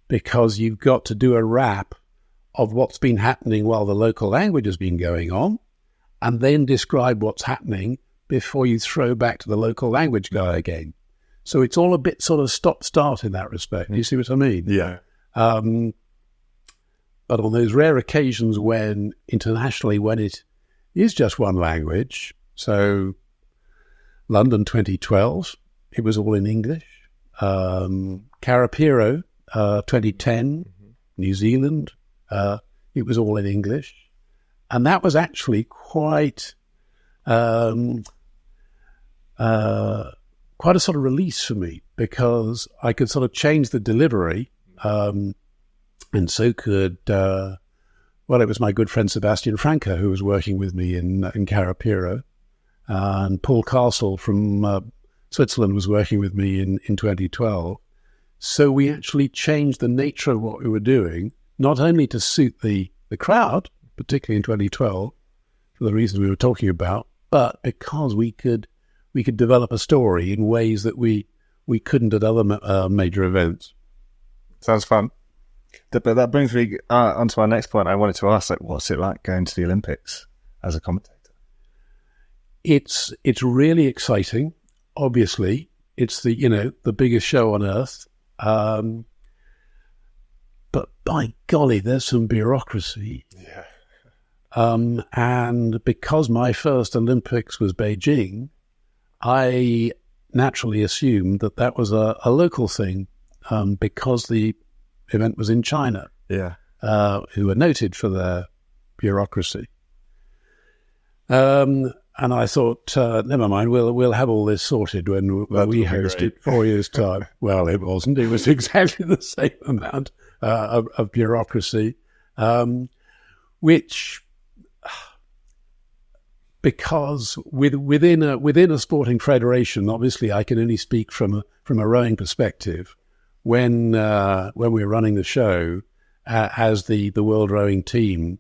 because you've got to do a wrap of what's been happening while the local language has been going on, and then describe what's happening before you throw back to the local language guy again. So it's all a bit sort of stop-start in that respect. You see what I mean? Yeah. But on those rare occasions when internationally, when it is just one language, so London 2012, it was all in English. Carapiro 2010, New Zealand, it was all in English. And that was actually quite a sort of release for me, because I could sort of change the delivery, and so could, it was my good friend Sebastian Franca who was working with me in Carapiro, and Paul Castle from Switzerland was working with me in 2012. So we actually changed the nature of what we were doing, not only to suit the crowd, particularly in 2012, for the reasons we were talking about, but because we could develop a story in ways that we couldn't at other major events. Sounds fun. But that brings me onto our next point. I wanted to ask, what's it like going to the Olympics as a commentator? It's really exciting. Obviously, it's the biggest show on earth. But by golly, there's some bureaucracy. Yeah. And because my first Olympics was Beijing, I naturally assumed that was a local thing, because the event was in China, who are noted for their bureaucracy. And I thought, never mind, we'll have all this sorted when we host it 4 years' time. Well, it wasn't. It was exactly the same amount of bureaucracy, which, because within a sporting federation, obviously I can only speak from a rowing perspective. When we're running the show as the World Rowing Team,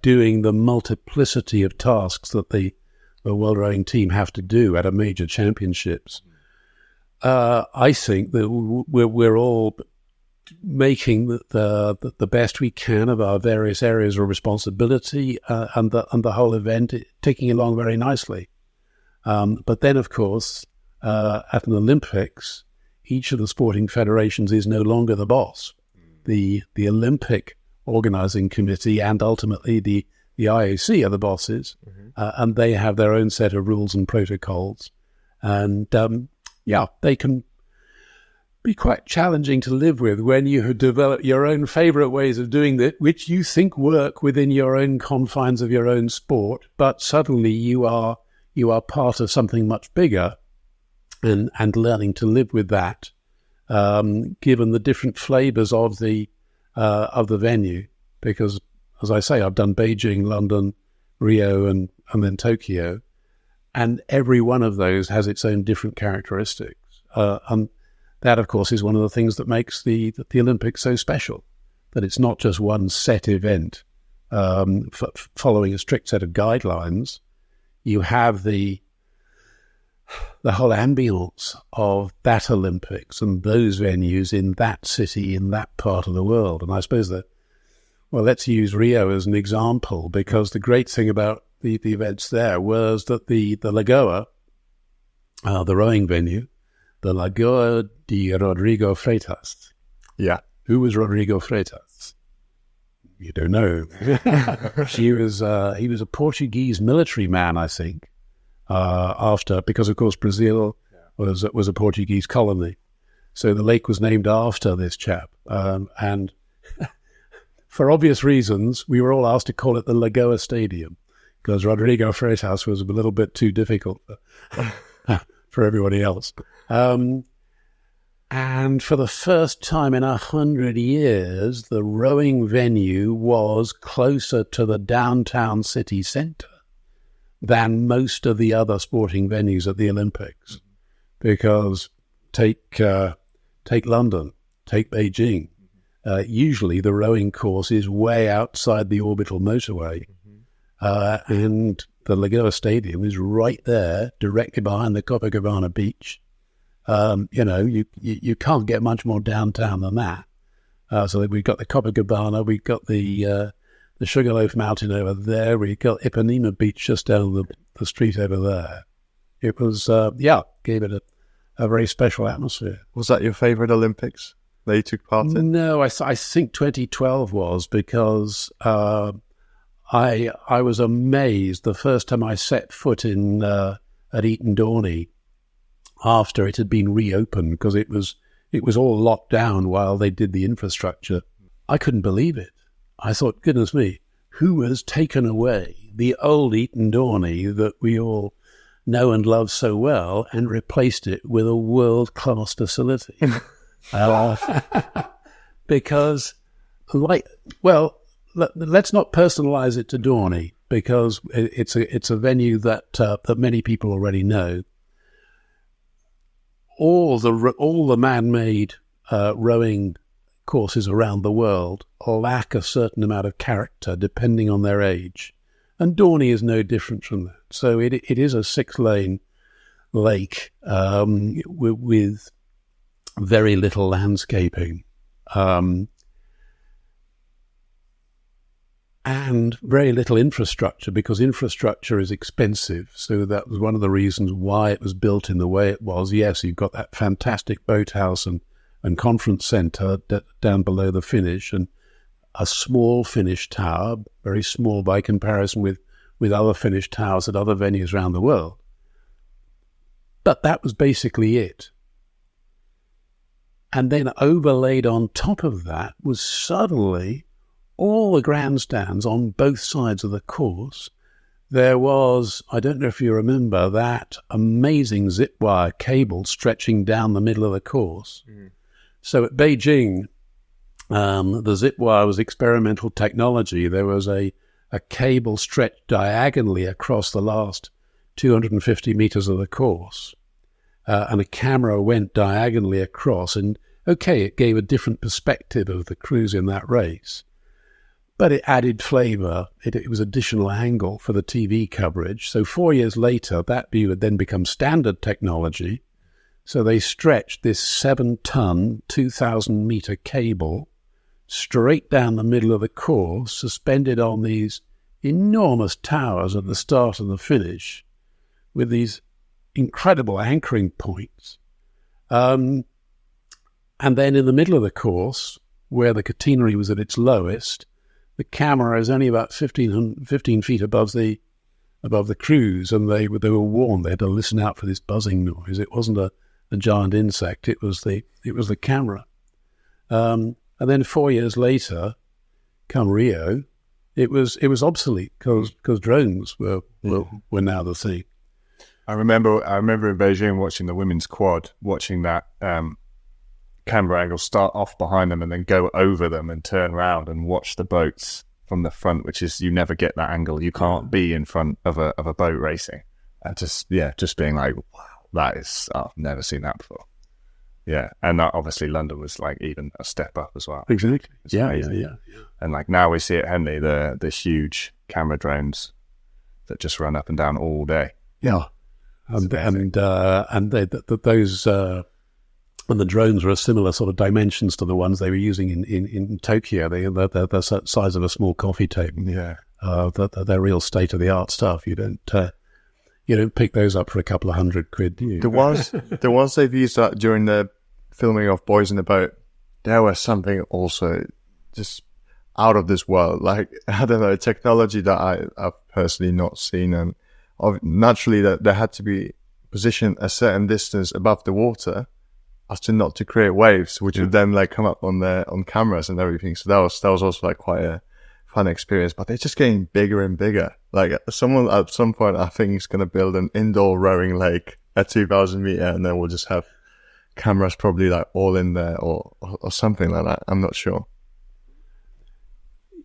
doing the multiplicity of tasks that the World Rowing Team have to do at a major championships, I think that we're all making the best we can of our various areas of responsibility, and the whole event ticking along very nicely. But then, of course, at an Olympics, each of the sporting federations is no longer the boss. The Olympic organizing committee and ultimately the IOC are the bosses, and they have their own set of rules and protocols. And they can be quite challenging to live with when you have developed your own favorite ways of doing that, which you think work within your own confines of your own sport, but suddenly you are part of something much bigger, and learning to live with that, given the different flavors of the venue. Because, as I say, I've done Beijing, London, Rio, and then Tokyo, and every one of those has its own different characteristics. And that, of course, is one of the things that makes the Olympics so special, that it's not just one set event following a strict set of guidelines. You have the whole ambience of that Olympics and those venues in that city, in that part of the world. And I suppose let's use Rio as an example, because the great thing about the events there was that the Lagoa, the rowing venue, the Lagoa de Rodrigo Freitas. Yeah. Who was Rodrigo Freitas? You don't know. He was a Portuguese military man, I think. Because of course Brazil was a Portuguese colony, so the lake was named after this chap, and for obvious reasons we were all asked to call it the Lagoa Stadium, because Rodrigo Freitas was a little bit too difficult for everybody else. And for the first time in 100 years, the rowing venue was closer to the downtown city centre than most of the other sporting venues at the Olympics. Because take London, take Beijing. Usually the rowing course is way outside the orbital motorway. And the Lagoa Stadium is right there, directly behind the Copacabana beach. You can't get much more downtown than that. So we've got the Copacabana, we've got the the Sugarloaf Mountain over there. We got Ipanema Beach just down the street over there. It was, gave it a very special atmosphere. Was that your favourite Olympics that you took part in? No, I think 2012 was, because I was amazed the first time I set foot in at Eton Dorney after it had been reopened, because it was all locked down while they did the infrastructure. I couldn't believe it. I thought, goodness me, who has taken away the old Eton Dorney that we all know and love so well and replaced it with a world-class facility? Because, let's not personalize it to Dorney, because it's a venue that many people already know. All the man-made rowing courses around the world lack a certain amount of character depending on their age, and Dorney is no different from that. So it is a 6-lane lake with very little landscaping and very little infrastructure, because infrastructure is expensive. So that was one of the reasons why it was built in the way it was. Yes, you've got that fantastic boathouse and conference centre down below the finish, and a small finish tower, very small by comparison with other finish towers at other venues around the world. But that was basically it. And then overlaid on top of that was suddenly all the grandstands on both sides of the course. There was, I don't know if you remember, that amazing zip wire cable stretching down the middle of the course. Mm. So at Beijing, the zip wire was experimental technology. There was a cable stretched diagonally across the last 250 meters of the course, and a camera went diagonally across. And okay, it gave a different perspective of the cruise in that race, but it added flavour. It was additional angle for the TV coverage. So 4 years later, that view had then become standard technology. So they stretched this 7-ton, 2,000-metre cable straight down the middle of the course, suspended on these enormous towers at the start and the finish, with these incredible anchoring points. And then in the middle of the course, where the catenary was at its lowest, the camera is only about 15 feet above the crews, and they were warned they had to listen out for this buzzing noise. It wasn't a giant insect; it was the camera. And then 4 years later, come Rio, it was obsolete because drones were now the thing. I remember in Beijing watching the women's quad, watching that camera angle start off behind them and then go over them and turn around and watch the boats from the front, which is, you never get that angle. You can't be in front of a boat racing. And just being like, wow, that is, I've never seen that before. Yeah, and that, obviously London was like even a step up as well. Exactly. It's yeah. And like now we see at Henley the huge camera drones that just run up and down all day. Yeah, and those and the drones were a similar sort of dimensions to the ones they were using in Tokyo. They're the size of a small coffee table. Yeah, they're real state of the art stuff. You don't pick those up for a couple of £100, do you? The ones they've used during the filming of Boys in the Boat, there was something also just out of this world. Like, I don't know, technology that I've personally not seen, and naturally that there had to be positioned a certain distance above the water as to not to create waves, which would then like come up on cameras and everything. So that was also like quite a fun experience. But they're just getting bigger and bigger. Like, someone at some point, I think, is going to build an indoor rowing lake at 2,000 meter, and then we'll just have cameras probably like all in there or something like that. I'm not sure.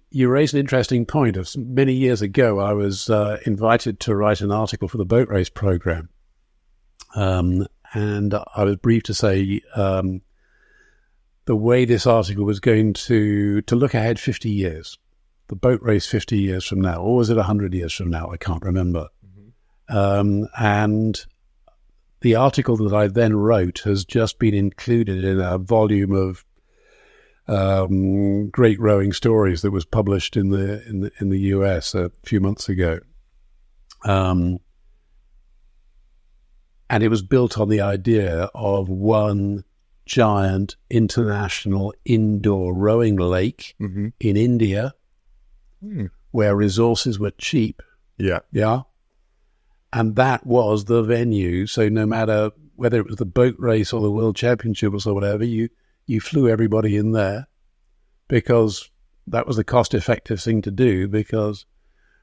You raised an interesting point. Many years ago, I was invited to write an article for the boat race program. And I was briefed to say the way this article was going to look ahead 50 years. The boat race 50 years from now, or was it 100 years from now? I can't remember. Mm-hmm. And the article that I then wrote has just been included in a volume of Great Rowing Stories that was published in the US a few months ago. And it was built on the idea of one giant international indoor rowing lake in India, where resources were cheap. Yeah. And that was the venue. So no matter whether it was the boat race or the World Championships or whatever, you flew everybody in there because that was the cost-effective thing to do, because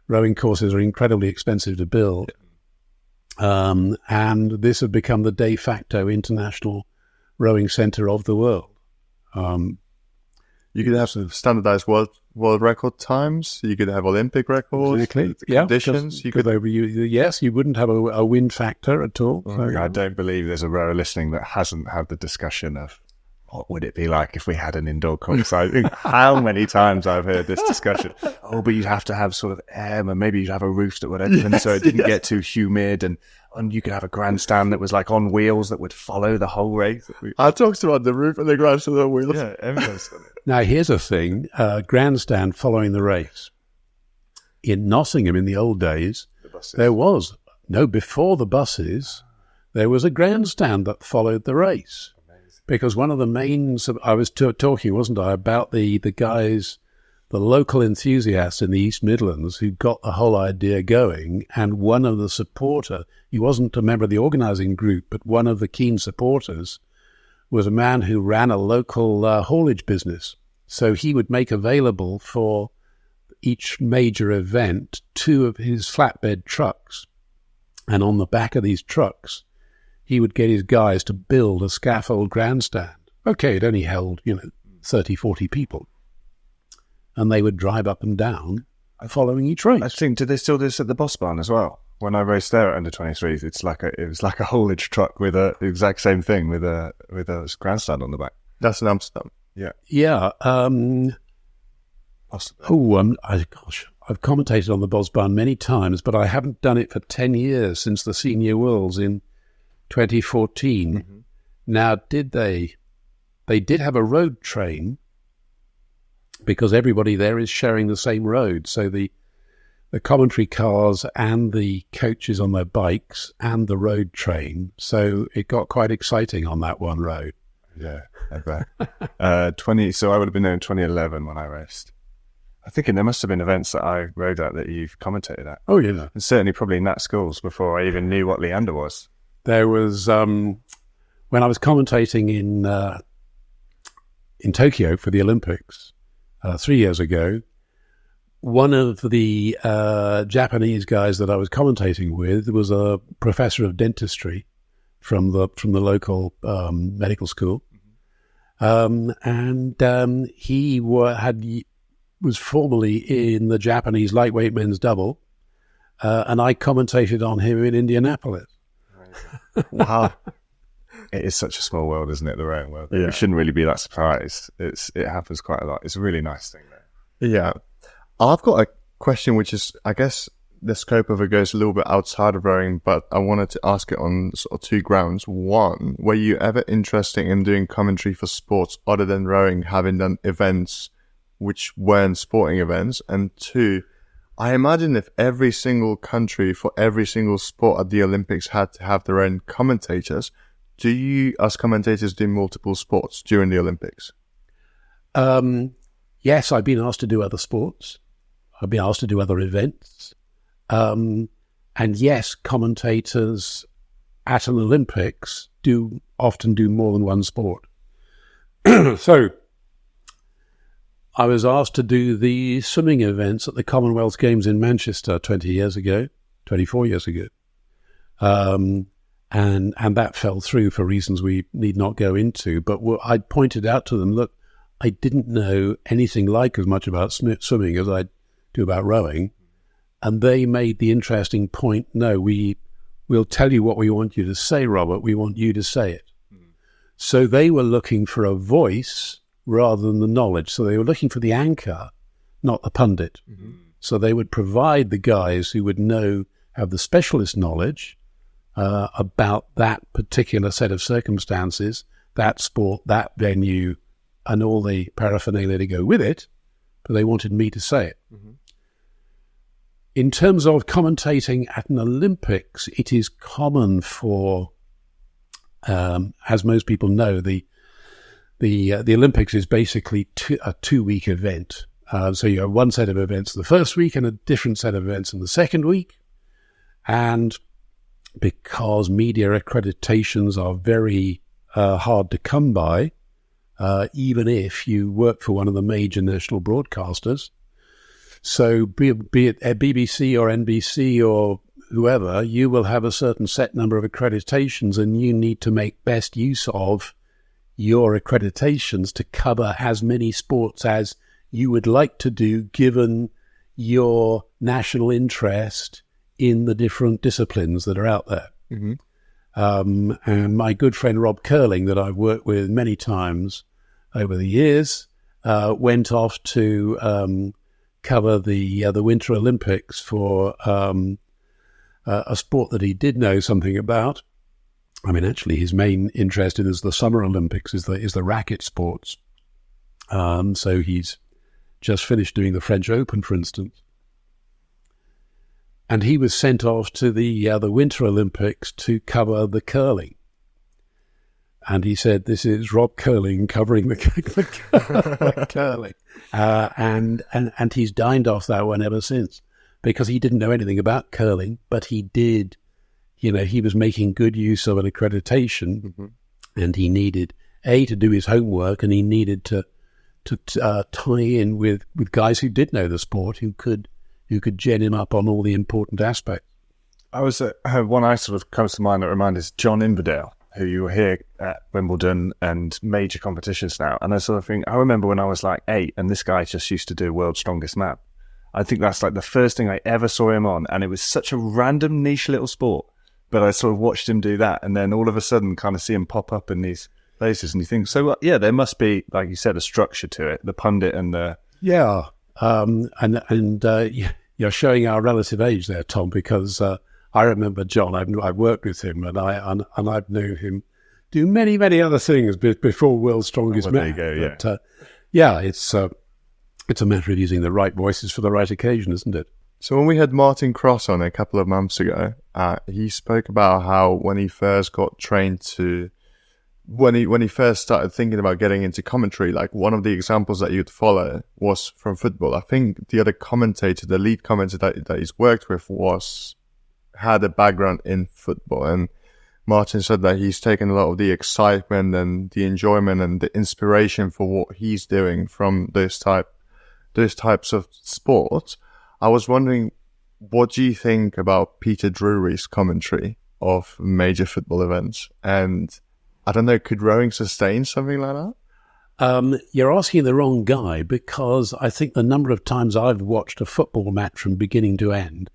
rowing courses are incredibly expensive to build. And this had become the de facto international rowing center of the world. You could have some standardized world record times. You could have Olympic records. Exactly. Conditions. You wouldn't have a wind factor at all. I don't believe there's a rower listening that hasn't had the discussion of what would it be like if we had an indoor course. I think how many times I've heard this discussion. Oh, but you'd have to have sort of air, and maybe you'd have a roof that would open so it didn't get too humid, and you could have a grandstand that was like on wheels that would follow the whole race. I talked about the roof and the grandstand on wheels. Yeah, everyone's done it. Now, here's a thing, grandstand following the race. In Nottingham in the old days, before the buses, there was a grandstand that followed the race. Amazing. Because one of the main, I was talking, wasn't I, about the guys, the local enthusiasts in the East Midlands who got the whole idea going, and one of the supporter, he wasn't a member of the organising group, but one of the keen supporters was a man who ran a local haulage business. So he would make available for each major event 2 of his flatbed trucks. And on the back of these trucks, he would get his guys to build a scaffold grandstand. Okay, it only held, 30, 40 people. And they would drive up and down following each race. I think, do they still do this at the Boss Barn as well? When I raced there at under 23s, it was like a haulage truck with the exact same thing with a grandstand on the back. That's in Amsterdam. Yeah. Yeah. I've commentated on the Boss Barn many times, but I haven't done it for 10 years since the Senior Worlds in 2014. Mm-hmm. Now, they did have a road train, because everybody there is sharing the same road. So the commentary cars and the coaches on their bikes and the road train. So it got quite exciting on that one road. Yeah, I bet. So I would have been there in 2011 when I raced. I'm thinking there must have been events that I rode at that you've commentated at. Oh, yeah. And certainly probably Nat Schools before I even knew what Leander was. There was, when I was commentating in Tokyo for the Olympics 3 years ago, one of the Japanese guys that I was commentating with was a professor of dentistry from the local medical school, and he was formerly in the Japanese lightweight men's double, and I commentated on him in Indianapolis. Wow. It is such a small world, isn't it, the rowing world? Yeah. We shouldn't really be that surprised. It happens quite a lot. It's a really nice thing there. Yeah. I've got a question which is, I guess, the scope of it goes a little bit outside of rowing, but I wanted to ask it on sort of 2 grounds. One, were you ever interested in doing commentary for sports other than rowing, having done events which weren't sporting events? And 2, I imagine if every single country for every single sport at the Olympics had to have their own commentators, do you, as commentators, do multiple sports during the Olympics? Yes, I've been asked to do other sports. I've been asked to do other events. And yes, commentators at an Olympics often do more than one sport. So I was asked to do the swimming events at the Commonwealth Games in Manchester 24 years ago. And that fell through for reasons we need not go into. But I pointed out to them, look, I didn't know anything like as much about swimming as I do about rowing. And they made the interesting point, no, we'll tell you what we want you to say, Robert. We want you to say it. Mm. So they were looking for a voice rather than the knowledge. So they were looking for the anchor, not the pundit. Mm-hmm. So they would provide the guys who would have the specialist knowledge about that particular set of circumstances, that sport, that venue, and all the paraphernalia to go with it, but they wanted me to say it. Mm-hmm. In terms of commentating at an Olympics, it is common for, as most people know, the Olympics is basically a 2-week event. So you have one set of events the first week and a different set of events in the second week. And because media accreditations are very hard to come by, even if you work for one of the major national broadcasters, so be it at BBC or NBC or whoever, you will have a certain set number of accreditations, and you need to make best use of your accreditations to cover as many sports as you would like to do, given your national interest in the different disciplines that are out there. Mm-hmm. And my good friend Rob Curling, that I've worked with many times over the years, went off to cover the Winter Olympics for a sport that he did know something about. I mean, actually, his main interest in the Summer Olympics is the racket sports. So he's just finished doing the French Open, for instance. And he was sent off to the Winter Olympics to cover the curling. And he said, "This is Rob Curling covering the curling." And he's dined off that one ever since, because he didn't know anything about curling, but he did, he was making good use of an accreditation, mm-hmm. and he needed, to do his homework, and he needed to tie in with guys who did know the sport, who could gen him up on all the important aspects. One I sort of comes to mind that reminds is John Inverdale, who you were here at Wimbledon and major competitions now. And I sort of think, I remember when I was like 8 and this guy just used to do World's Strongest Man. I think that's like the first thing I ever saw him on. And it was such a random niche little sport, but I sort of watched him do that. And then all of a sudden kind of see him pop up in these places. And you think, so yeah, there must be, like you said, a structure to it, the pundit and the... Yeah. You're showing our relative age there, Tom, because I remember John. I've worked with him, and I've known him do many, many other things before World's Strongest Man. There you go, yeah. But, it's a matter of using the right voices for the right occasion, isn't it? So when we had Martin Cross on a couple of months ago, he spoke about how when he first got trained to, when he first started thinking about getting into commentary, like one of the examples that you'd follow was from football. I think the other commentator, the lead commentator that he's worked with, had a background in football, and Martin said that he's taken a lot of the excitement and the enjoyment and the inspiration for what he's doing from those types of sports. I was wondering, what do you think about Peter Drury's commentary of major football events? And I don't know, could rowing sustain something like that? You're asking the wrong guy, because I think the number of times I've watched a football match from beginning to end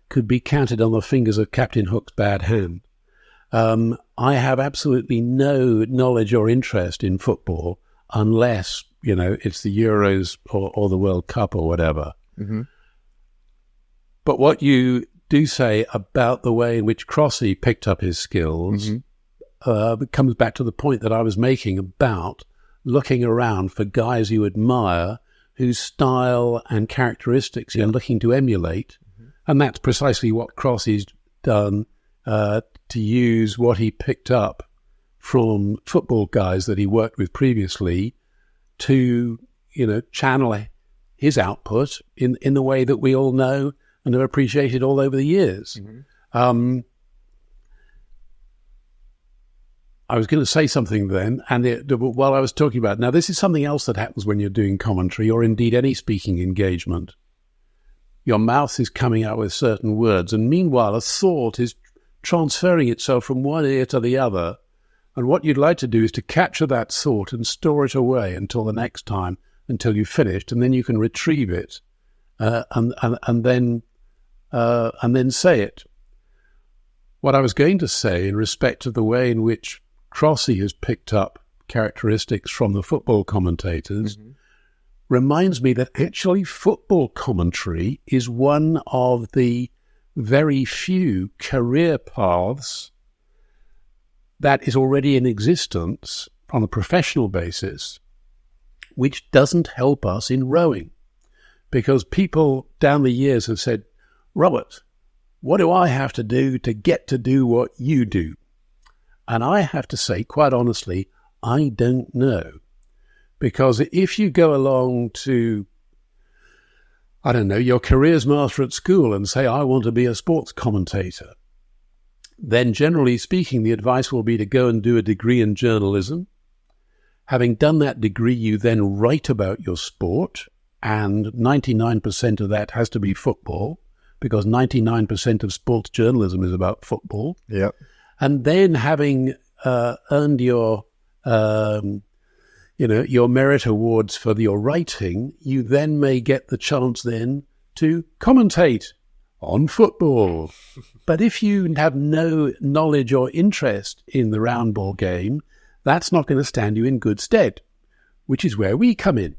could be counted on the fingers of Captain Hook's bad hand. I have absolutely no knowledge or interest in football unless, it's the Euros or the World Cup or whatever. Mm-hmm. But what you do say about the way in which Crossy picked up his skills, mm-hmm. Comes back to the point that I was making about looking around for guys you admire whose style and characteristics you're looking to emulate. Mm-hmm. And that's precisely what Crossy's done, to use what he picked up from football guys that he worked with previously to, channel his output in the way that we all know and have appreciated all over the years. Mm-hmm. I was going to say something then, and while I was talking about, now this is something else that happens when you're doing commentary or indeed any speaking engagement. Your mouth is coming out with certain words, and meanwhile a thought is transferring itself from one ear to the other, and what you'd like to do is to capture that thought and store it away until the next time, until you've finished, and then you can retrieve it and then say it. What I was going to say in respect of the way in which Crossy has picked up characteristics from the football commentators, mm-hmm. reminds me that actually football commentary is one of the very few career paths that is already in existence on a professional basis which doesn't help us in rowing. Because people down the years have said, Robert, what do I have to do to get to do what you do? And I have to say, quite honestly, I don't know. Because if you go along to, I don't know, your careers master at school and say, I want to be a sports commentator, then generally speaking, the advice will be to go and do a degree in journalism. Having done that degree, you then write about your sport, and 99% of that has to be football, because 99% of sports journalism is about football. Yep. And then having earned your merit awards for your writing, you then may get the chance then to commentate on football. But if you have no knowledge or interest in the round ball game, that's not going to stand you in good stead, which is where we come in.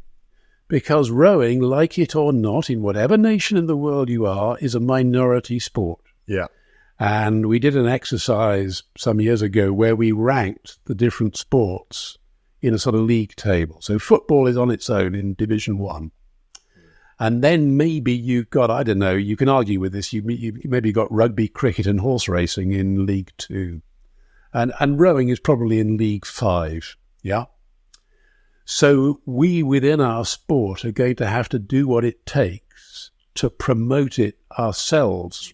Because rowing, like it or not, in whatever nation in the world you are, is a minority sport. Yeah. And we did an exercise some years ago where we ranked the different sports in a sort of league table. So football is on its own in Division 1. And then maybe you've got, I don't know, you can argue with this, you maybe got rugby, cricket and horse racing in League 2. And rowing is probably in League 5, yeah? So we, within our sport, are going to have to do what it takes to promote it ourselves.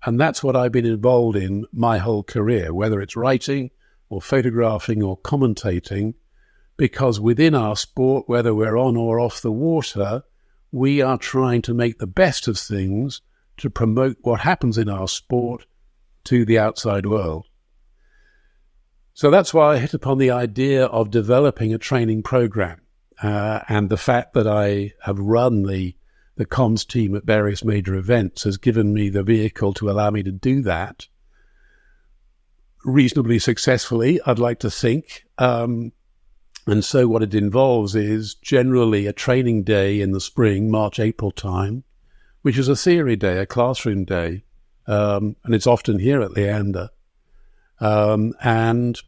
And that's what I've been involved in my whole career, whether it's writing or photographing or commentating, because within our sport, whether we're on or off the water, we are trying to make the best of things to promote what happens in our sport to the outside world. So that's why I hit upon the idea of developing a training program, and the fact that I have run the comms team at various major events has given me the vehicle to allow me to do that reasonably successfully, I'd like to think. And so what it involves is generally a training day in the spring, March, April time, which is a theory day, a classroom day, and it's often here at Leander. And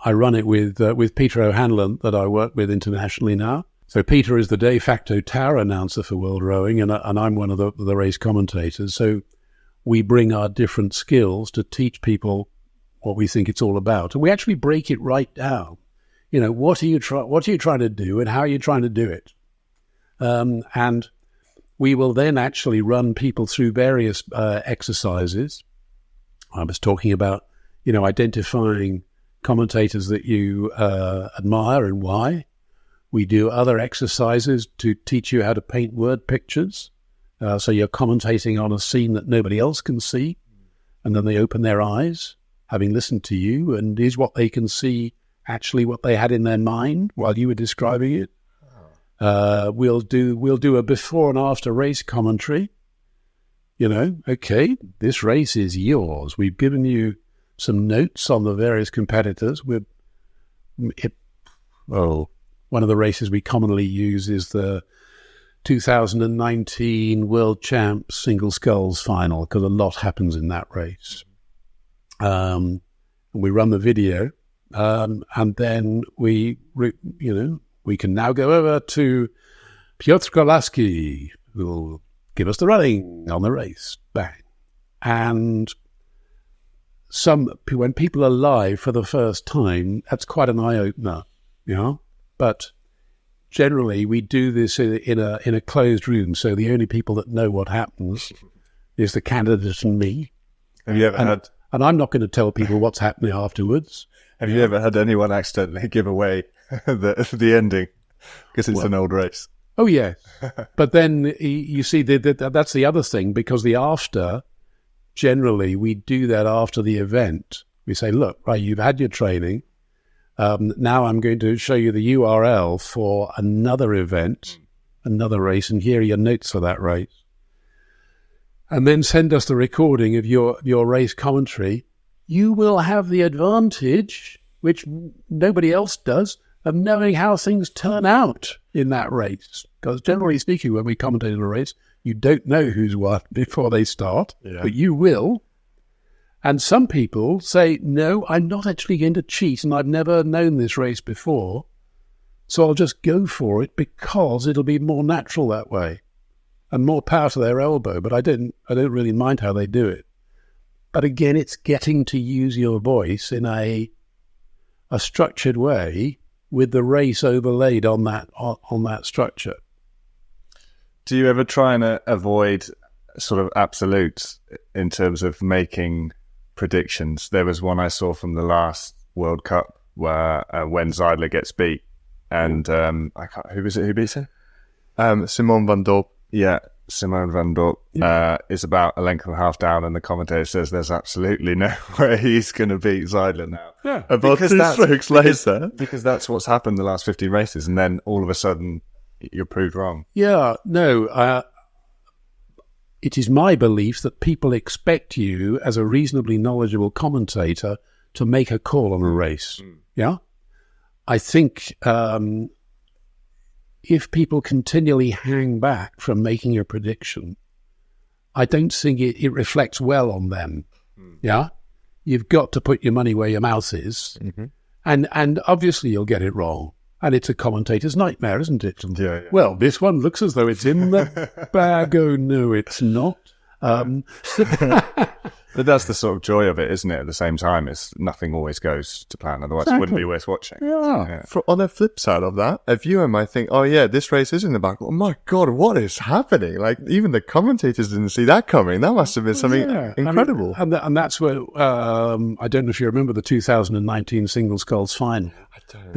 I run it with Peter O'Hanlon, that I work with internationally now. So Peter is the de facto tower announcer for World Rowing, and I'm one of the race commentators. So we bring our different skills to teach people what we think it's all about. And we actually break it right down. You know, what are you trying to do and how are you trying to do it? And we will then actually run people through various exercises. I was talking about, identifying commentators that you admire and why. We do other exercises to teach you how to paint word pictures. So you're commentating on a scene that nobody else can see, and then they open their eyes, having listened to you, and is what they can see actually what they had in their mind while you were describing it. We'll do a before and after race commentary. Okay, this race is yours. We've given you some notes on the various competitors. One of the races we commonly use is the 2019 World Champs Single Sculls final, because a lot happens in that race. We run the video, and then we can now go over to Piotr Kolaski, who will give us the running on the race. Bang. And when people are live for the first time, that's quite an eye-opener, But generally, we do this in a closed room, so the only people that know what happens is the candidate and me. Have you ever had? And I'm not going to tell people what's happening afterwards. Have you ever had anyone accidentally give away the ending because it's an old race? Oh yeah, but then you see that's the other thing, because the after. Generally, we do that after the event. We say, look, right, you've had your training. Now I'm going to show you the URL for another event, another race, and here are your notes for that race. And then send us the recording of your race commentary. You will have the advantage, which nobody else does, of knowing how things turn out in that race. Because generally speaking, when we commentate on a race, you don't know who's what before they start, but you will. And some people say, no, I'm not actually going to cheat, and I've never known this race before. So I'll just go for it because it'll be more natural that way and more power to their elbow. But I don't really mind how they do it. But again, it's getting to use your voice in a structured way with the race overlaid on that structure. Do you ever try and avoid sort of absolutes in terms of making predictions? There was one I saw from the last World Cup where when Zeidler gets beat, and who was it who beats him? Simon van Dorp. Yeah, Simon van Dorp is about a length and a half down, and the commentator says there's absolutely no way he's going to beat Zeidler now. Yeah, about 2 strokes later. Because that's what's happened the last 15 races, and then all of a sudden you're proved wrong. Yeah, no, it is my belief that people expect you as a reasonably knowledgeable commentator to make a call on a race. Yeah? I think if people continually hang back from making a prediction, I don't think it reflects well on them. Yeah? You've got to put your money where your mouth is. Mm-hmm. And obviously you'll get it wrong. And it's a commentator's nightmare, isn't it? Yeah. Well, this one looks as though it's in the bag. Oh, no, it's not. But that's the sort of joy of it, isn't it? At the same time, it's nothing always goes to plan. Otherwise, It wouldn't be worth watching. Yeah. On the flip side of that, a viewer might think, oh yeah, this race is in the back. Oh my God, what is happening? Like, even the commentators didn't see that coming. That must have been something incredible. I mean, and that's where, I don't know if you remember the 2019 Single Sculls final. I don't.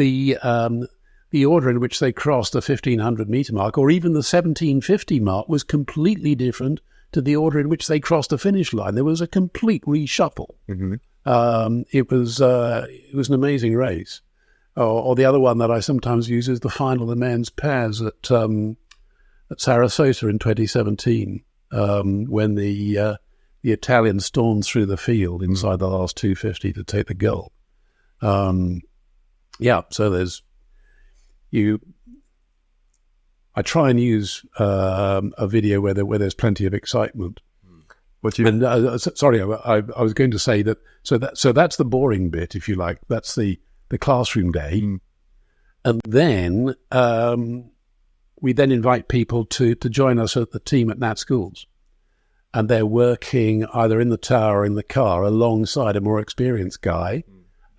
The order in which they crossed the 1,500 metre mark, or even the 1,750 mark, was completely different to the order in which they crossed the finish line. There was a complete reshuffle. Mm-hmm. It was an amazing race. Or the other one that I sometimes use is the final of the men's pairs at Sarasota in 2017, when the Italian stormed through the field inside the last 250 to take the goal. So there's I try and use a video where there's plenty of excitement. Sorry, I was going to say that. So that's the boring bit, if you like. That's the classroom day, and then we then invite people to join us at the team at Nat Schools, and they're working either in the tower or in the car alongside a more experienced guy,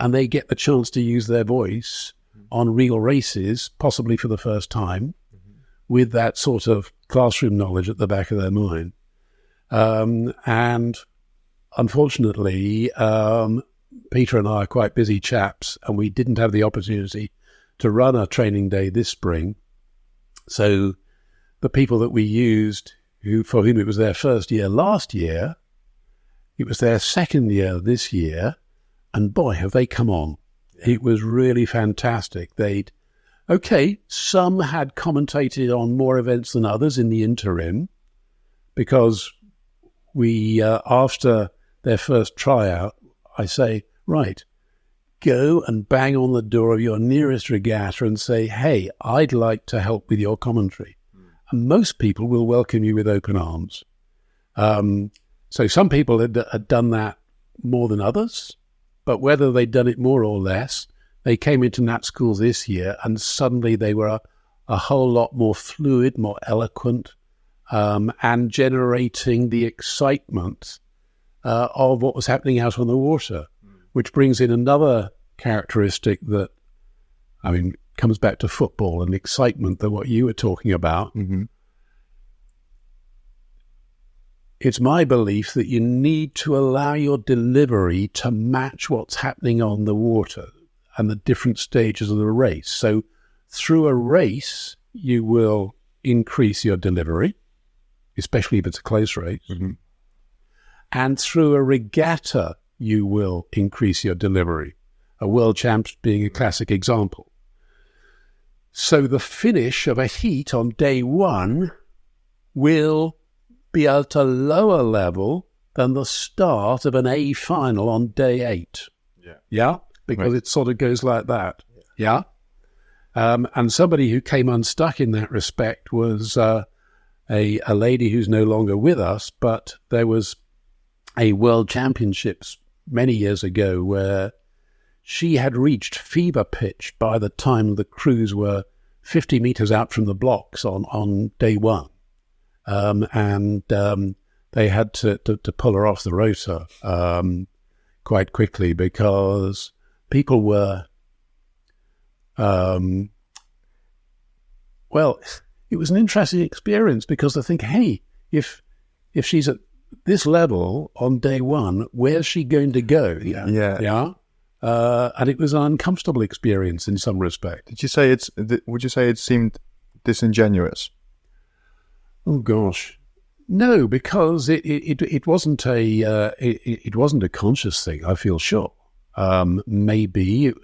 and they get the chance to use their voice on real races, possibly for the first time, with that sort of classroom knowledge at the back of their mind. And unfortunately, Peter and I are quite busy chaps, and we didn't have the opportunity to run a training day this spring. So the people that we used, for whom it was their first year last year, it was their second year this year, and boy, have they come on. It was really fantastic. Some had commentated on more events than others in the interim, because we, after their first tryout, I say, right, go and bang on the door of your nearest regatta and say, hey, I'd like to help with your commentary. And most people will welcome you with open arms. So some people had done that more than others, but whether they'd done it more or less, they came into Nat Schools this year and suddenly they were a whole lot more fluid, more eloquent, and generating the excitement of what was happening out on the water, which brings in another characteristic that, comes back to football and excitement, that what you were talking about. Mm-hmm. It's my belief that you need to allow your delivery to match what's happening on the water and the different stages of the race. So through a race, you will increase your delivery, especially if it's a close race. Mm-hmm. And through a regatta, you will increase your delivery, a world champs being a classic example. So the finish of a heat on day one will be at a lower level than the start of an A final on day 8. Yeah? Because it sort of goes like that. Yeah? And somebody who came unstuck in that respect was a lady who's no longer with us, but there was a World Championships many years ago where she had reached fever pitch by the time the crews were 50 meters out from the blocks on day one. And they had to pull her off the rotor quite quickly because people were, well, it was an interesting experience because they think, hey, if she's at this level on day one, where's she going to go? Yeah. And it was an uncomfortable experience in some respect. Would you say it seemed disingenuous? Oh gosh, no, because it wasn't a conscious thing. I feel sure. Maybe it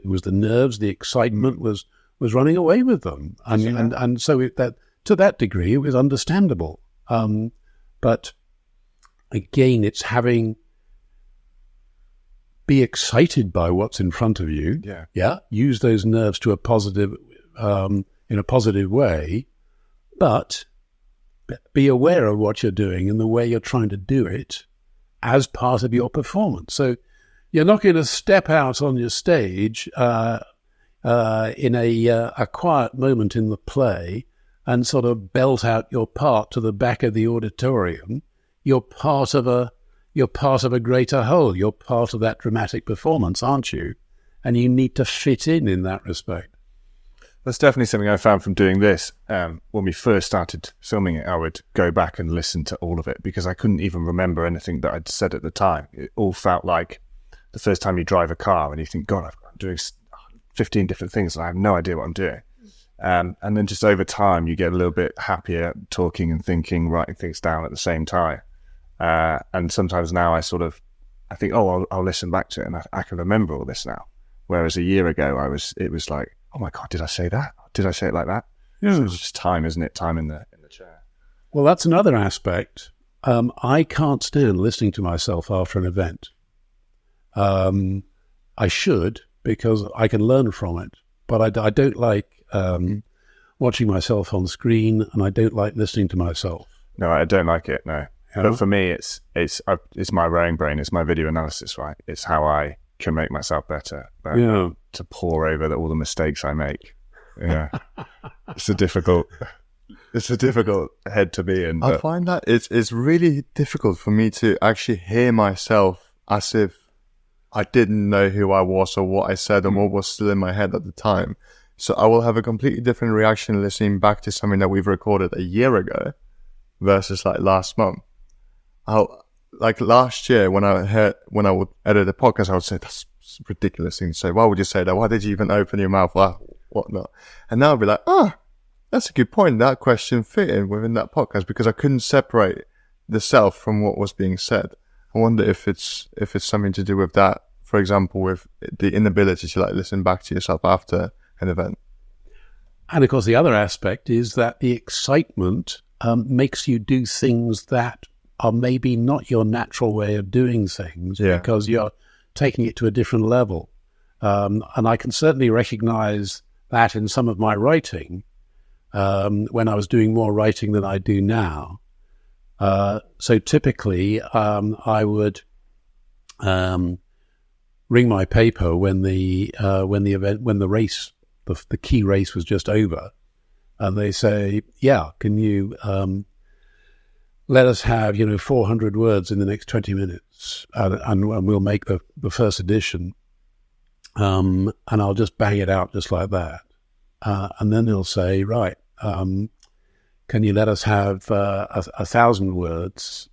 was the nerves, the excitement was running away with them, and so that to that degree it was understandable. But again, it's be excited by what's in front of you. Yeah. Use those nerves to a positive, in a positive way, but be aware of what you're doing and the way you're trying to do it as part of your performance. So you're not going to step out on your stage in a quiet moment in the play and sort of belt out your part to the back of the auditorium. You're part of a greater whole. You're part of that dramatic performance, aren't you? And you need to fit in that respect. That's definitely something I found from doing this. When we first started filming it, I would go back and listen to all of it because I couldn't even remember anything that I'd said at the time. It all felt like the first time you drive a car and you think, God, I'm doing 15 different things and I have no idea what I'm doing. And then just over time, you get a little bit happier talking and thinking, writing things down at the same time. And sometimes now I think, oh, I'll listen back to it and I can remember all this now. Whereas a year ago, it was like, oh my God, did I say that? Did I say it like that? Yeah. So it's just time, isn't it? Time in the chair. Well, that's another aspect. I can't stand listening to myself after an event. I should, because I can learn from it, but I don't like watching myself on screen, and I don't like listening to myself. No, I don't like it. No. Yeah. But for me, it's my rowing brain. It's my video analysis, right? It's how I can make myself better. To pore over all the mistakes I make. Yeah, it's a difficult head to be in. I find that it's really difficult for me to actually hear myself as if I didn't know who I was or what I said and what was still in my head at the time. So I will have a completely different reaction listening back to something that we've recorded a year ago versus like last month. Like last year when I would edit a podcast, I would say, that's a ridiculous thing to say. Why would you say that? Why did you even open your mouth? Whatnot? And now I'll be like, that's a good point. That question fit in within that podcast because I couldn't separate the self from what was being said. I wonder if it's something to do with that. For example, with the inability to like listen back to yourself after an event. And of course, the other aspect is that the excitement makes you do things that are maybe not your natural way of doing things because you're taking it to a different level. And I can certainly recognize that in some of my writing when I was doing more writing than I do now. So typically, I would ring my paper when the key race was just over, and they say, can you let us have 400 words in the next 20 minutes, and we'll make the first edition, and I'll just bang it out just like that, and then they'll say, right, can you let us have 1,000 words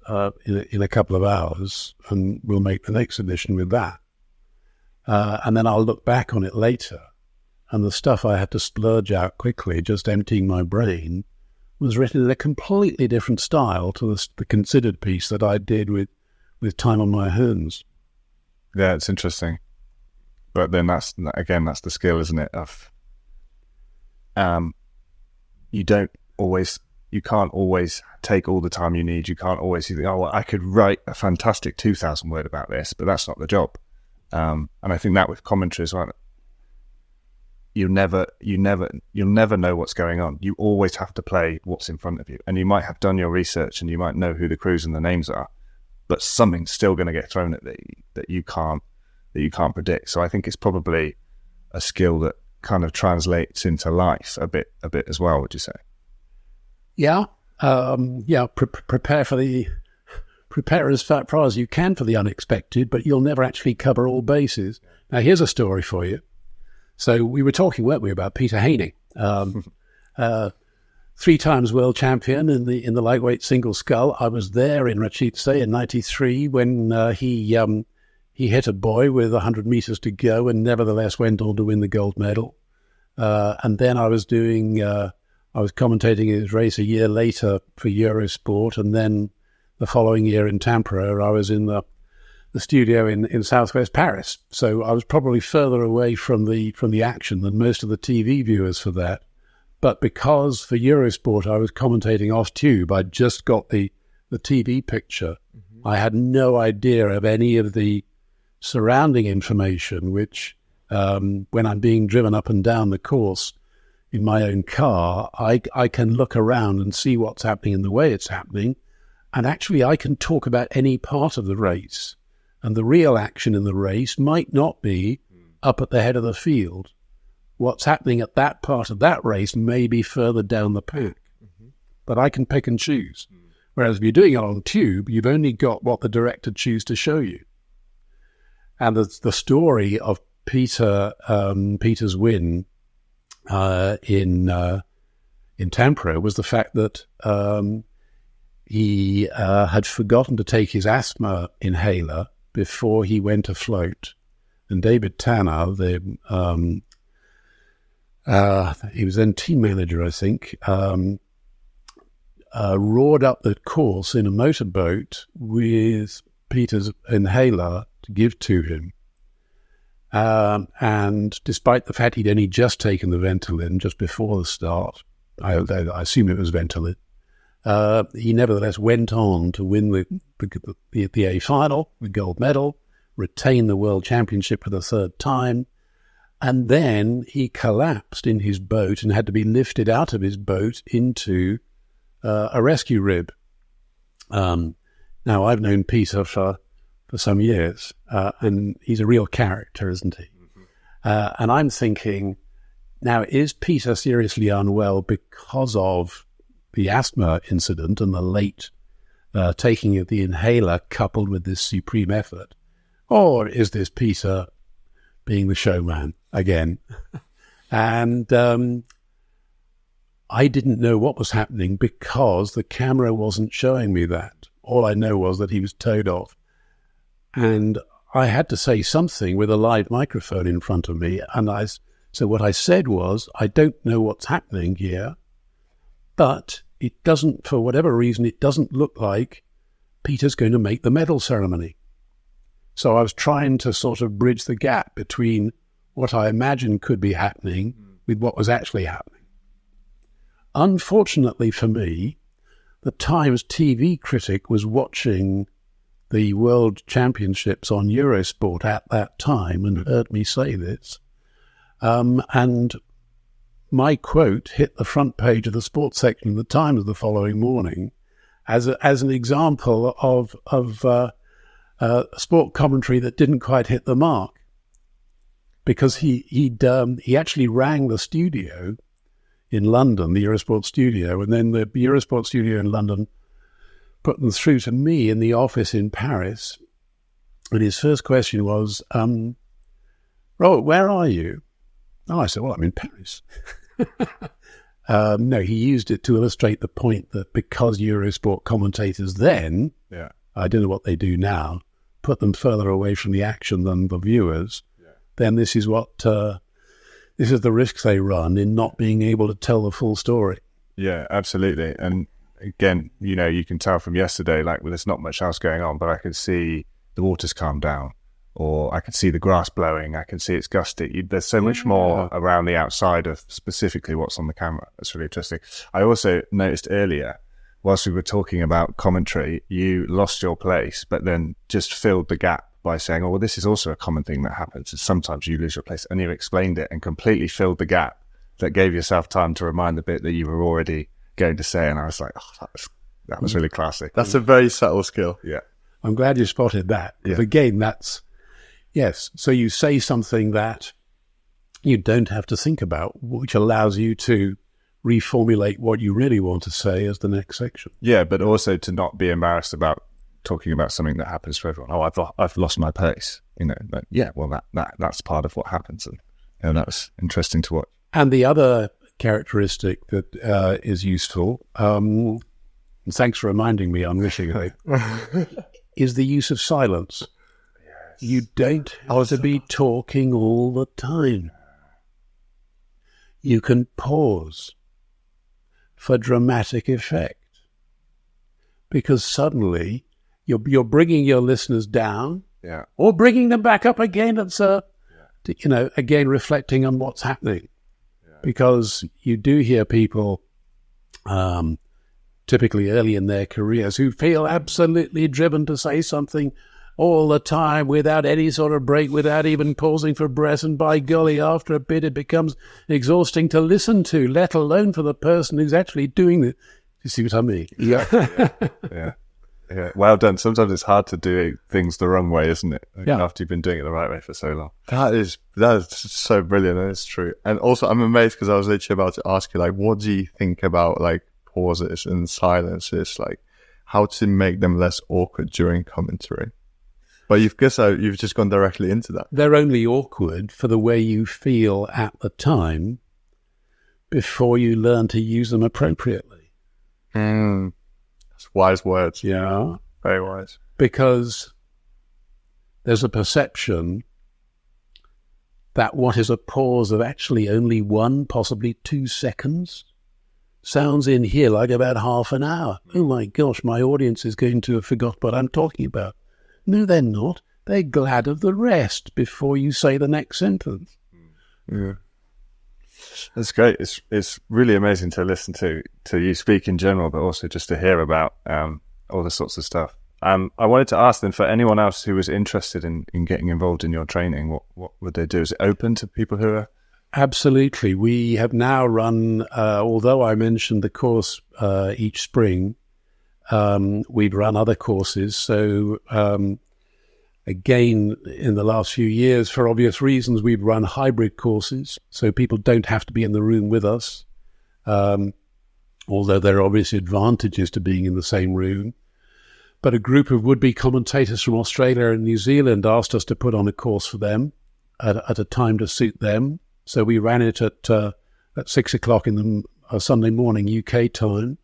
in a couple of hours, and we'll make the next edition with that. And then I'll look back on it later, and the stuff I had to splurge out quickly, just emptying my brain, was written in a completely different style to the considered piece that I did with time on my hands. Yeah, it's interesting. But then that's the skill, isn't it? Of you can't always take all the time you need. You can't always think, I could write a fantastic 2,000 word about this, but that's not the job. And I think that with commentary as well, you'll never know what's going on. You always have to play what's in front of you, and you might have done your research and you might know who the crews and the names are, but something's still going to get thrown at that you can't that you can't predict. So I think it's probably a skill that kind of translates into life a bit as well, would you say? Yeah. Prepare as far as you can for the unexpected, but you'll never actually cover all bases. Now, here's a story for you. So we were talking, weren't we, about Peter Haining, 3 times world champion in the lightweight single scull. I was there in Rachitse in '93 when he hit a boy with 100 meters to go and nevertheless went on to win the gold medal. And then I was commentating his race a year later for Eurosport, and then the following year in Tampere, I was in the studio in southwest Paris. So I was probably further away from the action than most of the TV viewers for that. But because for Eurosport I was commentating off tube, I just got the TV picture. Mm-hmm. I had no idea of any of the surrounding information, which when I'm being driven up and down the course in my own car, I can look around and see what's happening and the way it's happening. And actually, I can talk about any part of the race. And the real action in the race might not be up at the head of the field. What's happening at that part of that race may be further down the pack. Mm-hmm. But I can pick and choose. Mm-hmm. Whereas if you're doing it on tube, you've only got what the director chooses to show you. And the story of Peter's win in Tampere was the fact that he had forgotten to take his asthma inhaler before he went afloat. And David Tanner, he was then team manager, I think, roared up the course in a motorboat with Peter's inhaler to give to him. And despite the fact he'd only just taken the Ventolin just before the start, I assume it was Ventolin, he nevertheless went on to win the A final, the gold medal, retain the world championship for the 3rd time, and then he collapsed in his boat and had to be lifted out of his boat into a rescue rib. Now, I've known Peter for some years, and he's a real character, isn't he? Mm-hmm. And I'm thinking, now, is Peter seriously unwell because of the asthma incident and the late taking of the inhaler coupled with this supreme effort? Or is this Peter being the showman again? And I didn't know what was happening because the camera wasn't showing me that. All I know was that he was towed off. And I had to say something with a live microphone in front of me. And so what I said was, I don't know what's happening here, but it doesn't, for whatever reason, it doesn't look like Peter's going to make the medal ceremony. So I was trying to sort of bridge the gap between what I imagined could be happening with what was actually happening. Unfortunately for me, the Times TV critic was watching the World Championships on Eurosport at that time and heard me say this. And my quote hit the front page of the sports section of the Times the following morning as an example of sport commentary that didn't quite hit the mark, because he actually rang the studio in London, the Eurosport studio, and then the Eurosport studio in London put them through to me in the office in Paris. And his first question was, Robert, where are you? Oh, I said, well, I'm in Paris. No, he used it to illustrate the point that because Eurosport commentators then, I don't know what they do now, put them further away from the action than the viewers, then this is the risks they run in not being able to tell the full story. Yeah, absolutely. And again, you can tell from yesterday, like, well, there's not much else going on, but I can see the water's calmed down, or I can see the grass blowing, I can see it's gusty. There's so much more around the outside of specifically what's on the camera. That's really interesting. I also noticed earlier, whilst we were talking about commentary, you lost your place, but then just filled the gap by saying, oh, well, this is also a common thing that happens. And sometimes you lose your place, and you explained it and completely filled the gap that gave yourself time to remind the bit that you were already going to say. And I was like, oh, that was really classy. That's a very subtle skill. Yeah. I'm glad you spotted that. Because again, Yes. So you say something that you don't have to think about, which allows you to reformulate what you really want to say as the next section. Yeah, but also to not be embarrassed about talking about something that happens to everyone. Oh, I've lost my pace. That's part of what happens. And that was interesting to watch. And the other characteristic that is useful, and thanks for reminding me, I'm wishing it, is the use of silence. Yes. You don't have to be talking all the time. You can pause for dramatic effect, because suddenly you're bringing your listeners down, or bringing them back up again. It's again reflecting on what's happening, because you do hear people, typically early in their careers, who feel absolutely driven to say something all the time without any sort of break, without even pausing for breath. And by golly, after a bit, it becomes exhausting to listen to, let alone for the person who's actually doing it. You see what I mean? Yeah. Well done. Sometimes it's hard to do things the wrong way, isn't it? After you've been doing it the right way for so long. That is so brilliant, and it's true. And also, I'm amazed because I was literally about to ask you, like, what do you think about like pauses and silences, like how to make them less awkward during commentary? But you've just gone directly into that. They're only awkward for the way you feel at the time before you learn to use them appropriately. That's wise words. Yeah. Very wise. Because there's a perception that what is a pause of actually only 1, possibly 2 seconds sounds in here like about half an hour. Oh my gosh, my audience is going to have forgot what I'm talking about. No, they're not. They're glad of the rest before you say the next sentence. Yeah. That's great. It's really amazing to listen to you speak in general, but also just to hear about all this sorts of stuff. I wanted to ask then, for anyone else who was interested in getting involved in your training, what would they do? Is it open to people who are... Absolutely. We have now run, although I mentioned the course each spring, we've run other courses. So again, in the last few years, for obvious reasons, we've run hybrid courses. So people don't have to be in the room with us, although there are obviously advantages to being in the same room. But a group of would-be commentators from Australia and New Zealand asked us to put on a course for them at a time to suit them. So we ran it at 6 o'clock in the Sunday morning UK time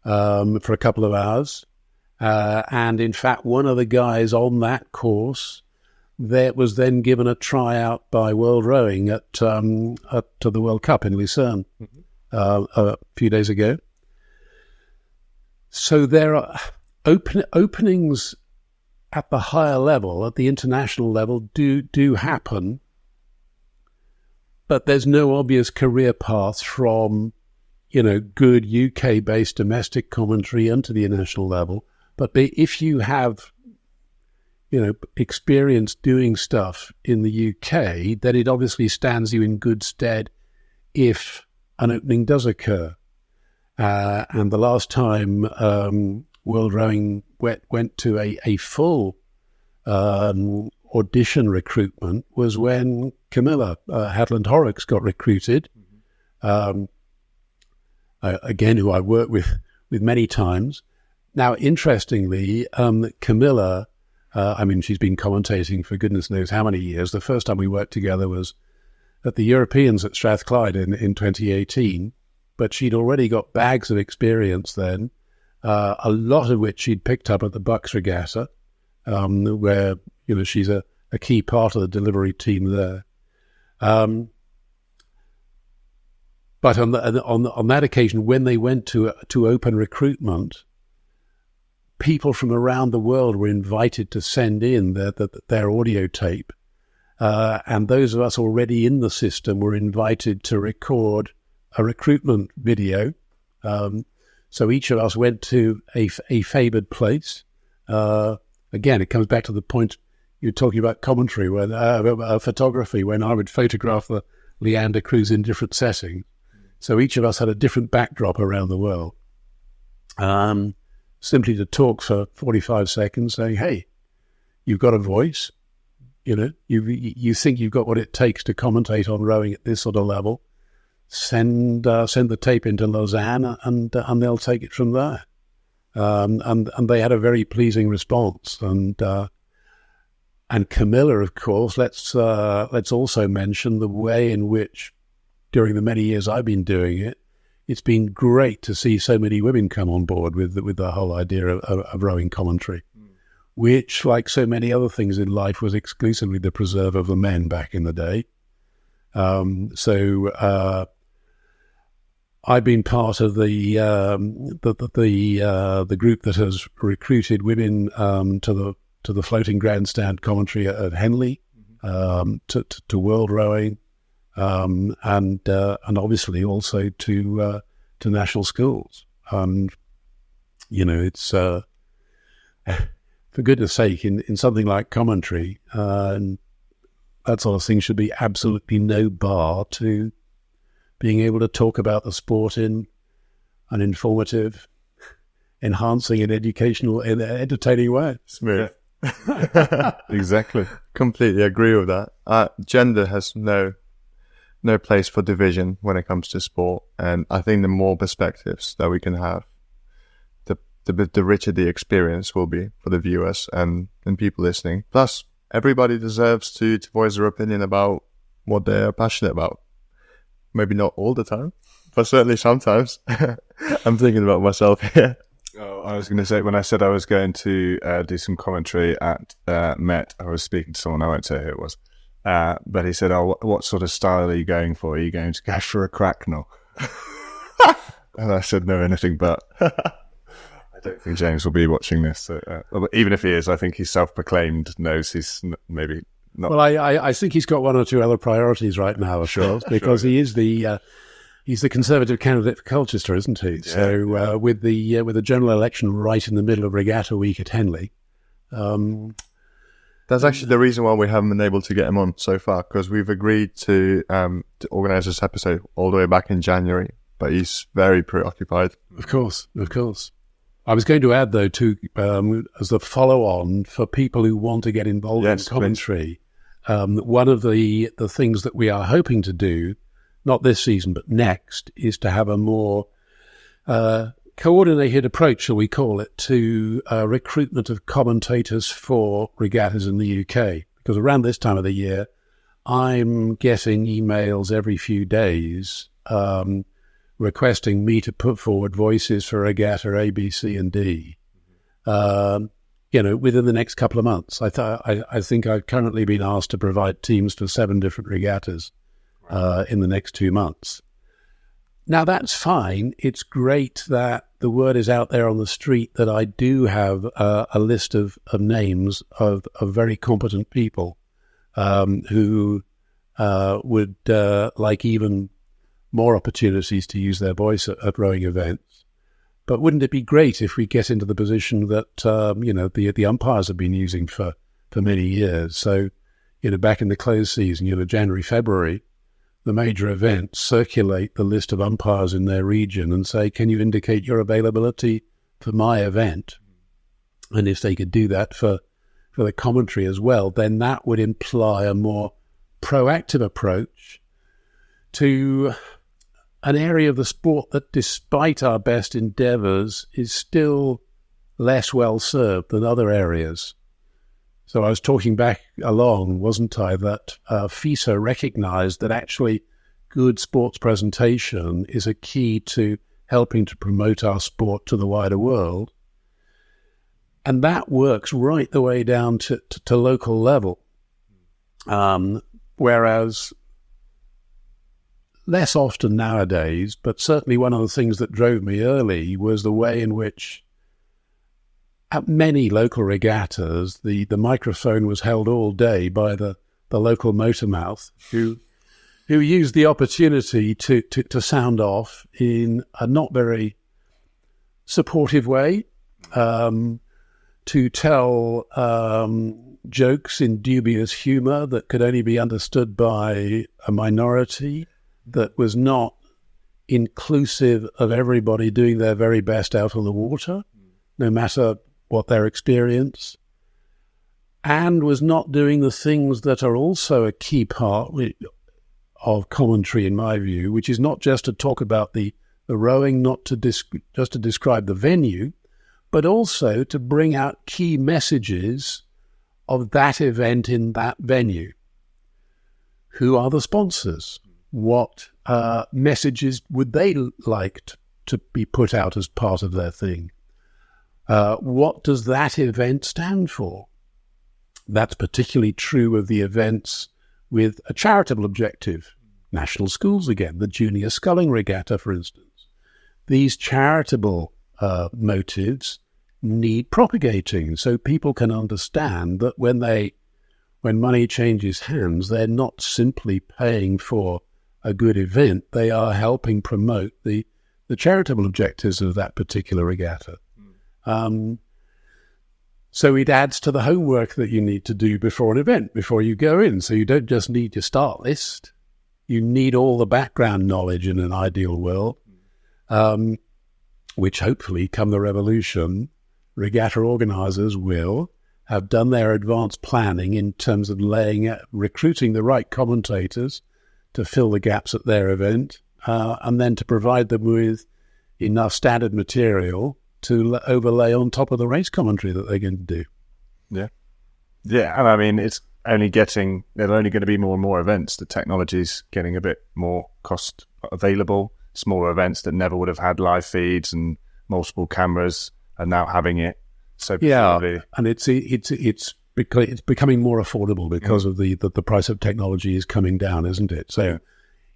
for a couple of hours. And in fact, one of the guys on that course that was then given a tryout by World Rowing at the World Cup in Lucerne a few days ago. So there are openings at the higher level, at the international level, do happen. But there's no obvious career path from, good UK-based domestic commentary into the international level. But if you have, experience doing stuff in the UK, then it obviously stands you in good stead if an opening does occur. And the last time World Rowing went to a full audition recruitment was when Camilla Hadland Horrocks got recruited, again, who I worked with many times. Now, interestingly, Camilla, she's been commentating for goodness knows how many years. The first time we worked together was at the Europeans at Strathclyde in 2018, but she'd already got bags of experience then, a lot of which she'd picked up at the Bucks Regatta, where, she's a key part of the delivery team there. But on that occasion, when they went to open recruitment, people from around the world were invited to send in their audio tape. And those of us already in the system were invited to record a recruitment video. So each of us went to a favoured place. Again, it comes back to the point you're talking about commentary, when photography, when I would photograph the Leander cruise in different settings. So each of us had a different backdrop around the world. Simply to talk for 45 seconds saying, hey, you've got a voice, You think you've got what it takes to commentate on rowing at this sort of level. Send the tape into Lausanne, and they'll take it from there. And they had a very pleasing response. And Camilla, of course. Let's also mention the way in which, during the many years I've been doing it, it's been great to see so many women come on board with the whole idea of rowing commentary, which, like so many other things in life, was exclusively the preserve of the men back in the day. So I've been part of the group that has recruited women to the floating grandstand commentary at Henley, to world rowing, and obviously also to national schools. It's for goodness sake, in something like commentary, that sort of thing should be absolutely no bar to being able to talk about the sport in an informative, enhancing, and educational and entertaining way. Smooth. Exactly. Completely agree with that. Gender has no place for division when it comes to sport, and I think the more perspectives that we can have, the richer the experience will be for the viewers and people listening. Plus, everybody deserves to voice their opinion about what they're passionate about. Maybe not all the time, but certainly sometimes. I'm thinking about myself here. Oh, I was going to say, when I said I was going to do some commentary at Met, I was speaking to someone, I won't say who it was, but he said, what sort of style are you going for? Are you going to go for a cracknell? And I said, no, anything but. I don't think James will be watching this. So, even if he is, I think he's self-proclaimed knows he's maybe not. Well, I think he's got one or two other priorities right now, of course, because he is he's the Conservative candidate for Colchester, isn't he? Yeah, so with the general election right in the middle of Regatta Week at Henley. That's actually the reason why we haven't been able to get him on so far, because we've agreed to organise this episode all the way back in January, but he's very preoccupied. Of course. I was going to add, though, too, as a follow-on for people who want to get involved in commentary, one of the things that we are hoping to do, not this season but next, is to have a more coordinated approach, shall we call it, to recruitment of commentators for regattas in the UK. Because around this time of the year, I'm getting emails every few days requesting me to put forward voices for regatta A, B, C, and D. Within the next couple of months. I think I've currently been asked to provide teams for 7 different regattas in the next 2 months. Now, that's fine. It's great that the word is out there on the street that I do have a list of names of very competent people who would like even more opportunities to use their voice at rowing events. But wouldn't it be great if we get into the position that, the umpires have been using for many years? So, back in the close season, January, February, the major events circulate the list of umpires in their region and say, can you indicate your availability for my event? And if they could do that for the commentary as well, then that would imply a more proactive approach to an area of the sport that, despite our best endeavours, is still less well served than other areas. So I was talking back along, wasn't I, that FISA recognised that actually good sports presentation is a key to helping to promote our sport to the wider world. And that works right the way down to local level. Whereas less often nowadays, but certainly one of the things that drove me early was the way in which at many local regattas, the microphone was held all day by the local motor mouth who used the opportunity to sound off in a not very supportive way, to tell jokes in dubious humour that could only be understood by a minority, that was not inclusive of everybody doing their very best out on the water, no matter what their experience. and was not doing the things that are also a key part of commentary, in my view, which is not just to talk about the rowing, not to just to describe the venue, but also to bring out key messages of that event in that venue. Who are the sponsors? What messages would they like to be put out as part of their thing? What does that event stand for? That's particularly true of the events with a charitable objective. National schools again, the Junior Sculling Regatta, for instance. These charitable motives need propagating so people can understand that when money changes hands, they're not simply paying for a good event, they are helping promote the charitable objectives of that particular regatta. So it adds to the homework that you need to do before an event, before you go in. So you don't just need your start list. You need all the background knowledge in an ideal world, which hopefully, come the revolution, regatta organisers will have done their advanced planning in terms of recruiting the right commentators to fill the gaps at their event, and then to provide them with enough standard material to overlay on top of the race commentary that they're going to do. Yeah. Yeah, and I mean, there are only going to be more and more events. The technology's getting a bit more cost available. Smaller events that never would have had live feeds and multiple cameras are now having it. So yeah, and it's becoming more affordable because of the price of technology is coming down, isn't it? So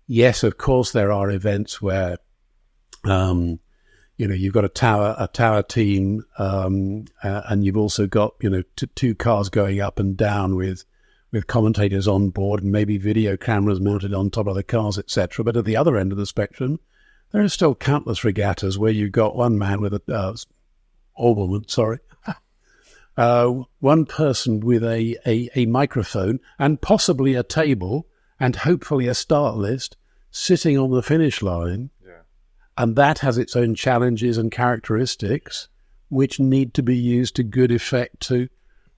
yes, of course, there are events where you've got a tower team, and you've also got two cars going up and down with commentators on board and maybe video cameras mounted on top of the cars, etc. But at the other end of the spectrum, there are still countless regattas where you've got one man with one person with a microphone and possibly a table and hopefully a start list sitting on the finish line. Yeah. And that has its own challenges and characteristics which need to be used to good effect to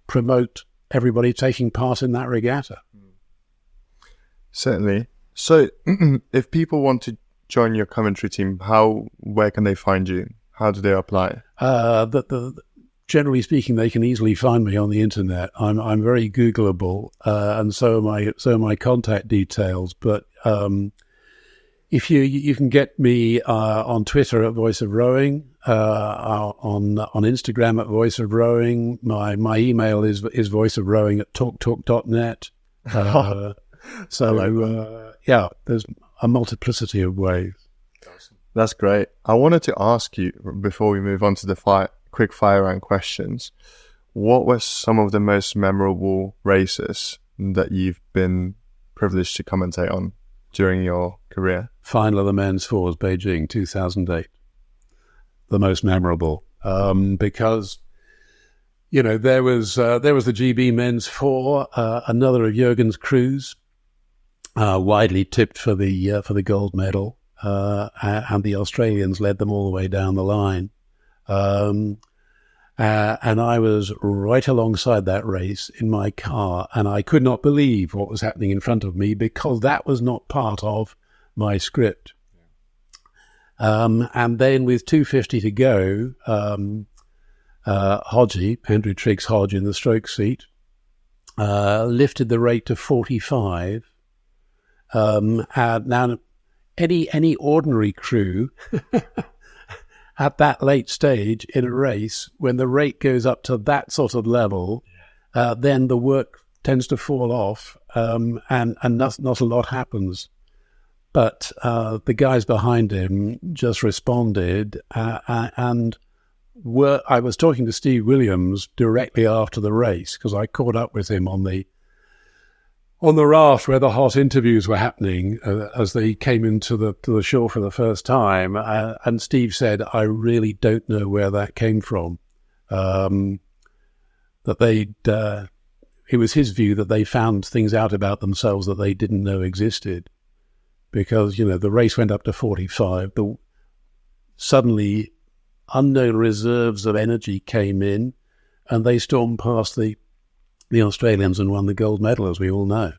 promote everybody taking part in that regatta. Certainly. So if people want to join your commentary team, where can they find you? How do they apply? Generally speaking, they can easily find me on the internet. I'm very Googleable, and so are my contact details. But if you can get me on Twitter at Voice of Rowing, on Instagram at Voice of Rowing. My email is voiceofrowing@talktalk.net. There's a multiplicity of ways. That's great. I wanted to ask you, before we move on to the quick fire round questions, what were some of the most memorable races that you've been privileged to commentate on during your career? Final of the men's fours, Beijing, 2008. The most memorable, because there was the GB men's four, another of Jürgen's crews, widely tipped for the gold medal. And the Australians led them all the way down the line. And I was right alongside that race in my car, and I could not believe what was happening in front of me because that was not part of my script. And then with 2:50 to go, Andrew Triggs Hodge in the stroke seat, lifted the rate to 45. Now, any ordinary crew at that late stage in a race, when the rate goes up to that sort of level, then the work tends to fall off, and not a lot happens. But the guys behind him just responded, and I was talking to Steve Williams directly after the race because I caught up with him on the raft where the hot interviews were happening as they came into the shore for the first time. And Steve said, I really don't know where that came from. It was his view that they found things out about themselves that they didn't know existed. Because, the race went up to 45. Suddenly, unknown reserves of energy came in, and they stormed past the the Australians and won the gold medal, as we all know.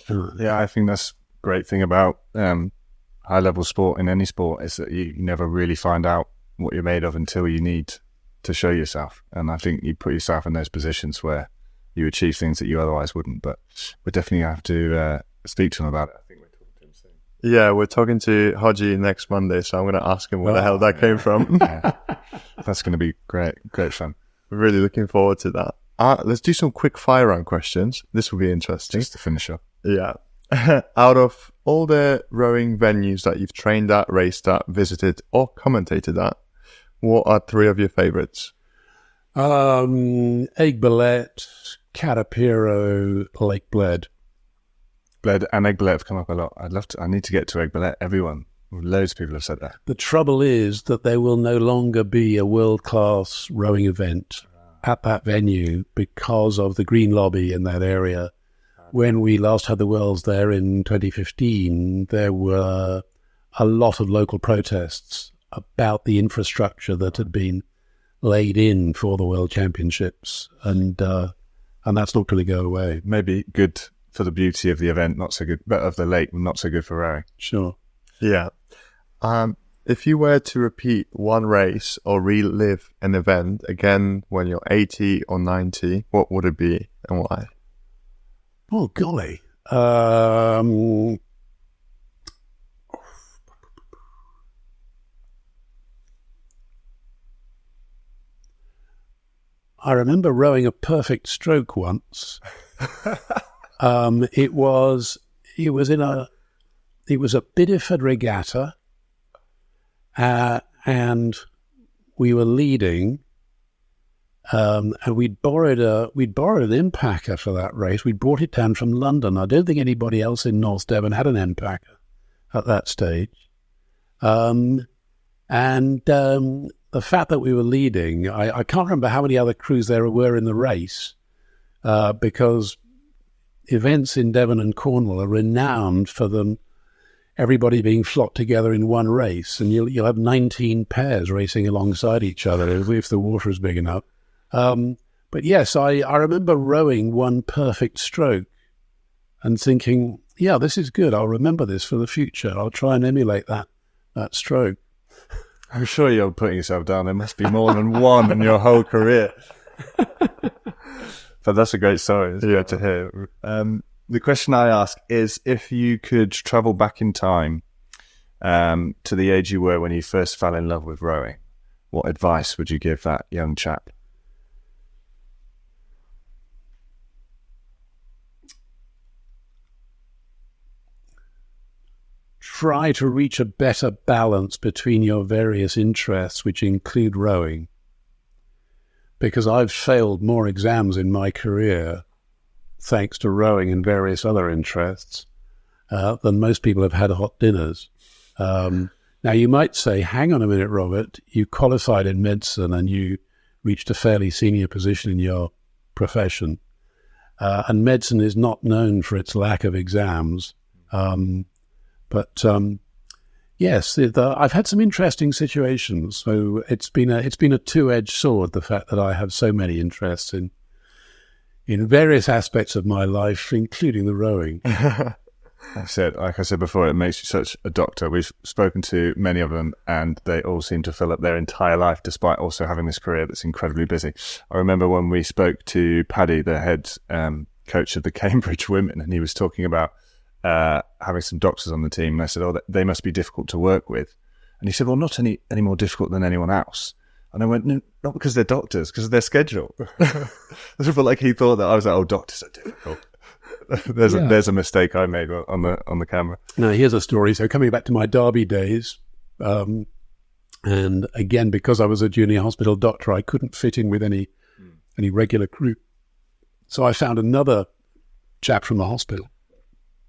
Yeah, I think that's a great thing about high-level sport in any sport is that you never really find out what you're made of until you need to show yourself. And I think you put yourself in those positions where you achieve things that you otherwise wouldn't. But we definitely have to speak to him about it. I think we're talking to him soon. Yeah, we're talking to Haji next Monday, so I'm going to ask him where the hell that came from. Yeah. That's going to be great fun. We're really looking forward to that. Let's do some quick fire round questions. This will be interesting. Just to finish up. Yeah. Out of all the rowing venues that you've trained at, raced at, visited, or commentated at, what are 3 of your favourites? Aiguebelette, Catapiro, Lake Bled. Bled and Aiguebelette have come up a lot. I need to get to Aiguebelette. Everyone, loads of people have said that. The trouble is that there will no longer be a world-class rowing event at that venue because of the Green Lobby in that area. When we last had the Worlds there in 2015, there were a lot of local protests about the infrastructure that had been laid in for the World Championships, and that's not going to go away. Maybe good for the beauty of the event, not so good, but of the lake, not so good for rowing. Sure. Yeah. If you were to repeat one race or relive an event again when you're 80 or 90, what would it be and why? Oh, golly. I remember rowing a perfect stroke once. It was a Bideford regatta, and we were leading, and we'd borrowed an impacker for that race. We'd brought it down from London. I don't think anybody else in North Devon had an impacker at that stage. The fact that we were leading, I can't remember how many other crews there were in the race, because events in Devon and Cornwall are renowned for them, everybody being flocked together in one race, and you'll have 19 pairs racing alongside each other if the water is big enough. But yes, I remember rowing one perfect stroke and thinking, yeah, this is good. I'll remember this for the future. I'll try and emulate that stroke. I'm sure you're putting yourself down. There must be more than one in your whole career. But that's a great story to hear. The question I ask is, if you could travel back in time to the age you were when you first fell in love with rowing, what advice would you give that young chap? Try to reach a better balance between your various interests, which include rowing. Because I've failed more exams in my career, thanks to rowing and various other interests, than most people have had hot dinners. Now, you might say, hang on a minute, Robert, you qualified in medicine and you reached a fairly senior position in your profession. And medicine is not known for its lack of exams. But yes, I've had some interesting situations. So it's been a two-edged sword, the fact that I have so many interests in various aspects of my life, including the rowing. Like I said before, it makes you such a doctor. We've spoken to many of them, and they all seem to fill up their entire life, despite also having this career that's incredibly busy. I remember when we spoke to Paddy, the head coach of the Cambridge women, and he was talking about having some doctors on the team, and I said, oh, they must be difficult to work with. And he said, well, not any more difficult than anyone else. And I went, no, not because they're doctors, because of their schedule. I felt like he thought that I was like, oh, doctors are difficult. There's a mistake I made on the camera. Now, here's a story. So coming back to my Derby days, and again, because I was a junior hospital doctor, I couldn't fit in with any regular crew. So I found another chap from the hospital.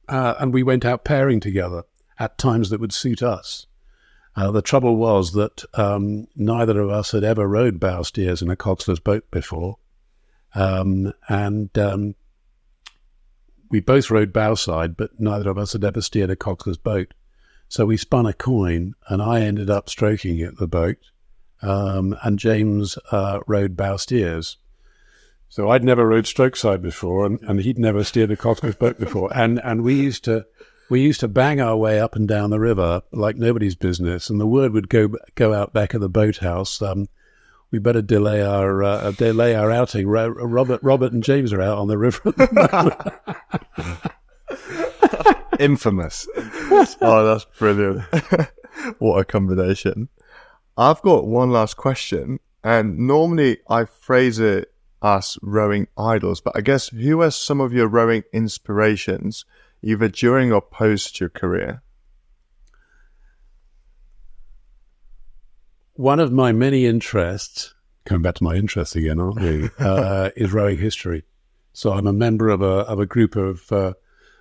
And we went out pairing together at times that would suit us. The trouble was that neither of us had ever rowed bow steers in a coxless boat before. We both rowed bowside, but neither of us had ever steered a coxless boat. So we spun a coin, and I ended up stroking the boat, and James rowed bow steers. So I'd never rowed stroke side before, and he'd never steered a coxswain boat before. And we used to bang our way up and down the river like nobody's business. And the word would go out back at the boathouse. We better delay our outing. Robert and James are out on the river. Infamous. Oh, that's brilliant. What a combination. I've got one last question, and normally I phrase it as rowing idols, but I guess who are some of your rowing inspirations, either during or post your career? One of my many interests, coming back to my interests again, aren't we, is rowing history. So I'm a member of a group of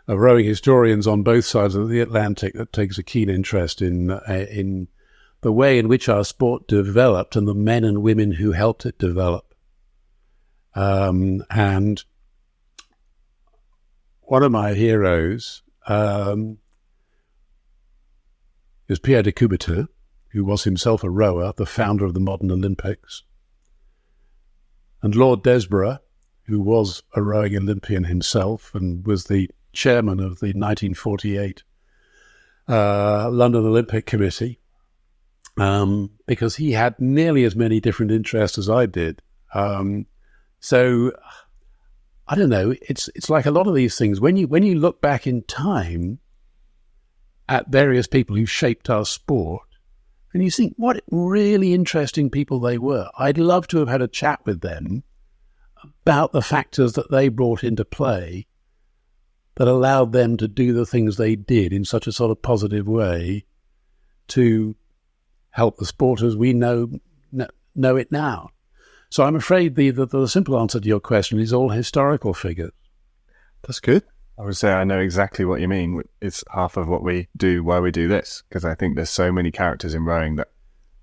rowing historians on both sides of the Atlantic that takes a keen interest in the way in which our sport developed and the men and women who helped it develop. And one of my heroes is Pierre de Coubertin, who was himself a rower, the founder of the modern Olympics, and Lord Desborough, who was a rowing Olympian himself and was the chairman of the 1948 London Olympic Committee, because he had nearly as many different interests as I did. So I don't know. It's like a lot of these things. When you look back in time at various people who shaped our sport, and you think what really interesting people they were. I'd love to have had a chat with them about the factors that they brought into play that allowed them to do the things they did in such a sort of positive way to help the sport as we know it now. So I'm afraid the simple answer to your question is all historical figures. That's good. I would say I know exactly what you mean. It's half of what we do, why we do this, because I think there's so many characters in rowing that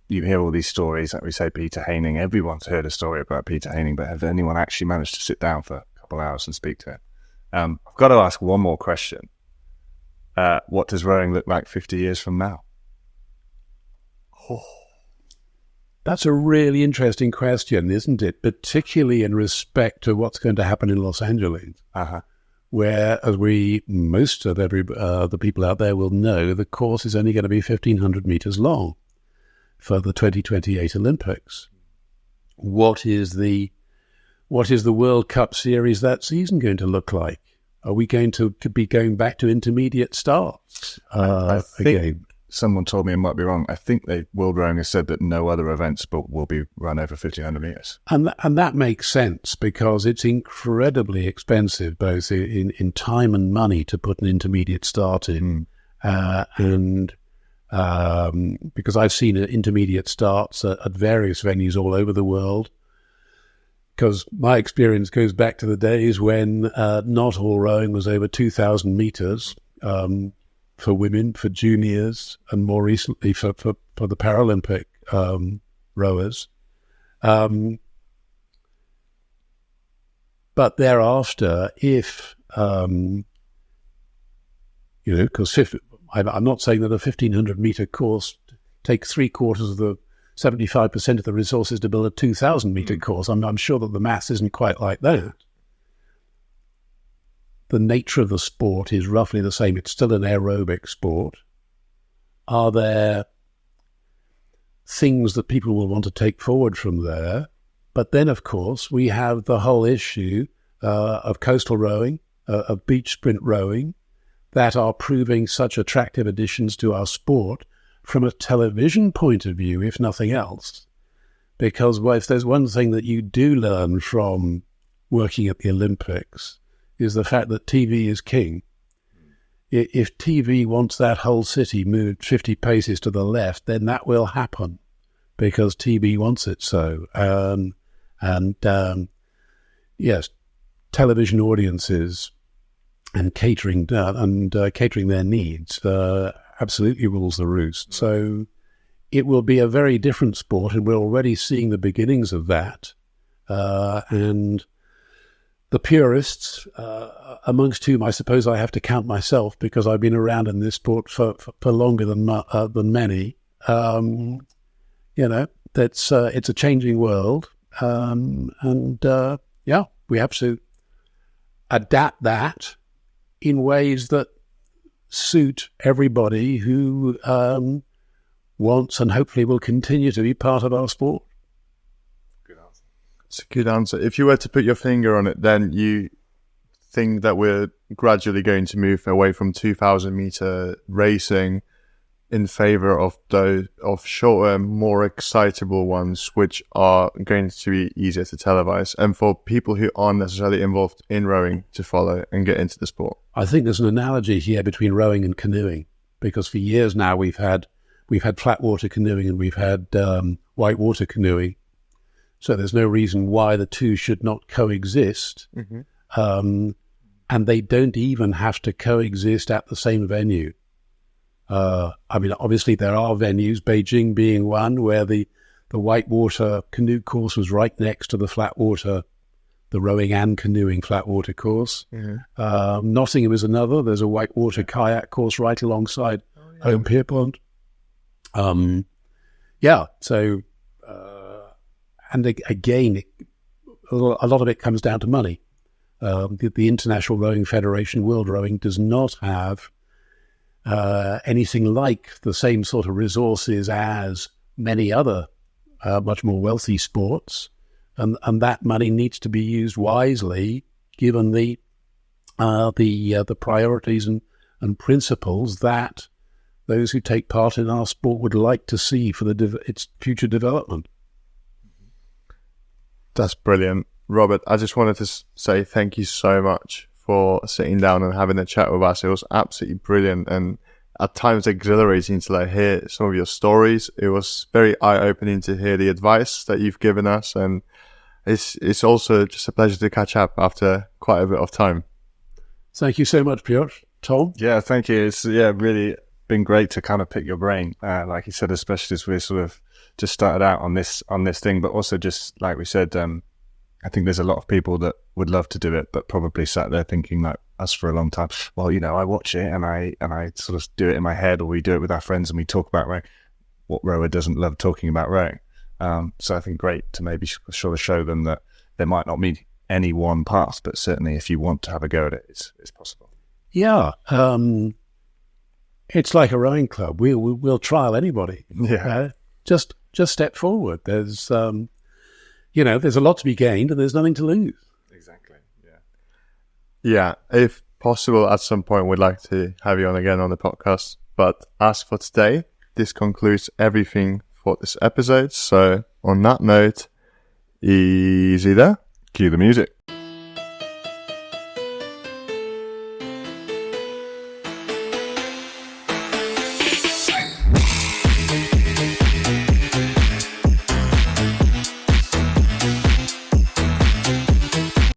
you hear all these stories. Like we say, Peter Haining, everyone's heard a story about Peter Haining, but have anyone actually managed to sit down for a couple of hours and speak to him? I've got to ask one more question. What does rowing look like 50 years from now? Oh, that's a really interesting question, isn't it? Particularly in respect to what's going to happen in Los Angeles. Uh-huh. Where, as most of the people out there will know, the course is only going to be 1,500 meters long for the 2028 Olympics. What is the World Cup series that season going to look like? Are we going to be going back to intermediate starts I think again? Someone told me, I might be wrong, I think World Rowing has said that no other events will be run over 1,500 meters. And that makes sense because it's incredibly expensive, both in time and money, to put an intermediate start in. And because I've seen intermediate starts at various venues all over the world, because my experience goes back to the days when not all rowing was over 2,000 meters, for women, for juniors, and more recently for the Paralympic rowers. But thereafter, if, because I'm not saying that a 1,500 meter course takes 75% of the resources to build a 2,000 meter course. I'm sure that the maths isn't quite like that. The nature of the sport is roughly the same. It's still an aerobic sport. Are there things that people will want to take forward from there? But then, of course, we have the whole issue of coastal rowing, of beach sprint rowing, that are proving such attractive additions to our sport from a television point of view, if nothing else. Because if there's one thing that you do learn from working at the Olympics, is the fact that TV is king. If TV wants that whole city moved 50 paces to the left, then that will happen because TV wants it so. Yes, television audiences and catering their needs absolutely rules the roost. So it will be a very different sport, and we're already seeing the beginnings of that. And the purists, amongst whom I suppose I have to count myself because I've been around in this sport for longer than many. It's a changing world, We have to adapt that in ways that suit everybody who wants and hopefully will continue to be part of our sport. Good answer. It's a good answer. If you were to put your finger on it, then you think that we're gradually going to move away from 2,000 meter racing in favor of those of shorter, more excitable ones, which are going to be easier to televise, and for people who aren't necessarily involved in rowing to follow and get into the sport. I think there's an analogy here between rowing and canoeing, because for years now we've had flat water canoeing and we've had white water canoeing. So there's no reason why the two should not coexist. And they don't even have to coexist at the same venue. I mean, obviously there are venues, Beijing being one, where the whitewater canoe course was right next to the flat water, the rowing and canoeing flat water course. Nottingham is another. There's a whitewater kayak course right alongside Home Pierpont. And again, a lot of it comes down to money. The International Rowing Federation, World Rowing, does not have anything like the same sort of resources as many other much more wealthy sports, and that money needs to be used wisely given the priorities and principles that those who take part in our sport would like to see for its future development. That's brilliant. Robert, I just wanted to say thank you so much for sitting down and having a chat with us. It was absolutely brilliant and at times exhilarating to hear some of your stories. It was very eye-opening to hear the advice that you've given us, and it's also just a pleasure to catch up after quite a bit of time. Thank you so much, Piotr. Tom? Yeah, thank you. It's really been great to kind of pick your brain, like you said, especially as we're sort of just started out on this thing, but also just like we said, I think there's a lot of people that would love to do it, but probably sat there thinking like us for a long time. Well, I watch it and I sort of do it in my head, or we do it with our friends and we talk about rowing. What rower doesn't love talking about rowing? So I think great to maybe sort of show them that there might not be any one path, but certainly if you want to have a go at it, it's possible. Yeah. It's like a rowing club. We'll trial anybody. Yeah. Just step forward. There's there's a lot to be gained and there's nothing to lose. Exactly. Yeah. Yeah. If possible, at some point, we'd like to have you on again on the podcast. But as for today, this concludes everything for this episode. So on that note, easy there. Cue the music.